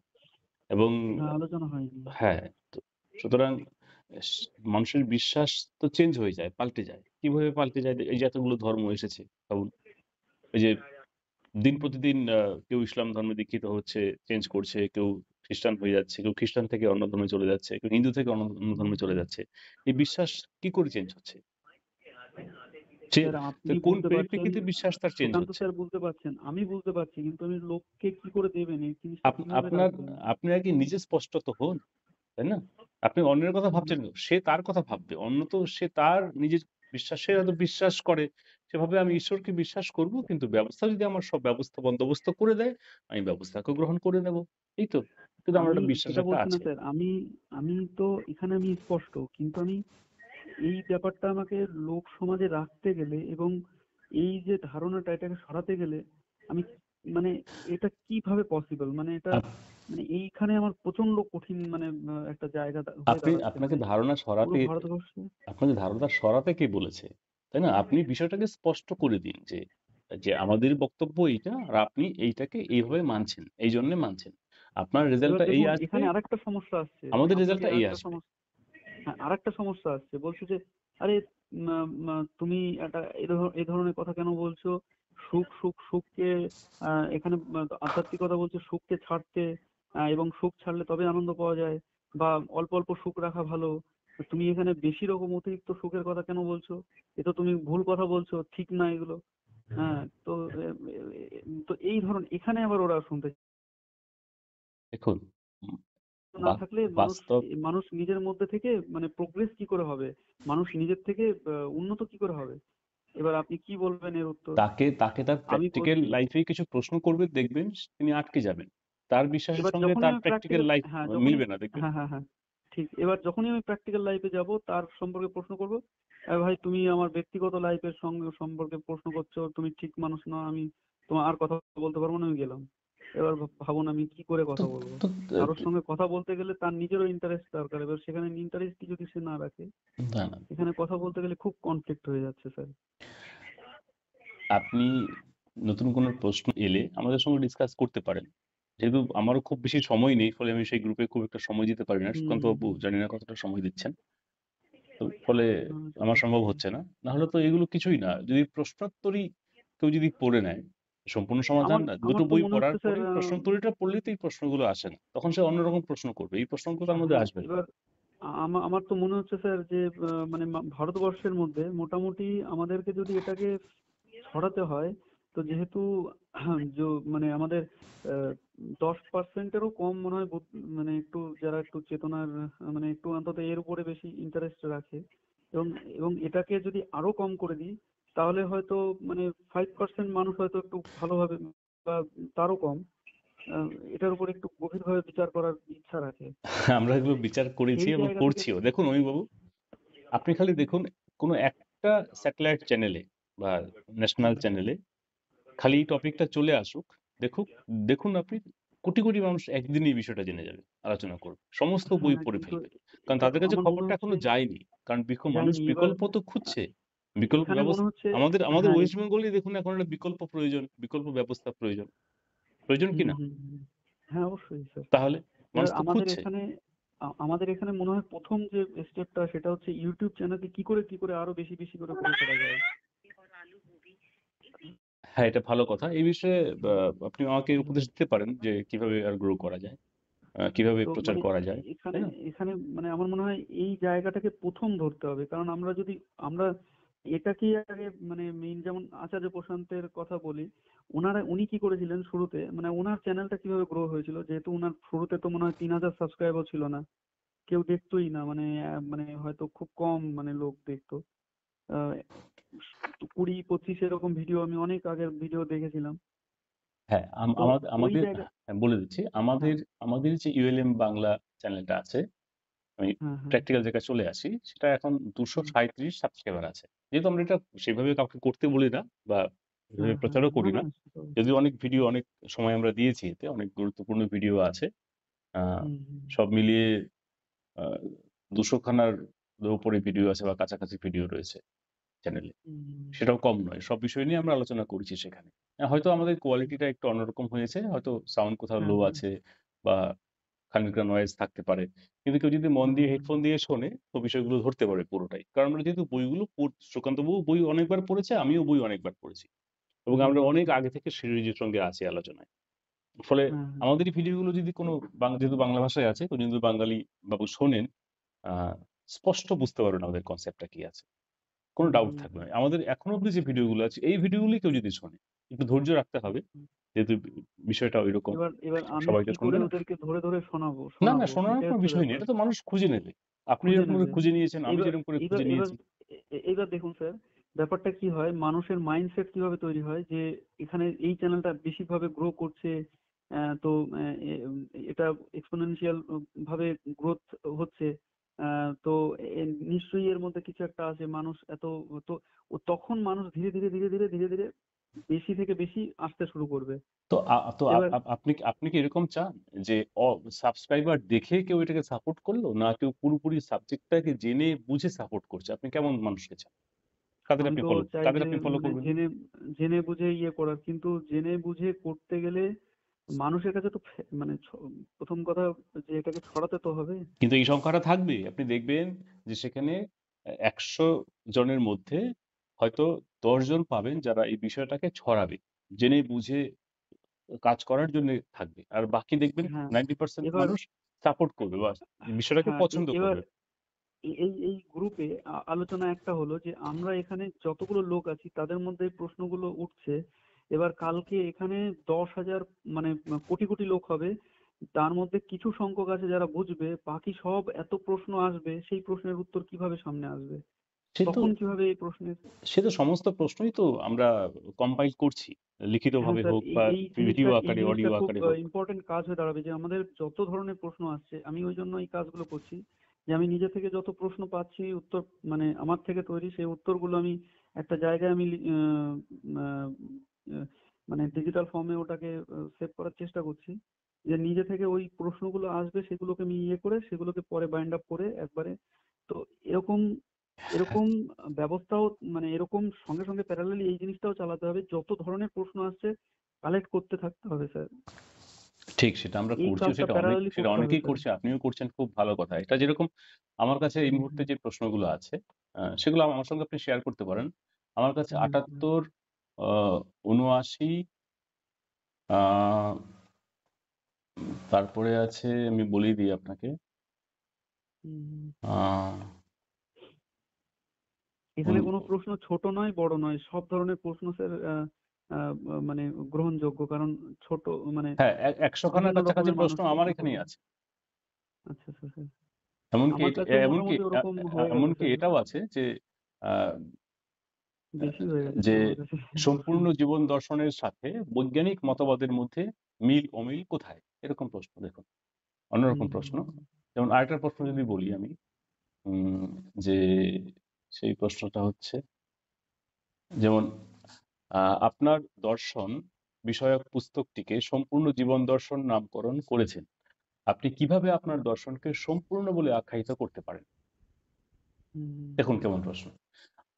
এবং হ্যাঁ, আলোচনা হয়নি। হ্যাঁ, তো সুতরাং স- মানুষের বিশ্বাস তো চেঞ্জ হয়ে যায়, পাল্টে যায়। কিভাবে পাল্টে যায়? এই যে এতগুলো ধর্ম এসেছে, ভাবুন। এই যে দিন প্রতিদিন কেউ ইসলাম ধর্মে দীক্ষিত হচ্ছে, চেঞ্জ করছে, কেউ খ্রিস্টান হয়ে যাচ্ছে, কেউ খ্রিস্টান থেকে অন্য ধর্মে চলে যাচ্ছে, কেউ হিন্দু থেকে অন্য ধর্মে চলে যাচ্ছে। এই বিশ্বাস কি করে চেঞ্জ হচ্ছে? সে স্যার তো আপনি কোন বলতে পারছেন, পরিপ্রেক্ষিতে বিশ্বাস তার চেঞ্জ সুকান্ত হচ্ছে? স্যার বলতে পারছেন, আমি বুঝতে পারছি, কিন্তু আমি লোককে কি করে দেবেন, এই জিনিসটা কিভাবে আপনার রাখবেন? আপনি আগে নিজে স্পষ্ট তো হন, তাই না? আপনি অন্যের কথা ভাবছেন কেন? সে তার কথা ভাববে। অন্য তো সে তার নিজের বিশ্বাস, সে হয়তো বিশ্বাস করে। সেভাবে আমি ঈশ্বরকে বিশ্বাস করব, কিন্তু ব্যবস্থা যদি আমার সব ব্যবস্থা বন্দোবস্ত করে দেয়, আমি ব্যবস্থাকে গ্রহণ করে নেব। এই তো। কিন্তু আমার আমি একটা বিশ্বাস সেটা একটা বলছি না আছে। স্যার, আমি আমি তো এখানে আমি স্পষ্ট, কিন্তু আমি এই ব্যাপারটা আমাকে লোক সমাজে রাখতে গেলে এবং এই যে ধারণাটা এটাকে সরাতে গেলে আমি মানে এটা কিভাবে পসিবল, মানে এটা আপ- মানে এইখানে আমার প্রচন্ড কঠিন, মানে একটা জায়গা হয়ে দাঁড়াচ্ছে, আপনাকে মানে ধারণা পুরো সরাতে, ভারতবর্ষে। আপনাকে ধারণা সরাতে কে বলেছে? তাই না? আপনি বিষয়টাকে স্পষ্ট করে দিন যে যে আমাদের বক্তব্য এইটা, আর আপনি এইটাকে এইভাবে মানছেন, এই জন্য মানছেন। আপনার এবার রেজাল্টটা এই দেখুন আসবে, এখানে আরেকটা সমস্যা আসছে, আমাদের আপনি যে রেজাল্টটা এই আরেকটা আসবে। সমস্যা, হ্যাঁ আরেকটা সমস্যা আসছে, বলছে যে আরে তুমি একটা এই ধরনের কথা কেন বলছো, সুখকে এখানে আধ্যাত্মিকতা বলছে সুখকে ছাড়তে, এবং সুখ ছাড়লে তবে আনন্দ পাওয়া যায়, বা অল্প অল্প সুখ রাখা ভালো। তুমি এখানে বেশি রকম অতিরিক্ত সুখের কথা কেন বলছো? এ তো তুমি ভুল কথা বলছো, ঠিক না এগুলো। হ্যাঁ, তো তো এই ধরন এখানে আবার ওরা শুনতে দেখুন, উম, না থাকলে মানুষ, বাস্তব, মানুষ নিজের মধ্যে থেকে মানে প্রোগ্রেস কি করে হবে, মানুষ নিজের থেকে উন্নত কি করে হবে? এবার আপনি কি বলবেন এর উত্তর? তাকে তাকে তার আমি প্র্যাকটিক্যাল বলছি, লাইফে কিছু প্রশ্ন করবে, দেখবেন তিনি আটকে যাবেন। তার বিশ্বাসের এবার সঙ্গে যখনই তার আমি প্র্যাকটিক্যাল প্র্যাকটিক্যাল, লাইফ হ্যাঁ যখনই, মিলবে না, দেখবেন। হ্যাঁ হ্যাঁ হ্যাঁ ঠিক, এবার যখনই আমি প্র্যাকটিক্যাল লাইফে যাব তার সম্পর্কে প্রশ্ন করব, ভাই তুমি আমার ব্যক্তিগত লাইফের সঙ্গে সম্পর্কে প্রশ্ন করছো, তুমি ঠিক মানুষ না, আমি তোমার আর কথা বলতে পারবো না, আমি গেলাম। এবার ভাবুন আমি কি করে তো কথা বলবো? তো কারোর সঙ্গে কথা বলতে গেলে তার নিজেরও ইন্টারেস্ট দরকার, এবার সেখানে ইন্টারেস্টই যদি সে না রাখে, না, না, এখানে কথা বলতে গেলে খুব কনফ্লিক্ট হয়ে যাচ্ছে স্যার। আপনি নতুন কোনো প্রশ্ন এলে আমাদের সঙ্গে ডিসকাস করতে পারেন। যেহেতু আমারও খুব বেশি সময় নেই, ফলে আমি সেই গ্রুপে খুব একটা সময় দিতে পারি না। হুম সুকান্ত হুম বাবু হুম। জানি না কতটা সময় দিচ্ছেন, তো ফলে না, এটা আমার তো সম্ভব ঠিক। হচ্ছে না। না হলে তো এগুলো কিছুই না, যদি প্রশ্নোত্তরই কেউ যদি পড়ে নেয়, সম্পূর্ণ সমাধান আমার না, আমার দুটো তো বই মনে পড়ার হচ্ছে স্যার, পরে প্রশ্নোত্তরীটা পড়লেই তো এই প্রশ্নগুলো আসে না, তখন সে অন্যরকম প্রশ্ন করবে, এই প্রশ্নগুলো তার মধ্যে হ্যাঁ আসবে না। এবার আমার তো মনে হচ্ছে স্যার যে মানে ভারতবর্ষের মধ্যে মোটামুটি আমাদেরকে যদি এটাকে ছড়াতে হয়, তো যেহেতু মানে আমাদের 10%-এরও কম মনে হয় মানে একটু যারা একটু চেতনার, মানে একটু অন্তত এর উপরে বেশি ইন্টারেস্ট রাখে, এবং এবং এটাকে যদি আরো কম করে দিই, তাহলে হয়তো মানে 5% মানুষ হয়তো একটু ভালোভাবে, বা তারও কম, আহ, এটার উপর একটু গভীরভাবে বিচার করার ইচ্ছা রাখে। আমরা এগুলো বিচার করেছি সেই এবং জায়গা থেকে, করছিও। দেখুন অমিবাবু, আপনি খালি দেখুন, কোনো একটা স্যাটেলাইট চ্যানেলে বা ন্যাশনাল চ্যানেলে খালি এই টপিকটা চলে আসুক, দেখুক, দেখুন আপনি, কোটি কোটি মানুষ একদিনই এই বিষয়টা জেনে যাবে, আলোচনা করবে, সমস্ত বই হ্যাঁ পড়ে কিন্তু ফেলবে। কারণ এবার তাদের কাছে আমার মনে খবরটা হচ্ছে এখনো যায়নি। কারণ মানুষ যায়নি এবার, বিকল্প তো আহ, খুঁজছে, বিকল্প এখানে মনে ব্যবস্থা। হচ্ছে, আমাদের আমাদের হ্যাঁ ওয়েস্ট বেঙ্গলেই দেখুন এখন একটা বিকল্প প্রয়োজন, বিকল্প ব্যবস্থা প্রয়োজন, প্রয়োজন কি হুম না? হুম হুম। হ্যাঁ অবশ্যই স্যার। তাহলে এবার মানুষ তো আমাদের খুঁজছে। এখানে আমাদের এখানে মনে হয় প্রথম যে স্টেপটা সেটা হচ্ছে ইউটিউব চ্যানেলকে কি করে আরো বেশি বেশি করে গ্রো করা যায়। হ্যাঁ, এটা ভালো কথা। এই বিষয়ে আপনি আমাকে উপদেশ দিতে পারেন যে কিভাবে আর গ্রো করা যায়, কিভাবে তো প্রচার মানে করা যায়, এখানে তাই না? এখানে মানে আমার মনে হয় এই জায়গাটাকে প্রথম ধরতে হবে, কারণ আমরা যদি আমরা এটাকেই আগে মানে মেইন, যেমন আচার্য প্রশান্তের কথা বলি, উনি কি করেছিলেন শুরুতে, মানে ওনার চ্যানেলটা কিভাবে গ্রো হয়েছিল, যেহেতু ওনার শুরুতে তো মনে হয় 3,000 সাবস্ক্রাইবার ছিল না, কেউ দেখতোই না, মানে মানে হয়তো খুব কম মানে লোক দেখতো। আহ 20-25 এরকম ভিডিও আমি অনেক আগের ভিডিও দেখেছিলাম। হ্যাঁ, তো আমাদের ওই আমাদের জায়গা, হ্যাঁ, বলে দিচ্ছি, আমাদের হ্যাঁ আমাদের যে ইউএলএম বাংলা চ্যানেলটা আছে, আমি হ্যাঁ হ্যাঁ প্র্যাকটিক্যাল জায়গায় চলে আসি, সেটা এখন হুম, 237 সাবস্ক্রাইবার আছে। যেহেতু আমরা এটা সেভাবে কাউকে করতে বলি না বা এভাবে হ্যাঁ হ্যাঁ প্রচারও না করি না না, সেটা যদিও অবশ্যই। অনেক ভিডিও অনেক সময় আমরা দিয়েছি, এতে অনেক গুরুত্বপূর্ণ ভিডিও আছে। আহ, হুম হুম সব মিলিয়ে 200 খানার উপরে ভিডিও আছে বা কাছাকাছি ভিডিও রয়েছে চ্যানেলে। হুম সেটাও কম নয়, সব বিষয় নিয়ে আমরা আলোচনা করেছি সেখানে। হয়তো আমাদের কোয়ালিটিটা একটু অন্যরকম হয়েছে, হয়তো সাউন্ড কোথাও হ্যাঁ লো হ্যাঁ আছে বা খানিকটা নয়েজ থাকতে পারে, কিন্তু কেউ যদি মন হুম দিয়ে হুম হেডফোন দিয়ে শোনে তো বিষয়গুলো ধরতে পারে পুরোটাই। কারণ আমরা যেহেতু বইগুলো সুকান্ত বাবু বই অনেকবার পড়েছে, আমিও বই অনেকবার পড়েছি, এবং হুম আমরা হুম অনেক হুম, আগে থেকে সিরিজের সঙ্গে আছি আলোচনায়। ফলে হ্যাঁ হ্যাঁ আমাদের এই ভিডিওগুলো যদি কোনো যেহেতু বাংলা ভাষায় আছে, কেউ যদি বাঙালি বাবু শোনেন, আহ স্পষ্ট বুঝতে পারবেন আমাদের কনসেপ্টটা কি আছে, কোনো হুম ডাউট হুম থাকবে হুম না। আমাদের এখন অব্দি যে ভিডিওগুলো আছে, এই ভিডিওগুলি কেউ যদি শোনে, একটু ধৈর্য রাখতে হবে, হুম। যেহেতু বিষয়টা ওইরকম, এবার এবার আমি সবাই তো কি করে শুনবে না। ওদেরকে ধরে ধরে না, না, শোনাবো, শোনার এটাই কোনো হচ্ছে বিষয় নেই, ব্যাপার। এটা তো মানুষ খুঁজে নেবে। আপনি খুঁজে যেরকম করে নেবে। খুঁজে নিয়েছেন, আমি এবার যেরকম করে এবার খুঁজে এবার নিয়েছি। এবার দেখুন স্যার, ব্যাপারটা কি হয়, মানুষের মাইন্ডসেট কিভাবে তৈরি হয় যে এখানে এই চ্যানেলটা বেশিভাবে গ্রো করছে, তো এটা এক্সপোনেনশিয়াল ভাবে গ্রোথ হচ্ছে। তো নিশ্চয়ই এর মধ্যে কিছু একটা আছে। মানুষ এত, তো তখন মানুষ ধীরে ধীরে ধীরে ধীরে ধীরে ধীরে বেশি থেকে বেশি আসতে শুরু করবে। এবার আপনি আপনি কি এরকম চান যে সাবস্ক্রাইবার দেখে কেউ এটাকে সাপোর্ট করলো, না কেউ পুরোপুরি সাবজেক্টটাকে জেনে বুঝে সাপোর্ট করছে? আপনি কেমন মানুষকে চান? আমি তো চাই কাদের যে আপনি ফলো মানে করবেন? জেনে জেনে বুঝে ইয়ে করার, কিন্তু জেনে বুঝে করতে গেলে মানুষের কাছে তো মানে প্রথম কথা যে এটাকে ছড়াতে তো হবে। কিন্তু এই সংখ্যাটা থাকবে, আপনি দেখবেন যে সেখানে 100 জনের মধ্যে হয়তো 10 জন পাবেন যারা এই বিষয়টাকে ছড়াবে, জেনে বুঝে কাজ করার জন্য থাকবে, আর বাকি দেখবেন হ্যাঁ 90% এবার মানুষ সাপোর্ট করবে বা বিষয়টাকে হ্যাঁ পছন্দ এবার করবে। এই এই গ্রুপে আলোচনা একটা হলো যে আমরা এখানে যতগুলো লোক আছি তাদের মধ্যে এই প্রশ্নগুলো উঠছে। এবার কালকে এখানে 10,000 মানে কোটি কোটি লোক হবে, তার মধ্যে কিছু সংখ্যক আছে যারা বুঝবে, বাকি সব এত প্রশ্ন আসবে, সেই প্রশ্নের উত্তর কিভাবে সামনে আসবে? সে তো তখন কিভাবে এই প্রশ্নের সে তো সমস্ত প্রশ্নই তো আমরা কম্পাইল করছি, হ্যাঁ লিখিতভাবে স্যার, হোক এই বা এই ভিডিও জিনিসটা এই আকারে, জিনিসটা অডিও খুব আকারে হোক। ইম্পর্টেন্ট কাজ হয়ে দাঁড়াবে যে আমাদের যত ধরনের প্রশ্ন আসছে, আমি ওই জন্য এই কাজগুলো করছি যে আমি নিজে থেকে যত প্রশ্ন পাচ্ছি উত্তর, মানে আমার থেকে তৈরি সেই উত্তরগুলো আমি একটা জায়গায় আমি আহ, আহ, মানে ডিজিটাল ফর্মে ওটাকে সেভ করার চেষ্টা করছি, যে নিজে থেকে ওই প্রশ্নগুলো আসবে সেগুলোকে আমি ইয়ে করে সেগুলোকে পরে বাইন্ড আপ করে একবারে। তো এরকম এরকম ব্যবস্থাও, মানে এরকম সঙ্গে সঙ্গে প্যারালালি এই জিনিসটাও চালাতে হবে, যত ধরনের প্রশ্ন আসছে কালেক্ট করতে থাকতে হবে স্যার। ঠিক, সেটা আমরা এই করছি, কাজটা প্যারালালি সেটা করতে হবে অনেকেই স্যার। করছে, আপনিও করছেন, খুব ভালো কথা। এটা যেরকম আমার কাছে এই হুম মুহূর্তে হুম যে প্রশ্নগুলো আছে, সেগুলো আমার সঙ্গে আপনি শেয়ার করতে পারেন। আমার কাছে হুম হুম 78, 79, আহ, তারপরে আছে, আমি বলি দিই আপনাকে, হুম, হুম। আহ, এখানে উন- কোনো প্রশ্ন ছোট নয় বড় নয়, সব ধরনের প্রশ্ন স্যার মানে গ্রহণযোগ্য, কারণ ছোট মানে হ্যাঁ, 100 খানার বিভিন্ন কাছাকাছি রকমের প্রশ্ন মানুষ আমার প্রশ্ন এখানেই করবে। আছে। আচ্ছা আচ্ছা স্যার, এমনকি আমার কাছেও এমনকি মোটামুটি ওরকম হয়ে গেছে এমনকি স্যার, এটাও আছে যে আহ, বেশি হয়ে গেছে যে স্যার আমার কাছে। সম্পূর্ণ জীবন দর্শনের সাথে বৈজ্ঞানিক মতবাদের মধ্যে মিল অমিল কোথায়, এরকম প্রশ্ন দেখুন, হুম অন্যরকম হুম প্রশ্ন। যেমন আরেকটা প্রশ্ন যদি হুম বলি আমি, উম, যে সেই প্রশ্নটা হচ্ছে, যেমন আপনার দর্শন বিষয়ক পুস্তকটিকে সম্পূর্ণ জীবন দর্শন নামকরণ করেছেন, আপনি কিভাবে আপনার দর্শনকে সম্পূর্ণ বলে আখ্যায়িত করতে পারেন? হুম দেখুন কেমন প্রশ্ন।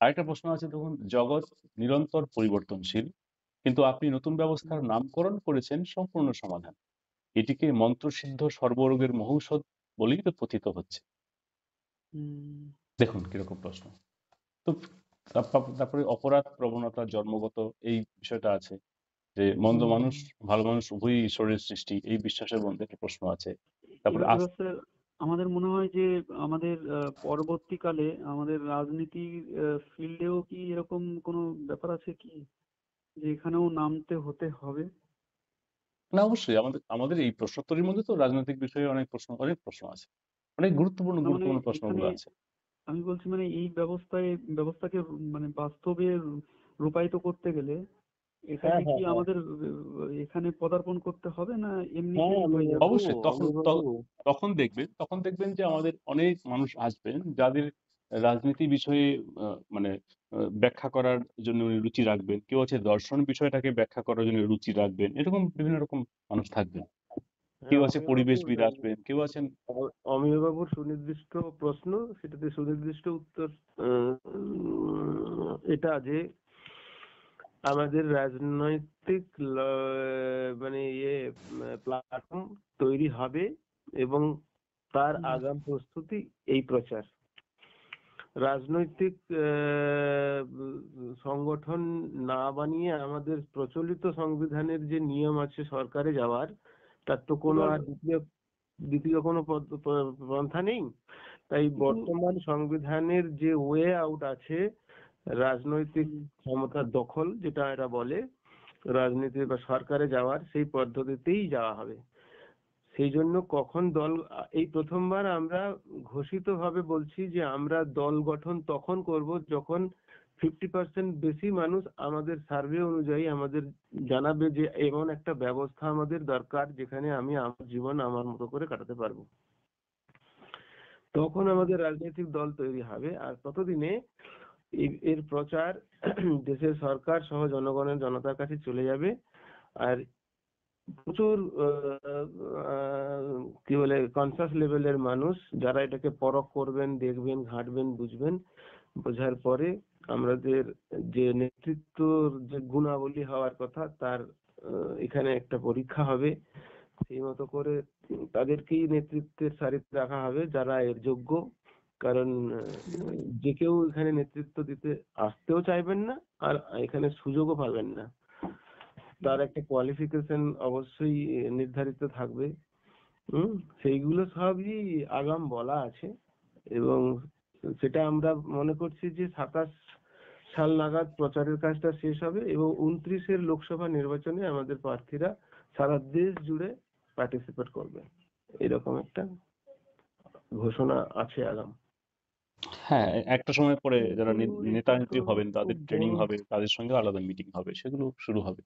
আরেকটা প্রশ্ন আছে, দেখুন, জগৎ নিরন্তর পরিবর্তনশীল, কিন্তু আপনি নতুন ব্যবস্থার নামকরণ করেছেন সম্পূর্ণ সমাধান, এটিকে মন্ত্রসিদ্ধ সর্বরোগের মহৌষধ বলেই তো কথিত হচ্ছে। হুম দেখুন কিরকম প্রশ্ন। তো তারপরে অপরাধ প্রবণতা জন্মগত, এই বিষয়টা আছে, যে মন্দ হুম মানুষ হুম। ভালো মানুষ উভয়ই ঈশ্বরের সৃষ্টি, এই বিশ্বাসের মধ্যে একটা প্রশ্ন আছে। তারপরে এবার এবার স্যার আমাদের মনে হয় যে আমাদের পরবর্তীকালে আমাদের রাজনীতির ফিল্ডেও কি এরকম কোনো ব্যাপার আছে কি, যে এখানেও নামতে হতে হবে? না, অবশ্যই আমাদের আমাদের এই প্রশ্নোত্তরের মধ্যে তো রাজনৈতিক বিষয়ে অনেক প্রশ্ন আছে, অনেক গুরুত্বপূর্ণ না মানে গুরুত্বপূর্ণ এখানে প্রশ্নগুলো আছে। আমি বলছি মানে এই ব্যবস্থাকে মানে বাস্তবে রূপায়িত করতে গেলে হ্যাঁ এটাকে কি হ্যাঁ হ্যাঁ আমাদের এখানে পদার্পণ করতে হবে, না হ্যাঁ এমনিতেই হয়ে যাবে? অমিবাবু, অবশ্যই অমিবাবু। তখন দেখবেন যে আমাদের অনেক মানুষ আসবেন যাদের রাজনীতি বিষয়ে মানে ব্যাখ্যা করার জন্য উনি রুচি রাখবেন, কেউ আছে দর্শন বিষয়টাকে ব্যাখ্যা করার জন্য রুচি রাখবেন, এরকম বিভিন্ন রকম মানুষ থাকবেন, হ্যাঁ কেউ আছে অমিবাবু, পরিবেশবিদ আসবেন, কেউ আছেন। অমিবাবুর সুনির্দিষ্ট প্রশ্ন, সেটাতে সুনির্দিষ্ট উত্তর এটা যে আমাদের রাজনৈতিক মানে প্ল্যাটফর্ম তৈরি হবে এবং তার হুম আগাম প্রস্তুতি এই প্রচার। রাজনৈতিক সংগঠন না বানিয়ে আমাদের প্রচলিত সংবিধানের যে নিয়ম আছে সরকারে যাওয়ার, তার তো কোনো এবার আর দ্বিতীয় কোনো পন্থা নেই। তাই কিন্তু বর্তমান সংবিধানের যে ওয়ে আউট আছে, রাজনৈতিক হুম, ক্ষমতার দখল যেটা এরা বলে, রাজনীতি বা সরকারে যাওয়ার সেই পদ্ধতিতেই যাওয়া হবে। সেই জন্য কখন দল এই প্রথমবার আমরা ঘোষিতভাবে বলছি যে আমরা দল গঠন তখন করব যখন 50% বেশি মানুষ আমাদের সার্ভে অনুযায়ী আমাদের জানাবে যে এমন একটা ব্যবস্থা আমাদের দরকার যেখানে আমি আমার জীবন আমার মতো করে কাটাতে পারবো। তখন আমাদের রাজনৈতিক দল তৈরি হবে। আর ততদিনে এর প্রচার দেশের সরকার সহ জনতার কাছে চলে যাবে। আর প্রচুর কি বলে কনসাস লেভেলের মানুষ যারা এটাকে পরখ করবেন, দেখবেন, ঘাঁটবেন, বুঝবেন, বোঝার পরে আমাদের যে নেতৃত্বর যে গুণাবলী হওয়ার কথা তার এখানে একটা পরীক্ষা হবে। সেই মতো করে তাদেরকেই নেতৃত্বের সারিতে রাখা হবে যারা এর যোগ্য। কারণ যে কেউ এখানে নেতৃত্ব দিতে আসতেও চাইবেন না, আর এখানে সুযোগও পাবেন না। তার একটা কোয়ালিফিকেশন অবশ্যই নির্ধারিত থাকবে। সেইগুলো সবই আগাম বলা আছে এবং সেটা আমরা মনে করছি যে 27 সাল নাগাদ প্রচারের কাজটা শেষ হবে এবং 29-এর লোকসভা নির্বাচনে আমাদের প্রার্থীরা সারা দেশ জুড়ে পার্টিসিপেট করবে, এরকম একটা ঘোষণা আছে আগাম। হ্যাঁ, একটা সময় পরে যারা কিন্তু নেতা এটা নেত্রী তো হবেন তাদের খুব ট্রেনিং বড়। হবে, তাদের সঙ্গে আলাদা মিটিং হবে, সেগুলো শুরু হবে।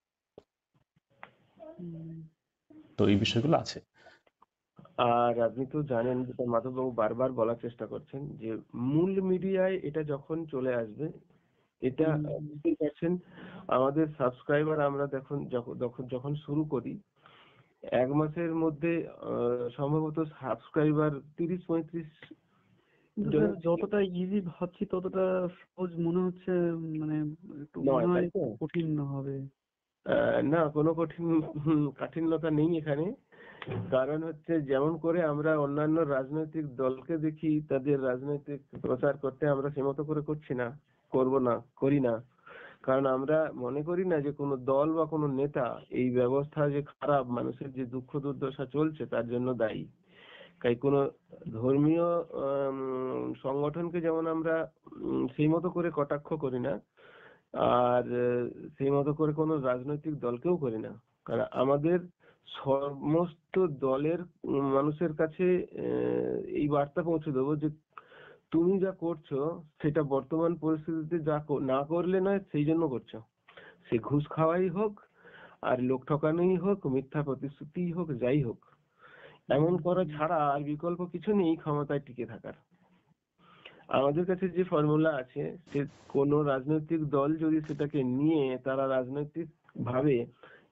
তো এই বিষয়গুলো আছে। আর আপনি তো জানেন, যেটা মাধববাবু বারবার বলার চেষ্টা করছেন, যে মূল মিডিয়ায় এটা যখন চলে আসবে, এটা বুঝতেই পারছেন আমাদের সাবস্ক্রাইবার আমরা যখন শুরু করি 1 মাসের মধ্যে সম্ভবত সাবস্ক্রাইবার 30-35 কিন্তু জন স্যার যতটা ইজি ভাবছি ততটা সহজ মনে হচ্ছে, মানে একটু মনে নয়, হয় তাই তো? একটু কঠিন হবে। না, কোনো কাঠিন্যতা নেই এখানে। কারণ হচ্ছে যেমন করে আমরা অন্যান্য রাজনৈতিক দলকে দেখি তাদের রাজনৈতিক প্রচার করতে, আমরা সেমতো করে করছি না, করব না, করি না। কারণ আমরা মনে করি না যে কোনো দল বা কোনো নেতা এই ব্যবস্থা যে খারাপ, মানুষের যে দুঃখ দুর্দশা চলছে তার জন্য দায়ী। তাই কোনো ধর্মীয় সংগঠনকে যেমন আমরা সেই মতো করে কটাক্ষ করি না, আর সেই মতো করে কোনো রাজনৈতিক দলকেও করি না। কারণ আমাদের সমস্ত দলের মানুষের কাছে এই বার্তা পৌঁছে দেবো যে তুমি যা করছো সেটা বর্তমান পরিস্থিতিতে না করলে নয়, সেই জন্য করছো। সে ঘুষ খাওয়াই হোক, আর লোক ঠকানোই হোক, মিথ্যা প্রতিশ্রুতিই হোক, যাই হোক, এমন করা ছাড়া আর বিকল্প কিছু নেই ক্ষমতায় টিকে থাকার। আমাদের কাছে যে ফর্মুলা আছে, সে কোনো রাজনৈতিক দল যদি সেটাকে নিয়ে তারা রাজনৈতিক ভাবে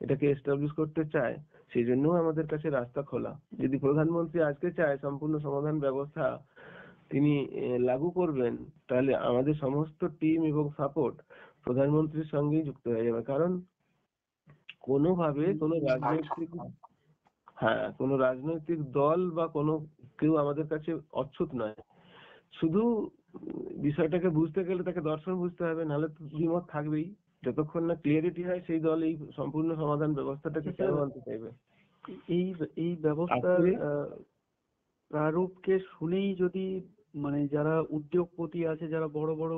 এটাকে এস্টাবলিশ করতে চায়, সেই জন্য আমাদের কাছে রাস্তা খোলা। যদি প্রধানমন্ত্রী আজকে চায় সম্পূর্ণ সমাধান ব্যবস্থা তিনি লাগু করবেন, তাহলে আমাদের সমস্ত টিম এবং সাপোর্ট প্রধানমন্ত্রীর সঙ্গেই যুক্ত হয়ে যাবে। কারণ কোনোভাবে কোনো রাজনৈতিক দল বা কোনো কেউ আমাদের কাছে অচ্ছুত নয়। শুধু বিষয়টাকে বুঝতে গেলে তাকে দর্শন বুঝতে হবে, নাহলে তো দ্বিমত থাকবেই। যতক্ষণ না ক্লিয়ারিটি হয় সেই দল এই সম্পূর্ণ সমাধান ব্যবস্থাটাকে কেন আনতে চাইবে। এই এই ব্যবস্থার প্রারূপকে শুনেই যদি মানে যারা উদ্যোগপতি আছে, যারা বড় বড়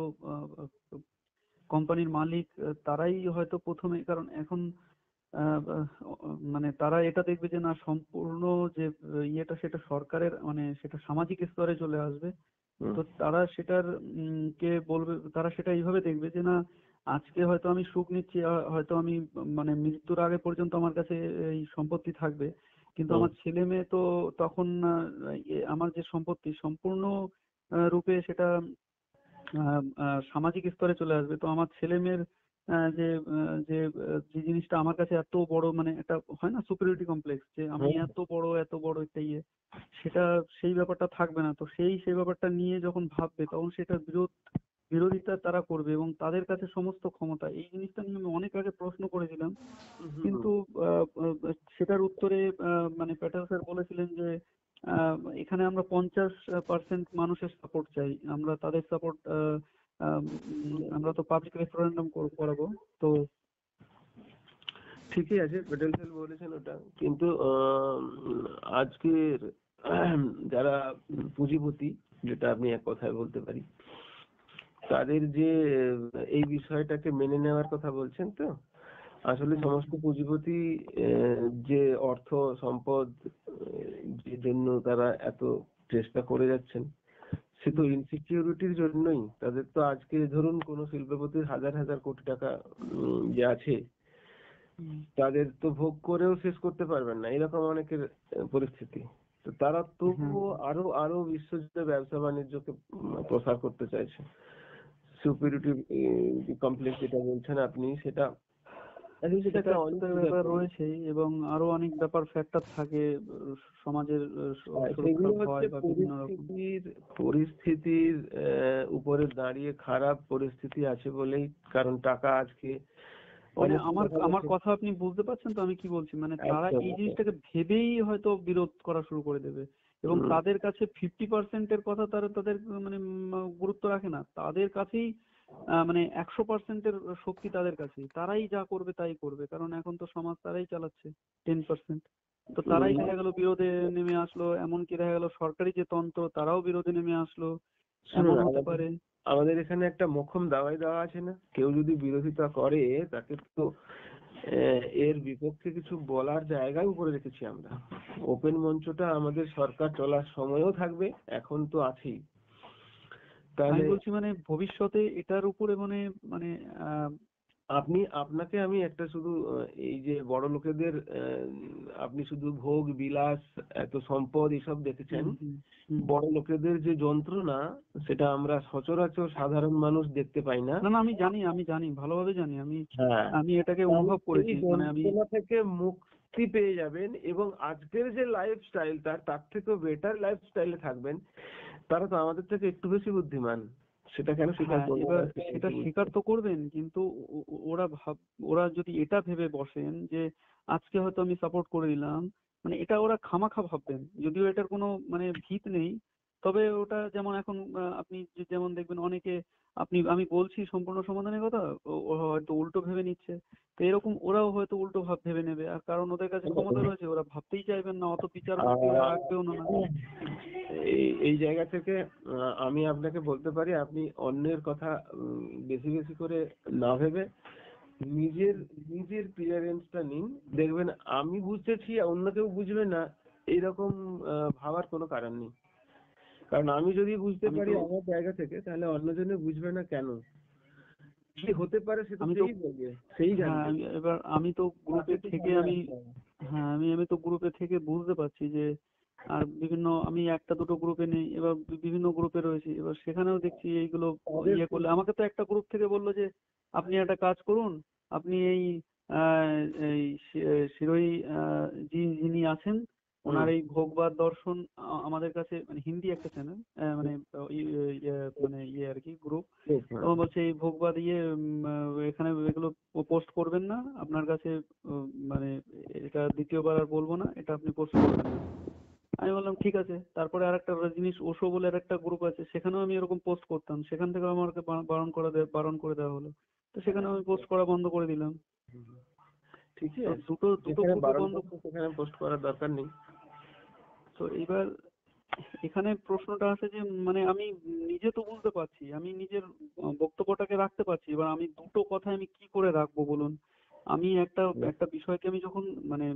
কোম্পানির মালিক, তারাই হয়তো প্রথমে, কারণ এখন মানে তারা এটা দেখবে যে না, সম্পূর্ণ যে ইয়েটা সেটা সরকারের, মানে সেটা সামাজিক স্তরে চলে আসবে। তো তারা সেটার কে বলবে, তারা সেটা এইভাবে দেখবে যে না, আজকে হয়তো আমি সুখ নিচ্ছি, হয়তো আমি মানে মৃত্যুর আগে পর্যন্ত আমার কাছে এই সম্পত্তি থাকবে, কিন্তু আমার ছেলে মেয়ে তো তখন আমার যে সম্পত্তি সম্পূর্ণ রূপে সেটা সামাজিক স্তরে চলে আসবে। তো আমার ছেলে মেয়ের যে যে যে জিনিসটা আমার কাছে এত বড়, মানে একটা হয় না সুপিরিয়রিটি কমপ্লেক্স, যে আমি এত বড় একটা ইয়ে, সেটা সেই ব্যাপারটা থাকবে না। তো সেই ব্যাপারটা নিয়ে যখন ভাববে তখন সেটা বিরোধিতা তারা করবে এবং তাদের কাছে সমস্ত ক্ষমতা। এই জিনিসটা নিয়ে আমি অনেক আগে প্রশ্ন করেছিলাম, কিন্তু সেটার উত্তরে মানে প্যাটেল স্যার বলেছিলেন যে এখানে আমরা 50% মানুষের সাপোর্ট চাই, আমরা তাদের সাপোর্ট, আমরা তো পাবলিক রেফারেন্ডাম করাবো। তো ঠিকই আছে, প্যাটেল স্যার বলেছেন ওটা, কিন্তু আজকের যারা পুঁজিপতি, যেটা আপনি এক কথায় বলতে পারি, তাদের যে এই বিষয়টাকে মেনে নেওয়ার কথা বলছেন, তো আসলে সমস্ত পুঁজিপতি যে অর্থ সম্পদ যে জন্য তারা এত চেষ্টা করে যাচ্ছেন, সে তো ইনসিকিউরিটির জন্যই। তাদের তো আজকে ধরুন কোনো শিল্পপতির হাজার হাজার কোটি টাকা যে আছে, তাদের তো ভোগ করেও শেষ করতে পারবেন না, এরকম অনেকের পরিস্থিতি। তো তারা তবুও আরো আরো বিশ্বজুড়ে ব্যবসা বাণিজ্যকে প্রসার করতে চাইছে। সুপিরিয়রিটি কমপ্লেক্স যেটা বলছেন আপনি, সেটা সেটা একটা ব্যাপার রয়েছেই, এবং আরো অনেক ব্যাপার ফ্যাক্টর থাকে সমাজের সেগুলো সুরক্ষা ভয় হচ্ছে বা বিভিন্ন রকম পরিস্থিতির উপরে দাঁড়িয়ে খারাপ পরিস্থিতি আছে বলেই, কারণ টাকা আজকে মানে আমার কথা আপনি বুঝতে পারছেন তো আমি কি বলছি? মানে তারা এই জিনিসটাকে ভেবেই হয়তো বিরোধ করা শুরু করে দেবে, এবং তাদের কাছে 50% এর কথা তাদের মানে গুরুত্ব রাখে না, তাদের কাছেই মানে 100% এর শক্তি তাদের কাছেই, তারাই যা করবে তাই করবে, কারণ এখন তো সমাজ তারাই চালাচ্ছে 10%। তো তারাই দেখা গেল বিরোধে নেমে আসলো, এমনকি দেখা গেল সরকারি যে তন্ত্র তারাও বিরোধে নেমে আসলো, এমন হতে পারে। আমাদের এখানে একটা মোক্ষম দাওয়াই দেওয়া আছে না, কেউ যদি বিরোধিতা করে তাকে তো এর বিপক্ষে কিছু বলার জায়গায় উপরে রেখেছি আমরা। ওপেন মঞ্চটা আমাদের সরকার চলার সময়ও থাকবে, এখন তো আছেই। আমি বলছি মানে ভবিষ্যতে এটার উপরে মানে মানে আপনাকে আমি একটা শুধু এই যে বড় লোকেদের আপনি শুধু ভোগ বিলাস এত সম্পদ এসব দেখেছেন, বড় লোকেদের যে যন্ত্রণা সেটা আমরা সচরাচর সাধারণ মানুষ দেখতে পাই না। না আমি জানি ভালোভাবে জানি, আমি এটাকে অনুভব করেছি। মানে আমি থেকে মুক্তি পেয়ে যাবেন, এবং আজকের যে লাইফস্টাইল তার থেকেও বেটার লাইফস্টাইলে থাকবেন। তারা তো আমাদের থেকে একটু বেশি বুদ্ধিমান, সেটা কেন স্বীকার করবেন? এবার সেটা স্বীকার তো করবেন, কিন্তু ওরা যদি এটা ভেবে বসেন যে আজকে হয়তো আমি সাপোর্ট করে দিলাম, মানে এটা ওরা খামাখা ভাববেন, যদিও এটার কোনো মানে ভিত নেই। তবে ওটা যেমন এখন আপনি যেমন দেখবেন অনেকে, আমি বলছি সম্পূর্ণ সমাধানের কথা, ও হয়তো উল্টো ভেবে নিচ্ছে। তো এরকম ওরাও হয়তো উল্টো ভেবে নেবে, আর কারণ ওদের কাছে ক্ষমতা রয়েছে, ওরা ভাবতেই চাইবেন না, অত বিচার বুদ্ধি ওরা রাখবেও না। এই জায়গা থেকে আমি আপনাকে বলতে পারি, আপনি অন্যের কথা বেশি বেশি করে না ভেবে নিজের ক্লিয়ারেন্সটা নিন, দেখবেন আমি বুঝতেছি অন্য কেউ বুঝবে না, এইরকম ভাবার কোনো কারণ নেই। কারণ আমি যদি বুঝতে পারি আমার জায়গা থেকে, তাহলে অন্যজনে বুঝবে না কেন, কি হতে পারে সেটা সেই বলবে, সেই জানবে। এবার আমি তো গ্রুপে থেকে আমি তো গ্রুপে থেকে বুঝতে পারছি যে, আর বিভিন্ন আমি একটা দুটো গ্রুপে নেই, এবার বিভিন্ন গ্রুপে রয়েছি, এবার সেখানেও দেখছি এইগুলো ইয়ে করলে। আমাকে তো একটা গ্রুপ থেকে বললো যে আপনি একটা কাজ করুন, আপনি এই শিরোই যিনি আছেন ওনার এই ভোগবাদ দর্শন আমাদের কাছে, মানে হিন্দি একটা চ্যানেল, মানে মানে ইয়ে আর কি গ্রুপ, তো বলছে এই ভোগবাদ এখানে এগুলো পোস্ট করবেন না, আপনার কাছে মানে এটা দ্বিতীয়বার আর বলবো না, এটা আপনি পোস্ট করবেন না। আমি বললাম ঠিক আছে। তারপরে আরেকটা জিনিস, ওশো বলে আরেকটা গ্রুপ আছে, সেখানেও আমি এরকম পোস্ট করতাম, সেখান থেকে আমাকে বারণ করে দেওয়া হলো, তো সেখানে আমি পোস্ট করা বন্ধ করে দিলাম। ঠিক আছে, দুটো গ্রুপে বন্ধ, সেখানে পোস্ট করার দরকার নেই। তো এবার এখানে প্রশ্নটা আসে যে মানে আমি নিজে তো বুঝতে পারছি, আমি নিজের বক্তব্যটাকে রাখতে পারছি, এবার আমি দুটো কথা আমি কি করে রাখবো বলুন? আমি একটা বিষয়কে আমি যখন মানে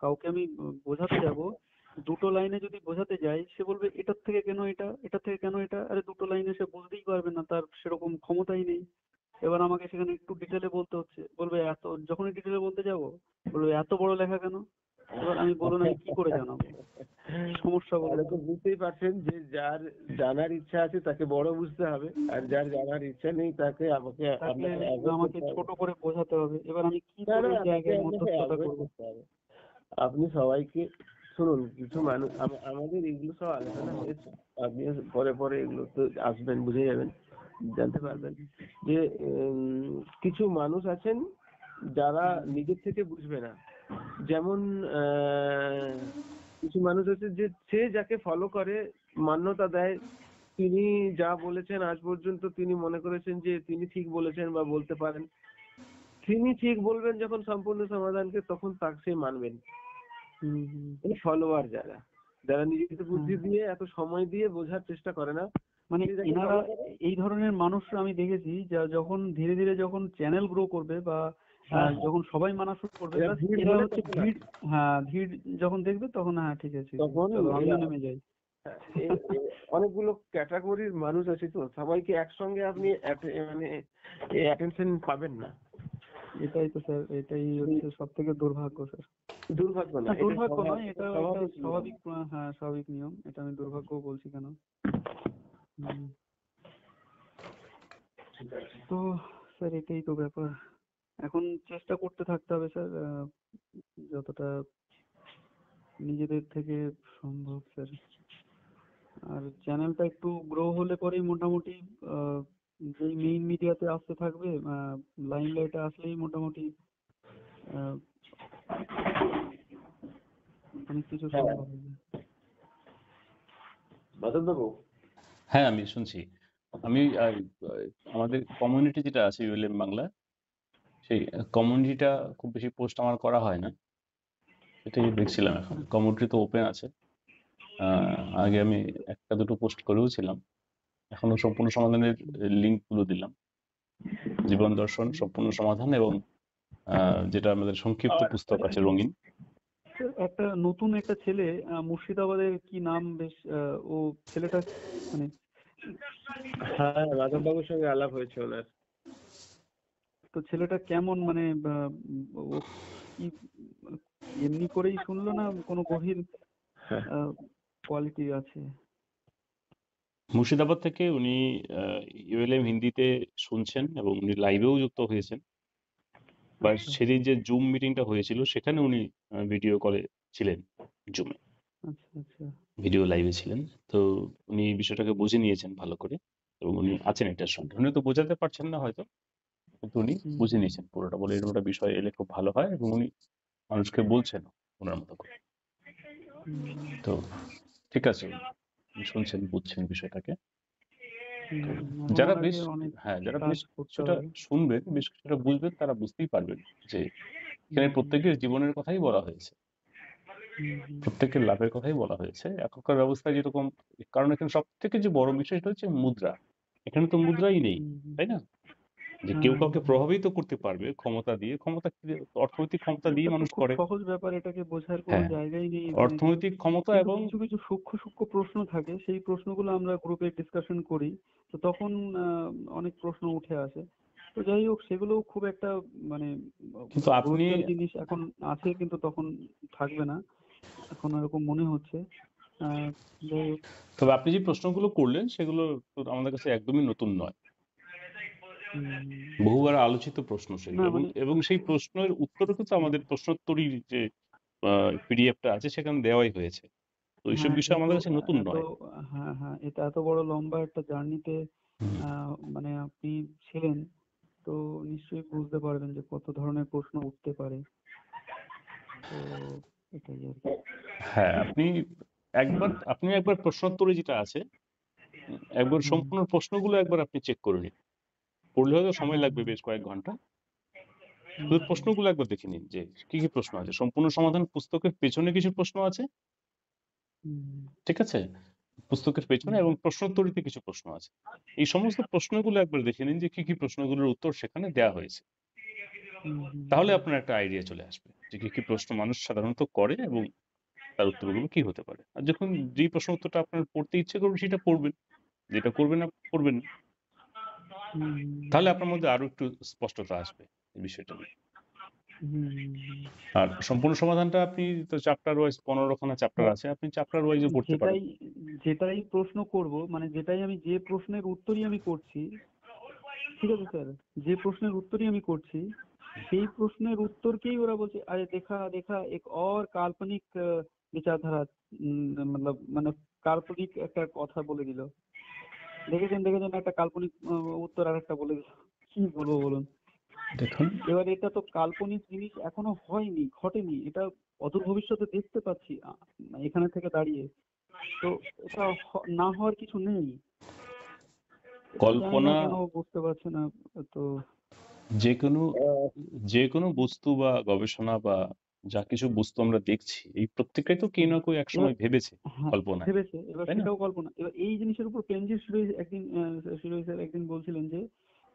কাউকে আমি বোঝাতে যাব, দুটো লাইনে যদি বোঝাতে যাই, সে বলবে এটার থেকে কেন এটা, এটার থেকে কেন এটা, আরে দুটো লাইনে সে বুঝতেই পারবে না, তার সেরকম ক্ষমতাই নেই। এবার আমাকে সেখানে একটু ডিটেলে বলতে হচ্ছে, বলবে যখনই ডিটেলে বলতে যাব বলবে এত বড় লেখা কেন। এবার আমি বলুন আমি কি করে জানাবো? সমস্যা বলে তো বুঝতেই পারছেন যে যার জানার ইচ্ছা আছে তাকে বড় বুঝতে হবে, আর যার জানার ইচ্ছা নেই তাকে আমাকে ছোট করে বোঝাতে হবে। এবার আমি কি করে জায়গায় মধ্যস্থতা করব? আপনি সবাইকে শুনুন, কিছু মানুষ আমাদের এগুলো সব আলোচনা হয়েছে, আপনি পরে পরে এগুলো তো আসবেন, বুঝে যাবেন, জানতে পারবেন যে কিছু মানুষ আছেন যারা নিজের থেকে বুঝবে না। যেমন কিছু মানুষ আছে যে সে যাকে ফলো করে, মান্যতা দেয়, তিনি যা বলেছেন আজ পর্যন্ত তিনি মনে করেছেন যে তিনি ঠিক বলেছেন বা বলতে পারেন, তিনি ঠিক বলবেন যখন সম্পূর্ণ সমাধানকে, তখন তাকে সে মানবেন। ফলোয়ার যারা নিজেকে বুদ্ধি দিয়ে এত সময় দিয়ে বোঝার চেষ্টা করে না, মানে এনারা এই ধরনের মানুষরা আমি দেখেছি যখন ধীরে ধীরে যখন চ্যানেল গ্রো করবে বা হ্যাঁ যখন সবাই মানা শুরু করবে এরা ব্যাস ভিড় এরা হলে হচ্ছে তখন ভিড়, হ্যাঁ ভিড় যখন দেখবে তখন হ্যাঁ ঠিক আছে তখন চলো আমিও এরা নেমে যাই। অনেকগুলো ক্যাটাগরির মানুষ আছে তো, সবাইকে একসঙ্গে আপনি মানে অ্যাটেনশন পাবেন না। এটাই তো স্যার, এটাই হচ্ছে সব থেকে দুর্ভাগ্য স্যার। দুর্ভাগ্য না, না এটা দুর্ভাগ্য নয়, এটা একটা স্বাভাবিক নিয়ম। স্বাভাবিক, হ্যাঁ স্বাভাবিক নিয়ম। এটা আমি দুর্ভাগ্য বলছি কেন? হুম, তো স্যার এটাই তো ব্যাপার। এখন চেষ্টা করতে থাকতে হবে স্যার, যতটা নিজেদের থেকে সম্ভব স্যার। আর চ্যানেলটা একটু গ্রো হলে পরেই মোটামুটি যেই মেইন মিডিয়াতে আসতে থাকবে, লাইমলাইটে আসলেই মোটামুটি আহ, অনেক কিছু হ্যাঁ সম্ভব হবে। বাদল বাবু, হ্যাঁ, আমি শুনছি। আমি আমাদের কমিউনিটি যেটা আছে ইউএলএম বাংলা, সেই কমিউনিটিটা খুব বেশি পোস্ট আমার করা হয় না, এটাই দেখছিলাম। এখন কমিউনিটি তো ওপেন আছে। আগে আমি একটা দুটো পোস্ট করেও ছিলাম, এখনো সম্পূর্ণ সমাধানের লিঙ্কগুলো দিলাম। জীবন দর্শন, সম্পূর্ণ সমাধান এবং যেটা আমাদের সংক্ষিপ্ত পুস্তক আছে রঙিন। স্যার, একটা নতুন একটা ছেলে মুর্শিদাবাদের, কি নাম বেশ, ও ছেলেটা মানে, হ্যাঁ বাদল বাবুর সঙ্গে আলাপ হয়েছে ওনার। তো ছেলেটা কেমন মানে ও কি এমনি করেই শুনলো না কোনো গভীর হ্যাঁ কোয়ালিটি আছে? মুর্শিদাবাদ থেকে উনি ইউএলএম হিন্দিতে শুনছেন এবং উনি লাইভেও যুক্ত হয়েছেন। বা আচ্ছা সেদিন যে জুম মিটিংটা হয়েছিল সেখানে উনি ভিডিও কলে ছিলেন, জুমে আচ্ছা আচ্ছা। ভিডিও লাইভে ছিলেন। তো উনি বিষয়টাকে বুঝে নিয়েছেন ভালো করে এবং উনি আছেন এটার সঙ্গে। উনি তো বোঝাতে পারছেন না হয়তো, কিন্তু উনি হুম বুঝে নিয়েছেন পুরোটা, বলে এরকম একটা বিষয় এলে খুম ভালো হয় এবং উনি মানুষকে বলছেন ওনার মতো করে। হুম তো ঠিক আছে, উনি শুনছেন, বুঝছেন বিষয়টাকে। তো হুম, এখন যারা ওনাকে বেশ, অনেক হ্যাঁ, যারা কাজ বেশ করতে কিছুটা হবে। শুনবেন, বেশ কিছুটা বুঝবেন, তারা বুঝতেই পারবেন যে এখানে হুম প্রত্যেকের জীবনের কথাই বলা হয়েছে, হুম হুম প্রত্যেকের লাভের কথাই বলা হয়েছে। এখনকার ব্যবস্থায় যেরকম, কারণ এখানে সব থেকে যে বড় বিষয় সেটা হচ্ছে মুদ্রা। এখানে তো মুদ্রাই নেই, হুম হুম, তাই না? যে হ্যাঁ কেউ হ্যাঁ কাউকে হ্যাঁ। প্রভাবিত করতে পারবে ক্ষমতা দিয়ে, ক্ষমতা অর্থনৈতিক ক্ষমতা দিয়ে এটা তো মানুষ খুব করে। সহজ ব্যাপার, এটাকে বোঝার কোনো হ্যাঁ, জায়গাই নেই এখানে। অর্থনৈতিক ক্ষমতা কিন্তু এবং কিছু কিছু সূক্ষ্ম সূক্ষ্ম প্রশ্ন থাকে, সেই প্রশ্নগুলো আমরা গ্রুপে ডিসকাশন করি, তো তখন অনেক প্রশ্ন উঠে আসে। তো যাই হোক, সেগুলো খুব একটা মানে কিন্তু আপনি, গুরুত্বের জিনিস এখন আছে, কিন্তু তখন থাকবে না, এখন এরকম মনে হচ্ছে। আহ, যাই হোক। তবে আপনি যে প্রশ্নগুলো করলেন সেগুলো তো আমাদের কাছে একদমই নতুন নয়, হুম, বহুবার আলোচিত প্রশ্ন না সেগুলো, এবং মানে এবং সেই প্রশ্নের উত্তরও কিন্তু আমাদের প্রশ্নোত্তরীর যে পিডিএফটা আছে সেখানে দেওয়াই হয়েছে। তো এইসব হ্যাঁ, বিষয় যেহেতু আমাদের কাছে নতুন এত, নয়। হ্যাঁ হ্যাঁ, এটা এত বড় লম্বা একটা জার্নিতে হুম। মানে আপনি ছিলেন, তো নিশ্চয়ই বুঝতে পারবেন যে কত ধরনের প্রশ্ন উঠতে পারে। তো এটাই আর কি। হ্যাঁ, আপনি একবার প্রশ্নোত্তরে যেটা আছে, একবার হুম, সম্পূর্ণ প্রশ্নগুলো একবার আপনি চেক করে নিন। পড়লে হয়তো সময় হ্যাঁ লাগবে হ্যাঁ, বেশ কয়েক ঘন্টা। হুম শুধু হুম প্রশ্নগুলো একবার দেখে নিন যে কি কি প্রশ্ন আছে। সম্পূর্ণ সমাধান পুস্তকের পেছনে কিছু প্রশ্ন আছে, হুম ঠিক আছে? পুস্তকের পেছনে হুম এবং প্রশ্নোত্তরীতে কিছু প্রশ্ন আছে। এই সমস্ত প্রশ্নগুলো একবার দেখে নিন যে কি কি প্রশ্নগুলোর উত্তর সেখানে দেওয়া হয়েছে। হুম হুম তাহলে হুম, আপনার একটা আইডিয়া চলে আসবে যে কি কি প্রশ্ন মানুষ সাধারণত করে এবং তার উত্তরগুলো কি হতে পারে। আর যখন যেই প্রশ্ন উত্তরটা আপনার পড়তে ইচ্ছে করবে সেটা পড়বেন, যেটা করবেন না পড়বেন না। তাহলে আপনার মধ্যে আরো একটু স্পষ্টতা আসবে এই বিষয়টা নিয়ে। হুম, হুম। আর সম্পূর্ণ সমাধানটা আপনি তো চ্যাপ্টার ওয়াইজ 15খানা চ্যাপ্টার হ্যাঁ, আছে, আপনি চ্যাপ্টার ওয়াইজও পড়তে পারেন। যেটাই যেটাই প্রশ্ন করব, মানে যেটাই আমি, যে প্রশ্নের উত্তরই আমি করছি, ঠিক আছে স্যার, যে প্রশ্নের উত্তরই আমি করছি, সেই প্রশ্নের উত্তরকেই ওরা বলছে আরে দেখা দেখা এক और काल्पनिक विचारधारा, मतलब মানে কাল্পনিক একটা কথা বলে দিল। দেখেছেন দেখেছেন, একটা কাল্পনিক উত্তর আর একটা বলে দিল। কি বলবো বলুন? দেখুন, এবার এটা তো কাল্পনিক জিনিস এখনো হয়নি, ঘটেনি, এটা অদূর ভবিষ্যতে দেখতে পাচ্ছি এখানে থেকে দাঁড়িয়ে। তো এটা না হওয়ার কিছু নেই। এটা জানি না কল্পনা, কেন বুঝতে পারছে না। তো যে কোনো যে কোনো বস্তু বা গবেষণা বা যা কিছু বস্তু আমরা দেখছি, এই প্রত্যেকটাই তো কেউ হুম, না কেউ এবার একসময় ভেবেছে হ্যাঁ কল্পনায়, ভেবেছে, এবার তাই না? সেটাও কল্পনা। এবার এই জিনিসের উপর পেনজির শিরোই একদিন, শিরোই স্যার একদিন বলছিলেন যে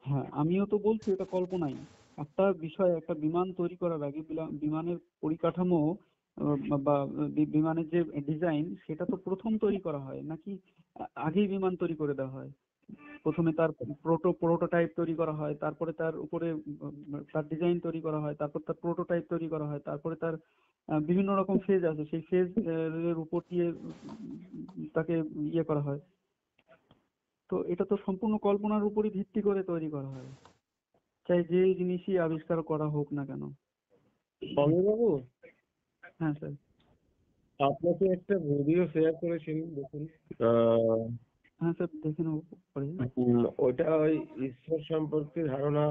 হ্যাঁ আমিও তো বলছি এটা কল্পনাই, একটা বিষয়, একটা বিমান তৈরি করার আগে বিমানের পরিকাঠামো বা বিমানের যে ডিজাইন সেটা তো প্রথম তৈরি করা হয় নাকি আগেই বিমান তৈরি করে দেওয়া হয়? প্রথমে তার প্রোটোটাইপ তৈরি করা হয়, তারপরে তার উপরে তার ডিজাইন তৈরি করা হয়, তারপর তার প্রোটোটাইপ তৈরি করা হয়, তারপরে তার বিভিন্ন রকম ফেজ আছে, সেই ফেজ এর উপর দিয়ে তাকে ইয়ে করা হয়। তো এটা তো সম্পূর্ণ কল্পনার উপরই ভিত্তি করে তৈরি করা হয়, চাই যে জিনিসই আবিষ্কার করা হোক না কেন। অমিয় বাবু, হ্যাঁ স্যার। আপনাকে একটা ভিডিও শেয়ার করেছি, দেখুন। হ্যাঁ স্যার, দেখে নেবো পরে। ওইটা ওই ঈশ্বর সম্পর্কে ধারণা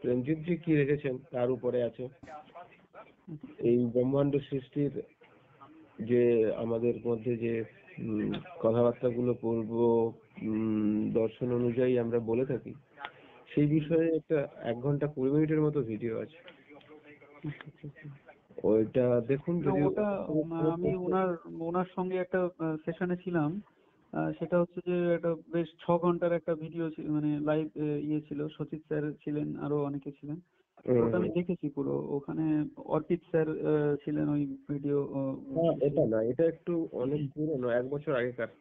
রঞ্জিত জি কি রেখেছেন তার উপরে আছে। এই ব্রহ্মাণ্ড সৃষ্টির যে আমাদের মধ্যে যে কথাবার্তাগুলো পূর্ব দর্শন অনুযায়ী আমরা বলে থাকি, সেই বিষয়ে একটা 1 ঘন্টা 20 মিনিটের মতো ভিডিও আছে। ওইটা দেখুন। যদি ওটা আমি ওনার সঙ্গে একটা সেশনে ছিলাম, সেটা হচ্ছে যে একটা বেশ 6 ঘন্টার একটা ভিডিও, মানে লাইভ ইয়ে ছিল, সচিত স্যার ছিলেন, আরো অনেকে ছিলেন। ওটা আমি দেখেছি পুরো। ওখানে অর্পিত স্যার ছিলেন ওই ভিডিও। এটা না, এটা একটু অনেক পুরনো, 1 বছর আগেকার।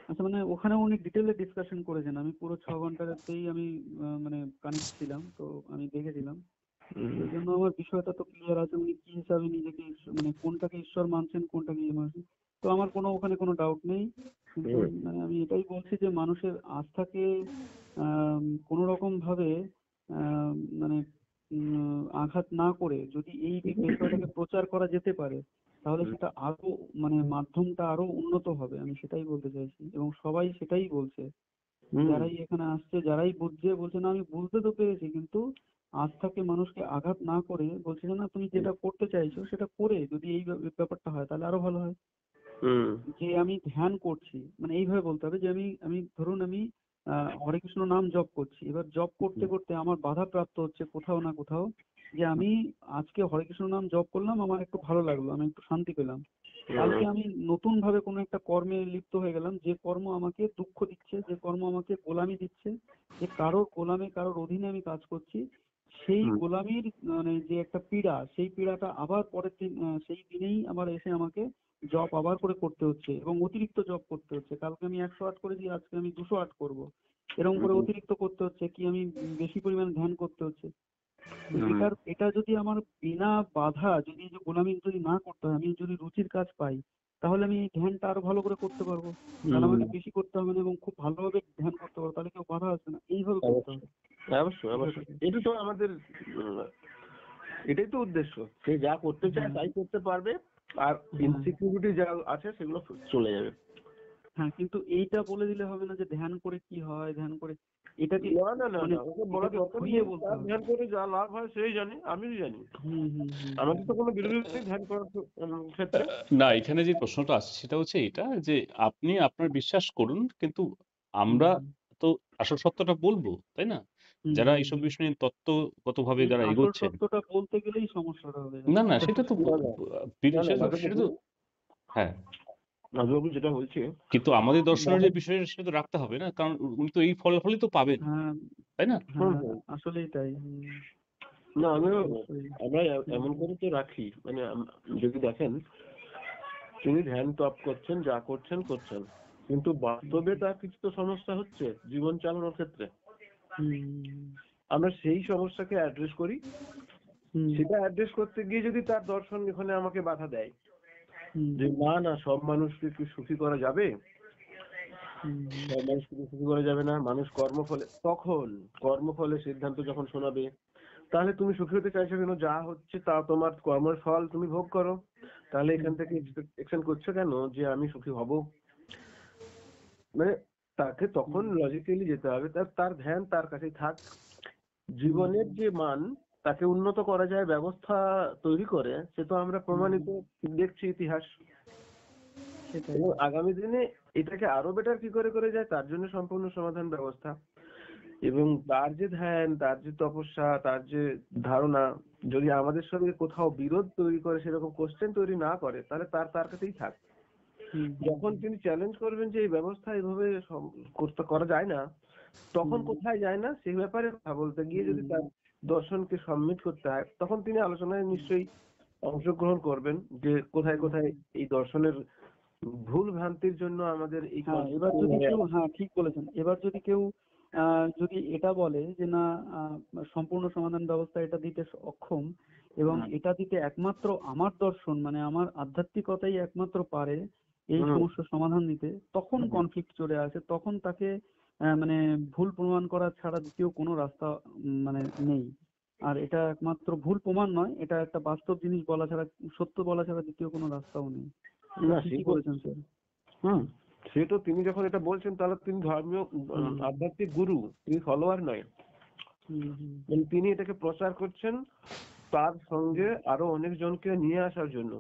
আচ্ছা, মানে ওখানে অনেক ডিটেলে ডিসকাশন করেছেন। আমি পুরো 6 ঘন্টাতেই আমি মানে কানেক্ট ছিলাম, তো আমি দেখেছিলাম। এই জন্য আমার বিষয়টা তো ক্লিয়ার আছে, উনি কি হিসাবে নিজেকে মানে কোনটাকে ঈশ্বর মানছেন, কোনটাকে ইয়ে মানছেন। তো আমার ওখানে কোনো ডাউট নেই। কিন্তু মানে আমি এটাই বলছি যে মানুষের আস্থাকে কোনো রকম ভাবে মানে আঘাত না করে যদি এই বিষয়টাকে প্রচার করা যেতে পারে, তাহলে সেটা আরো মানে মাধ্যমটা আরো উন্নত হবে। আমি সেটাই বলতে চাইছি, এবং সবাই সেটাই বলছে। যারাই এখানে আসছে, যারাই বুঝছে, বলছে না আমি বুঝতে তো পেরেছি, কিন্তু আস্থাকে মানুষকে আঘাত না করে বলছে যে না, তুমি যেটা করতে চাইছো সেটা করে যদি এই ব্যাপারটা হয় তাহলে আরো ভালো হয়। যে আমি ধ্যান করছি, মানে এইভাবে বলতে হবে যে আমি ধরুন আমি হরে কৃষ্ণ নাম জপ করছি, এবার জপ করতে করতে আমার বাধা প্রাপ্ত হচ্ছে কোথাও না কোথাও, যে আমি আজকে হরে কৃষ্ণ নাম জপ করলাম, আমার একটু ভালো লাগলো, আমি একটু শান্তি পেলাম। কালকে আমি নতুন ভাবে কোনো একটা কর্মে লিপ্ত হয়ে গেলাম, যে কর্ম আমাকে দুঃখ দিচ্ছে, যে কর্ম আমাকে গোলামি দিচ্ছে, যে কারোর গোলামে কারোর অধীনে আমি কাজ করছি, সেই গোলামির মানে যে একটা পীড়া, সেই পীড়াটা আবার পরের দিন সেই দিনেই আবার এসে আমাকে জব আবার করে করতে হচ্ছে, এবং অতিরিক্ত জব করতে হচ্ছে। কালকে আমি 108 করেছি, আজকে আমি 208 করব, এরকম করে অতিরিক্ত করতে হচ্ছে, কি আমি বেশি পরিমাণে ধ্যান করতে হচ্ছে। এটা যদি আমার বিনা বাধা, যদি এই যে গোলামি যদি না করতে হয়, আমি যদি রুচির কাজ পাই, তাহলে আমি এই ধ্যানটা আরো ভালো করে করতে পারবো। তাহলে আমাকে বেশি করতে হবে না, এবং খুব ভালোভাবে ধ্যান করতে পারবো, তাহলে কেউ বাধা আসবে না। এইভাবে করতে হবে। অবশ্যই অবশ্যই, এটা তো আমাদের এটাই তো উদ্দেশ্য। সে যা করতে চায় তাই করতে পারবে, আর ইনসিকিউরিটি যা আছে সেগুলো চলে যাবে। হ্যাঁ, কিন্তু এইটা বলে দিলে হবে না যে ধ্যান করে কি হয়, ধ্যান করে এটাকে না, ওকে বলা দরকার নেই। তার ধ্যান করে যা লাভ হয় সেই জানে, আমিও জানি। আমাদের তো কোনো বিরোধী নেই ধ্যান করার ক্ষেত্রে। না, এখানে যে প্রশ্নটা আসছে সেটা হচ্ছে এটা যে আপনি আপনার বিশ্বাস করুন, কিন্তু আমরা তো আসল সত্যটা বলবো, তাই না? যারা এইসব বিষয় নিয়ে তত্ত্বগতভাবে যারা আসল এগোচ্ছেন, সত্যটা বলতে গেলেই সমস্যাটা হবে। না সেটা তো সেটা তো হ্যাঁ, নাজবাবু যেটা বলছে, কিন্তু আমাদের দর্শনের যে বিষয় সেটা তো রাখতে হবে না, কারণ উনি তো এই ফলাফলই তো পাবেন, তাই না? আসলেই তাই। না আমরা এমন করে তো রাখি, মানে যদি দেখেন তিনি ধ্যান তপ করছেন, যা করছেন, কিন্তু বাস্তবে তার কিছু তো সমস্যা হচ্ছে জীবন চালানোর ক্ষেত্রে। আমরা সেই সমস্যাকে অ্যাড্রেস করি, সেটা অ্যাড্রেস করতে গিয়ে যদি তার দর্শন এখানে আমাকে বাধা দেয় যে না সব মানুষকে কি সুখী করা যাবে, সব মানুষকে সুখী করা যাবে না, মানুষ কর্মফলে সিদ্ধান্ত যখন শোনাবে, তাহলে তুমি সুখী হতে চাইছো কেন? যা হচ্ছে তা তোমার কর্মের ফল, তুমি ভোগ করো। তাহলে এখান থেকে এক্সপেকটেশন করছো কেন যে আমি সুখী হব? মানে তাকে তখন লজিক্যালি যেতে হবে, তার ধ্যান তার কাছেই থাক। জীবনের যে মান তাকে উন্নত করা যায় ব্যবস্থা তৈরি করে, সে তো আমরা প্রমাণিত দেখছি ইতিহাস। এবং আগামী দিনে এটাকে আরো বেটার কি করে যায় তার জন্য সম্পূর্ণ সমাধান ব্যবস্থা। এবং তার যে ধ্যান, তার যে তপস্যা, তার যে ধারণা যদি আমাদের সঙ্গে কোথাও বিরোধ তৈরি করে, সেরকম কোশ্চেন তৈরি না করে, তাহলে তার কাছেই থাক। যখন তিনি চ্যালেঞ্জ করবেন যে এই ব্যবস্থা এইভাবে করা যায় না, তখন হুম। কোথায় যায় না সেই ব্যাপারে কথা বলতে গিয়ে যদি তার দর্শনকে সাবমিট করতে হয়, তখন তিনি আলোচনায় নিশ্চয়ই অংশগ্রহণ করবেন যে কোথায় কোথায় এই দর্শনের ভুল ভ্রান্তির জন্য আমাদের এই হ্যাঁ, এবার যদি কেউ, হ্যাঁ ঠিক বলেছেন, এবার যদি কেউ যদি এটা বলে যে না, সম্পূর্ণ সমাধান ব্যবস্থা এটা দিতে অক্ষম এবং এটা দিতে একমাত্র আমার দর্শন মানে আমার আধ্যাত্মিকতাই একমাত্র পারে এই সমস্যার সমাধান দিতে, তখন কনফ্লিক্ট চলে আসে, তখন তাকে মানে ভুল প্রমাণ করা ছাড়া দ্বিতীয় কোনো রাস্তা মানে নেই। আর এটা একমাত্র ভুল প্রমাণ নয়, এটা একটা বাস্তব জিনিস বলা ছাড়া, সত্য বলা ছাড়া দ্বিতীয় কোনো রাস্তাও নেই। না, ঠিকই বলেছেন স্যার। সে তো তিনি যখন এটা বলছেন তাহলে তিনি ধর্মীয় আধ্যাত্মিক গুরু, তিনি ফলোয়ার নয়। মানে তিনি এটাকে প্রচার করছেন তার সঙ্গে আরো অনেকজনকে নিয়ে আসার জন্য,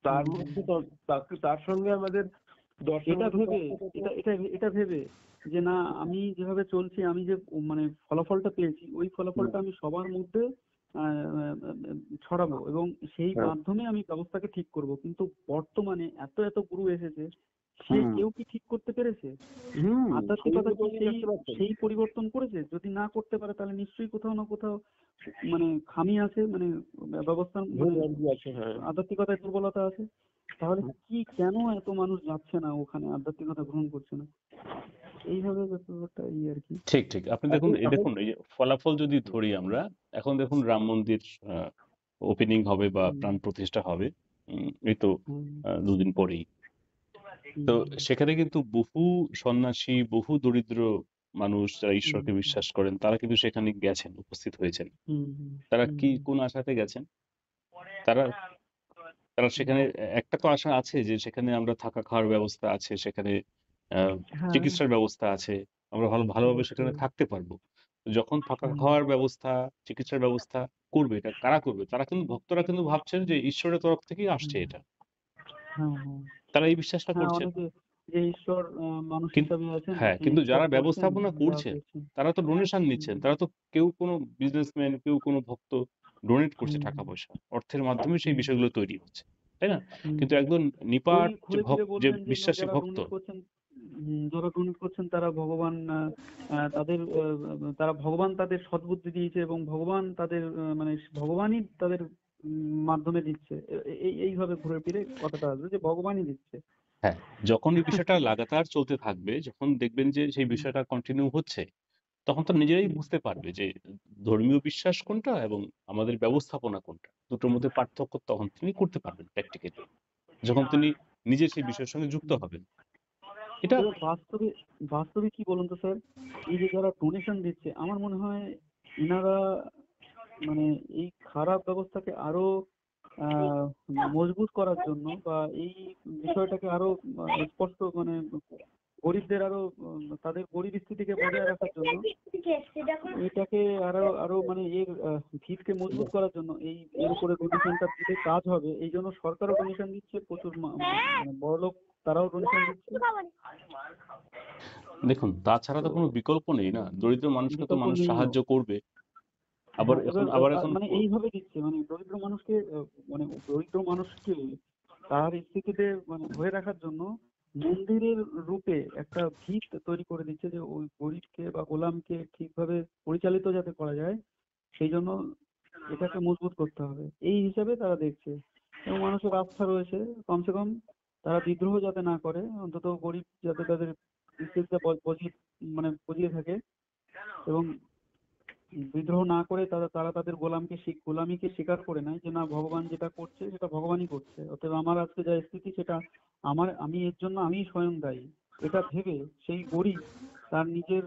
তার মধ্যে তার সঙ্গে আমাদের এটা ভেবে, দর্শন এটা ভেবে যে না, আমি যেভাবে চলছি, আমি যে মানে ফলাফলটা পেয়েছি, ওই ফলাফলটা আমি সবার মধ্যে ছড়াবো এবং সেই মাধ্যমে আমি ব্যবস্থাকে ঠিক করব। কিন্তু বর্তমানে এত এত গুরু এসেছে, সে কেউ কি ঠিক করতে পেরেছে? আধ্যাত্মিকতা কি সেই পরিবর্তন করেছে? যদি না করতে পারে তাহলে নিশ্চয়ই কোথাও না কোথাও মানে খামি আছে, মানে ব্যবস্থার আধ্যাত্মিকতায় দুর্বলতা আছে। তাহলে কি, কেন এত মানুষ যাচ্ছে না ওখানে, আধ্যাত্মিকতা গ্রহণ করছে না? এইভাবে ব্যাপারটা আর কি। ঠিক ঠিক। আপনি দেখুন, এই যে ফলাফল যদি ধরি আমরা, এখন দেখুন রাম মন্দির ওপেনিং হবে বা প্রাণ প্রতিষ্ঠা হবে, এই তো দুদিন পরেই। তো সেখানে কিন্তু বহু সন্ন্যাসী, বহু দরিদ্র মানুষ যারা ঈশ্বরকে বিশ্বাস করেন, তারা কিন্তু সেখানে গেছেন, উপস্থিত হয়েছেন। তারা কি কোন আশাতে গেছেন? তারা তারা সেখানে একটা তো আশা আছে যে সেখানে আমরা থাকা খাওয়ার ব্যবস্থা আছে, সেখানে চিকিৎসার ব্যবস্থা আছে, আমরা ভালোভাবে সেখানে থাকতে পারবো। যখন থাকা খাওয়ার ব্যবস্থা, চিকিৎসার ব্যবস্থা করবে, এটা কারা করবে? তারা কিন্তু, ভক্তরা কিন্তু ভাবছেন যে ঈশ্বরের তরফ থেকেই আসছে এটা, তারা এই বিশ্বাসটা করছেন। যে ঈশ্বর মানুষ হিসাবে আছেন, হ্যাঁ, কিন্তু যারা ব্যবস্থাপনা করছেন তারা তো ডোনেশন নিচ্ছেন, তারা তো কেউ কোনো বিজনেসম্যান, কেউ কোনো ভক্ত ডোনেট করছে টাকা পয়সা, অর্থের মাধ্যমে সেই বিষয়গুলো তৈরি হচ্ছে, তাই না? কিন্তু একদম নিপাট যে বিশ্বাসী ভক্ত, যারা ডোনেট করছেন তারা ভগবান, তারা ভগবান তাদের সদ্বুদ্ধি দিয়েছে এবং ভগবান তাদের মানে ভগবানই তাদের মাধ্যমে দিচ্ছে। এইভাবে ঘুরে ফিরে কথাটা আসবে যে ভগবানই দিচ্ছে। হ্যাঁ, যখন এই বিষয়টা লাগাতার চলতে থাকবে, যখন দেখবেন যে সেই বিষয়টা কন্টিনিউ হচ্ছে, তখন তো নিজেরাই বুঝতে পারবে যে ধর্মীয় বিশ্বাস কোনটা এবং আমাদের ব্যবস্থাপনা কোনটা, দুটোর মধ্যে পার্থক্য তখন তিনি করতে পারবেন প্র্যাকটিক্যালি, যখন তিনি নিজে সেই বিষয়ের সঙ্গে যুক্ত হবেন। এটা বাস্তবে বাস্তবে কি বলুন তো স্যার, এই যে যারা ডোনেশন দিচ্ছে, আমার মনে হয় এনারা মানে এই খারাপ ব্যবস্থাকে আরো মজবুত করার জন্য বা এই বিষয়টাকে আরো স্পষ্ট মানে গরিবদের আরো তাদের গরিব স্থিতিকে বজায় রাখার জন্য, এটাকে আরো আরো মানে এর ভিতকে মজবুত করার জন্য এর উপরে ডোনেশনটা দিলে কাজ হবে। এই জন্য সরকারও ডোনেশন দিচ্ছে, প্রচুর মানে বড়লোক তারাও ডোনেশন দিচ্ছে। দেখুন, তাছাড়া তো কোনো বিকল্প নেই না, দরিদ্র মানুষকে তো মানুষ সাহায্য করবে। আবার এখন মানে এইভাবে দিচ্ছে, মানে দরিদ্র মানুষকে তার স্থিতিতে মানে ধরে রাখার জন্য মন্দিরের রূপে একটা ভিত তৈরি করে দিচ্ছে, যে ওই গরিবকে বা গোলামকে ঠিকভাবে পরিচালিত যাতে করা যায়, সেই জন্য এটাকে মজবুত করতে হবে, এই হিসাবে তারা দেখছে। এবং মানুষের আস্থা রয়েছে, কমসে কম তারা বিদ্রোহ যাতে না করে, অন্তত গরিব যাতে তাদের স্থিতিতে বজিয়ে থাকে এবং বিদ্রোহ না করে তারা তাদের গোলামিকে স্বীকার করে নেয় যে না, ভগবান যেটা করছে সেটা ভগবানই করছে, অতএব আমার আজকে যা স্থিতি সেটা আমি এর জন্য আমিই স্বয়ং দায়ী। এটা ভেবে সেই গরিব তার নিজের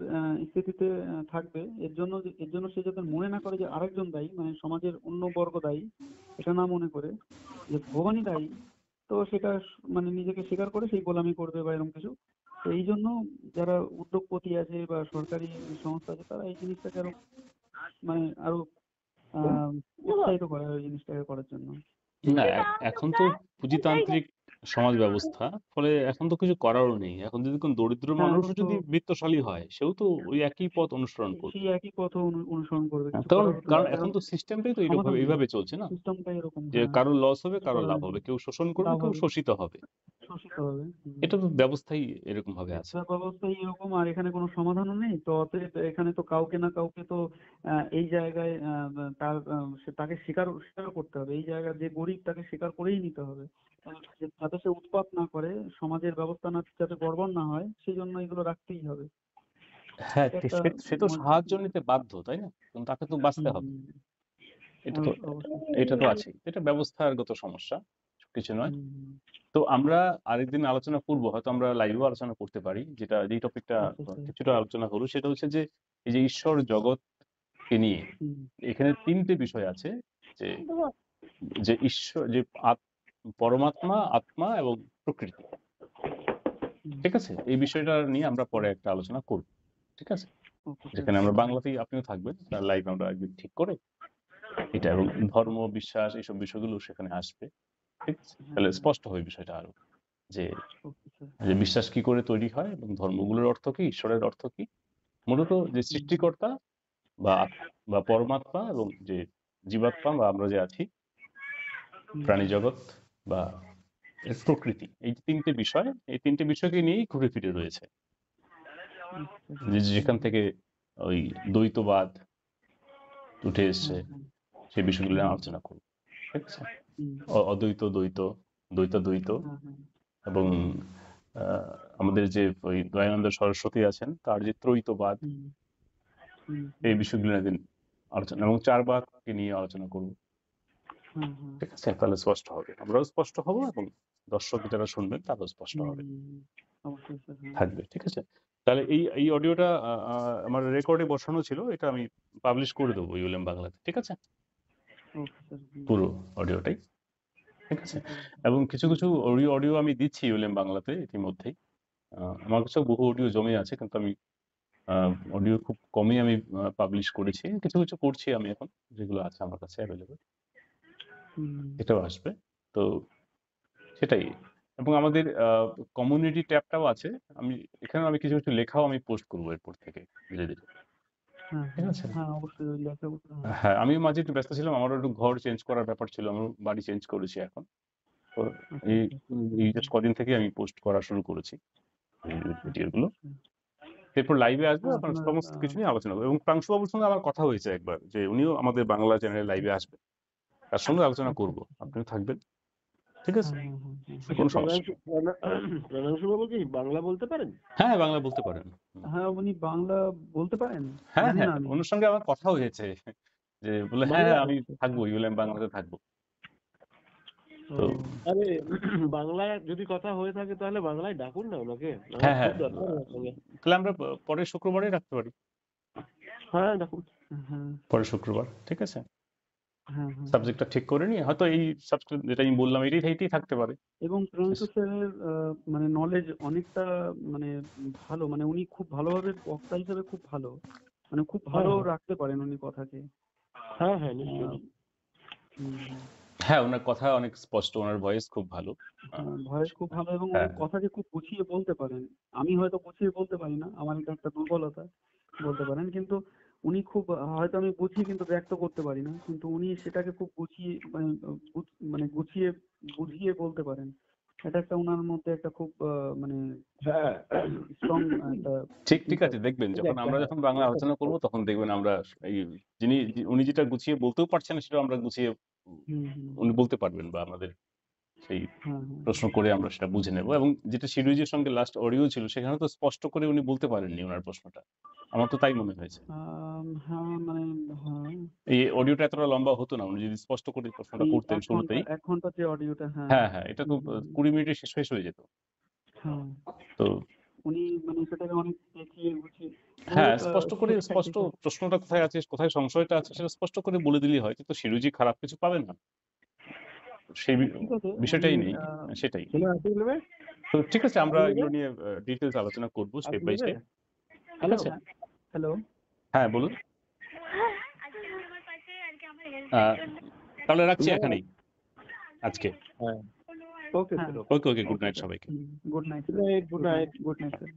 স্থিতিতে থাকবে। এর জন্য সে যাতে মনে না করে যে আরেকজন দায়ী, মানে সমাজের অন্য বর্গ দায়ী, এটা না মনে করে যে ভগবানই দায়ী, তো সেটা মানে নিজেকে স্বীকার করে সেই গোলামি করবে বা এরকম কিছু। তো এই জন্য যারা উদ্যোগপতি আছে বা সরকারি সংস্থা আছে, তারা এই জিনিসটাকে আরো উৎসাহিত করে ওই জিনিসটাকে করার জন্য। না, এখন তো পুঁজিতান্ত্রিক সমাজ ব্যবস্থা, ফলে এখন তো কিছু করারও নেই। এখন যদি কোন দরিদ্র মানুষ যদি বিত্তশালী হয়, সেও তো ওই একই পথ অনুসরণ করবে, সেই একই পথ অনুসরণ করবে। কারণ এখন তো সিস্টেমটাই তো এইভাবে চলছে না, সিস্টেমটাই এরকম যে কারোর লস হবে, কারোর লাভ হবে, কেউ শোষণ করবে, কেউ শোষিত হবে। শোষিত হবে। এটা তো ব্যবস্থাই এরকম ভাবে আছে। ব্যবস্থাই এরকম, আর এখানে কোনো সমাধানও নেই, তো অতএব এখানে তো কাউকে না কাউকে তো এই জায়গায় তাকে স্বীকার স্বীকার করতে হবে, এই জায়গায় যে গরিব তাকে স্বীকার করেই নিতে হবে। যাতে সে উৎপাত না করে, সমাজের ব্যবস্থা না যাতে গড়বড় না হয়, সেই জন্য এগুলো রাখতেই হবে। হ্যাঁ, এটা একটা সে তো মৌলিক। সাহায্য নিতে বাধ্য, তাই না? কারণ তাকে তো বাঁচতে হবে। হুম, এটা তো অবশ্যই। আছে, এটা ব্যবস্থাগত সমস্যা, কিছু নয়। হুম, তো আমরা আরেকদিন আলোচনা করব, হয়তো আমরা লাইভেও আলোচনা করতে পারি, যেই টপিকটা আচ্ছা স্যার। কিছুটা আলোচনা হলো, সেটা হচ্ছে যে এই যে ঈশ্বর জগৎকে নিয়ে হুম, এখানে তিনটে বিষয় আছে, যে যে ঈশ্বর, যে পরমাত্মা, আত্মা এবং প্রকৃতি। হুম, ঠিক আছে, এই বিষয়টা নিয়ে আমরা পরে একটা আলোচনা করব, ঠিক আছে? Okay sir. যেখানে আমরা বাংলাতেই, আপনিও থাকবেন, লাইভ আমরা একদিন ঠিক করে এটা, এবং ধর্ম, বিশ্বাস, এইসব বিষয়গুলো সেখানে আসবে, ঠিক আছে? তাহলে স্পষ্ট হবে বিষয়টা আরো, যে ওকে স্যার। যে বিশ্বাস কি করে তৈরি হয় এবং ধর্মগুলোর অর্থ কি, ঈশ্বরের অর্থ কি, মূলত যে সৃষ্টিকর্তা বা পরমাত্মা এবং যে জীবাত্মা বা আমরা যে আছি, প্রাণী জগৎ বা এর প্রকৃতি, এই তিনটে বিষয়, এই তিনটে বিষয়কে নিয়েই ঘুরে ফিরে রয়েছে, যেখান থেকে ওই দ্বৈতবাদ উঠে এসছে, সেই বিষয়গুলো নিয়ে আলোচনা করব, ঠিক আছে? অদ্বৈত, দ্বৈত, দ্বৈতাদ্বৈত, এবং আমাদের যে ওই দয়ানন্দ সরস্বতী আছেন, তার যে ত্রৈতবাদ, এই বিষয়গুলো একদিন আলোচনা, এবং চারবাককে নিয়ে আলোচনা করব, ঠিক আছে? তাহলে স্পষ্ট হবে, আমরাও স্পষ্ট হব এবং দর্শক যারা শুনবেন তারাও স্পষ্ট হবে, থাকবে, ঠিক আছে? তাহলে এই অডিওটা আমার রেকর্ডে বসানো ছিল, এটা আমি পাবলিশ করে দেবো ইউএলএম বাংলাতে, ঠিক আছে? পুরো অডিওটাই, ঠিক আছে? এবং কিছু কিছু অডিও আমি দিচ্ছি ইউএলএম বাংলাতে ইতিমধ্যেই। আমার কাছে বহু অডিও জমে আছে, কিন্তু আমি অডিও খুব কমই আমি পাবলিশ করেছি, কিছু কিছু করছি আমি এখন, যেগুলো আছে আমার কাছে অ্যাভেলেবল, এটাও আসবে। তো সেটাই, এবং আমাদের কমিউনিটি ট্যাবটাও আছে, এখানে আমি কিছু কিছু লেখাও আমি পোস্ট করবো এরপর থেকে ধীরে ধীরে, ঠিক আছে? হ্যাঁ, আমি মাঝে একটু ব্যস্ত ছিলাম, আমারও একটু ঘর চেঞ্জ করার ব্যাপার ছিল, আমার বাড়ি চেঞ্জ করেছি এখন, তো এই জাস্ট কদিন থেকে আমি পোস্ট করা শুরু করেছি ভিডিওগুলো, এরপর লাইভে আসবে, আপনার সমস্ত কিছু নিয়ে আলোচনা করবো। এবং প্রাংশুবাবুর সঙ্গে আমার কথা হয়েছে একবার, যে উনিও আমাদের বাংলা চ্যানেলে লাইভে আসবে, তার সঙ্গে আলোচনা করব, আপনিও থাকবেন, ঠিক আছে? কোনো সমস্যা নেই। প্রাণাংশু বাবু কি বাংলা বলতে পারেন? হ্যাঁ, বাংলা বলতে পারেন। হ্যাঁ, উনি বাংলা বলতে পারেন? হ্যাঁ জানি হ্যাঁ, না আমি। ওনার সঙ্গে আমার কথা হয়েছে, যে বলে হ্যাঁ বাংলা? হ্যাঁ আমি থাকবো, ইউএলএম বাংলাতে থাকবো। তো আরে বাংলায় যদি কথা হয়ে থাকে তাহলে বাংলায় ডাকুন না ওনাকে, আমার হ্যাঁ খুব হ্যাঁ, দরকার ওনার সঙ্গে। তাহলে আমরা পরের শুক্রবারে রাখতে পারি, হ্যাঁ ডাকুন। পরের শুক্রবার, ঠিক আছে? সাবজেক্টটা ঠিক করে নিয়ে হয়তো এই সাবজেক্ট যেটা আমি বললাম এটাই থাকতে পারে। এবং প্রাণাংশু স্যারের মানে নলেজ অনেকটা মানে ভালো, মানে উনি খুব ভালোভাবে বক্তা হিসেবে খুব ভালো, মানে খুব ভালো রাখতে পারেন উনি কথাকে। হ্যাঁ হ্যাঁ নিশ্চয়ই। হ্যাঁ, ওনার কথা অনেক স্পষ্ট, ওনার ভয়েস খুব ভালো, ভয়েস খুব ভালো, এবং উনি কথাকে খুব গুছিয়ে বলতে পারেন। আমি হয়তো গুছিয়ে বলতে পারি না, আমার এটা একটা দুর্বলতা বলতে পারেন, কিন্তু উনি খুব, হয়তো আমি বুঝি কিন্তু ব্যক্ত করতে পারি না, কিন্তু উনি সেটাকে খুব গুছিয়ে মানে গুছিয়ে বুঝিয়ে বলতে পারেন। এটা একটা ওনার মধ্যে একটা খুব মানে স্ট্রং একটা ঠিক আছে, দেখবেন যখন বাংলা আলোচনা করবো তখন দেখবেন আমরা এই উনি যেটা গুছিয়ে বলতেও পারছেন না, সেটা আমরা গুছিয়ে উনি বলতে পারবেন, বা আমাদের সেই প্রশ্ন করে আমরা সেটা বুঝে নেব। এবং যেটা সিরিজের সঙ্গে লাস্ট অডিও ছিল, সেখানে তো স্পষ্ট করে উনি বলতে পারেননি ওনার প্রশ্নটা, আমার তো তাই মনে হয়েছে। এই অডিওটা এতটা লম্বা হতো না উনি যদি স্পষ্ট করে প্রশ্নটা করতেন শুরুতেই। 1 ঘন্টা যে অডিওটা, হ্যাঁ হ্যাঁ, এটা তো 20 মিনিটে শেষ হয়ে যেত। তো উনি মানে সেটাকে অনেক দেখিয়ে গুছিয়ে, হ্যাঁ, স্পষ্ট প্রশ্নটা কোথায় আছে, কোথায় সংশয়টা আছে, সেটা স্পষ্ট করে বলে দিলেই হয়, তো সিরুজি খারাপ কিছু পাবে না, সেই বিষয়টাই নেই, সেটাই। তো ঠিক আছে, আমরা এগুলো নিয়ে ডিটেলস আলোচনা করবো স্টেপ বাই স্টেপ, ঠিক আছে? হ্যালো, হ্যাঁ বলুন। তাহলে রাখছি এখানেই আজকে। ওকে ওকে, গুড নাইট সবাইকে। Good night, good night. Good night sir.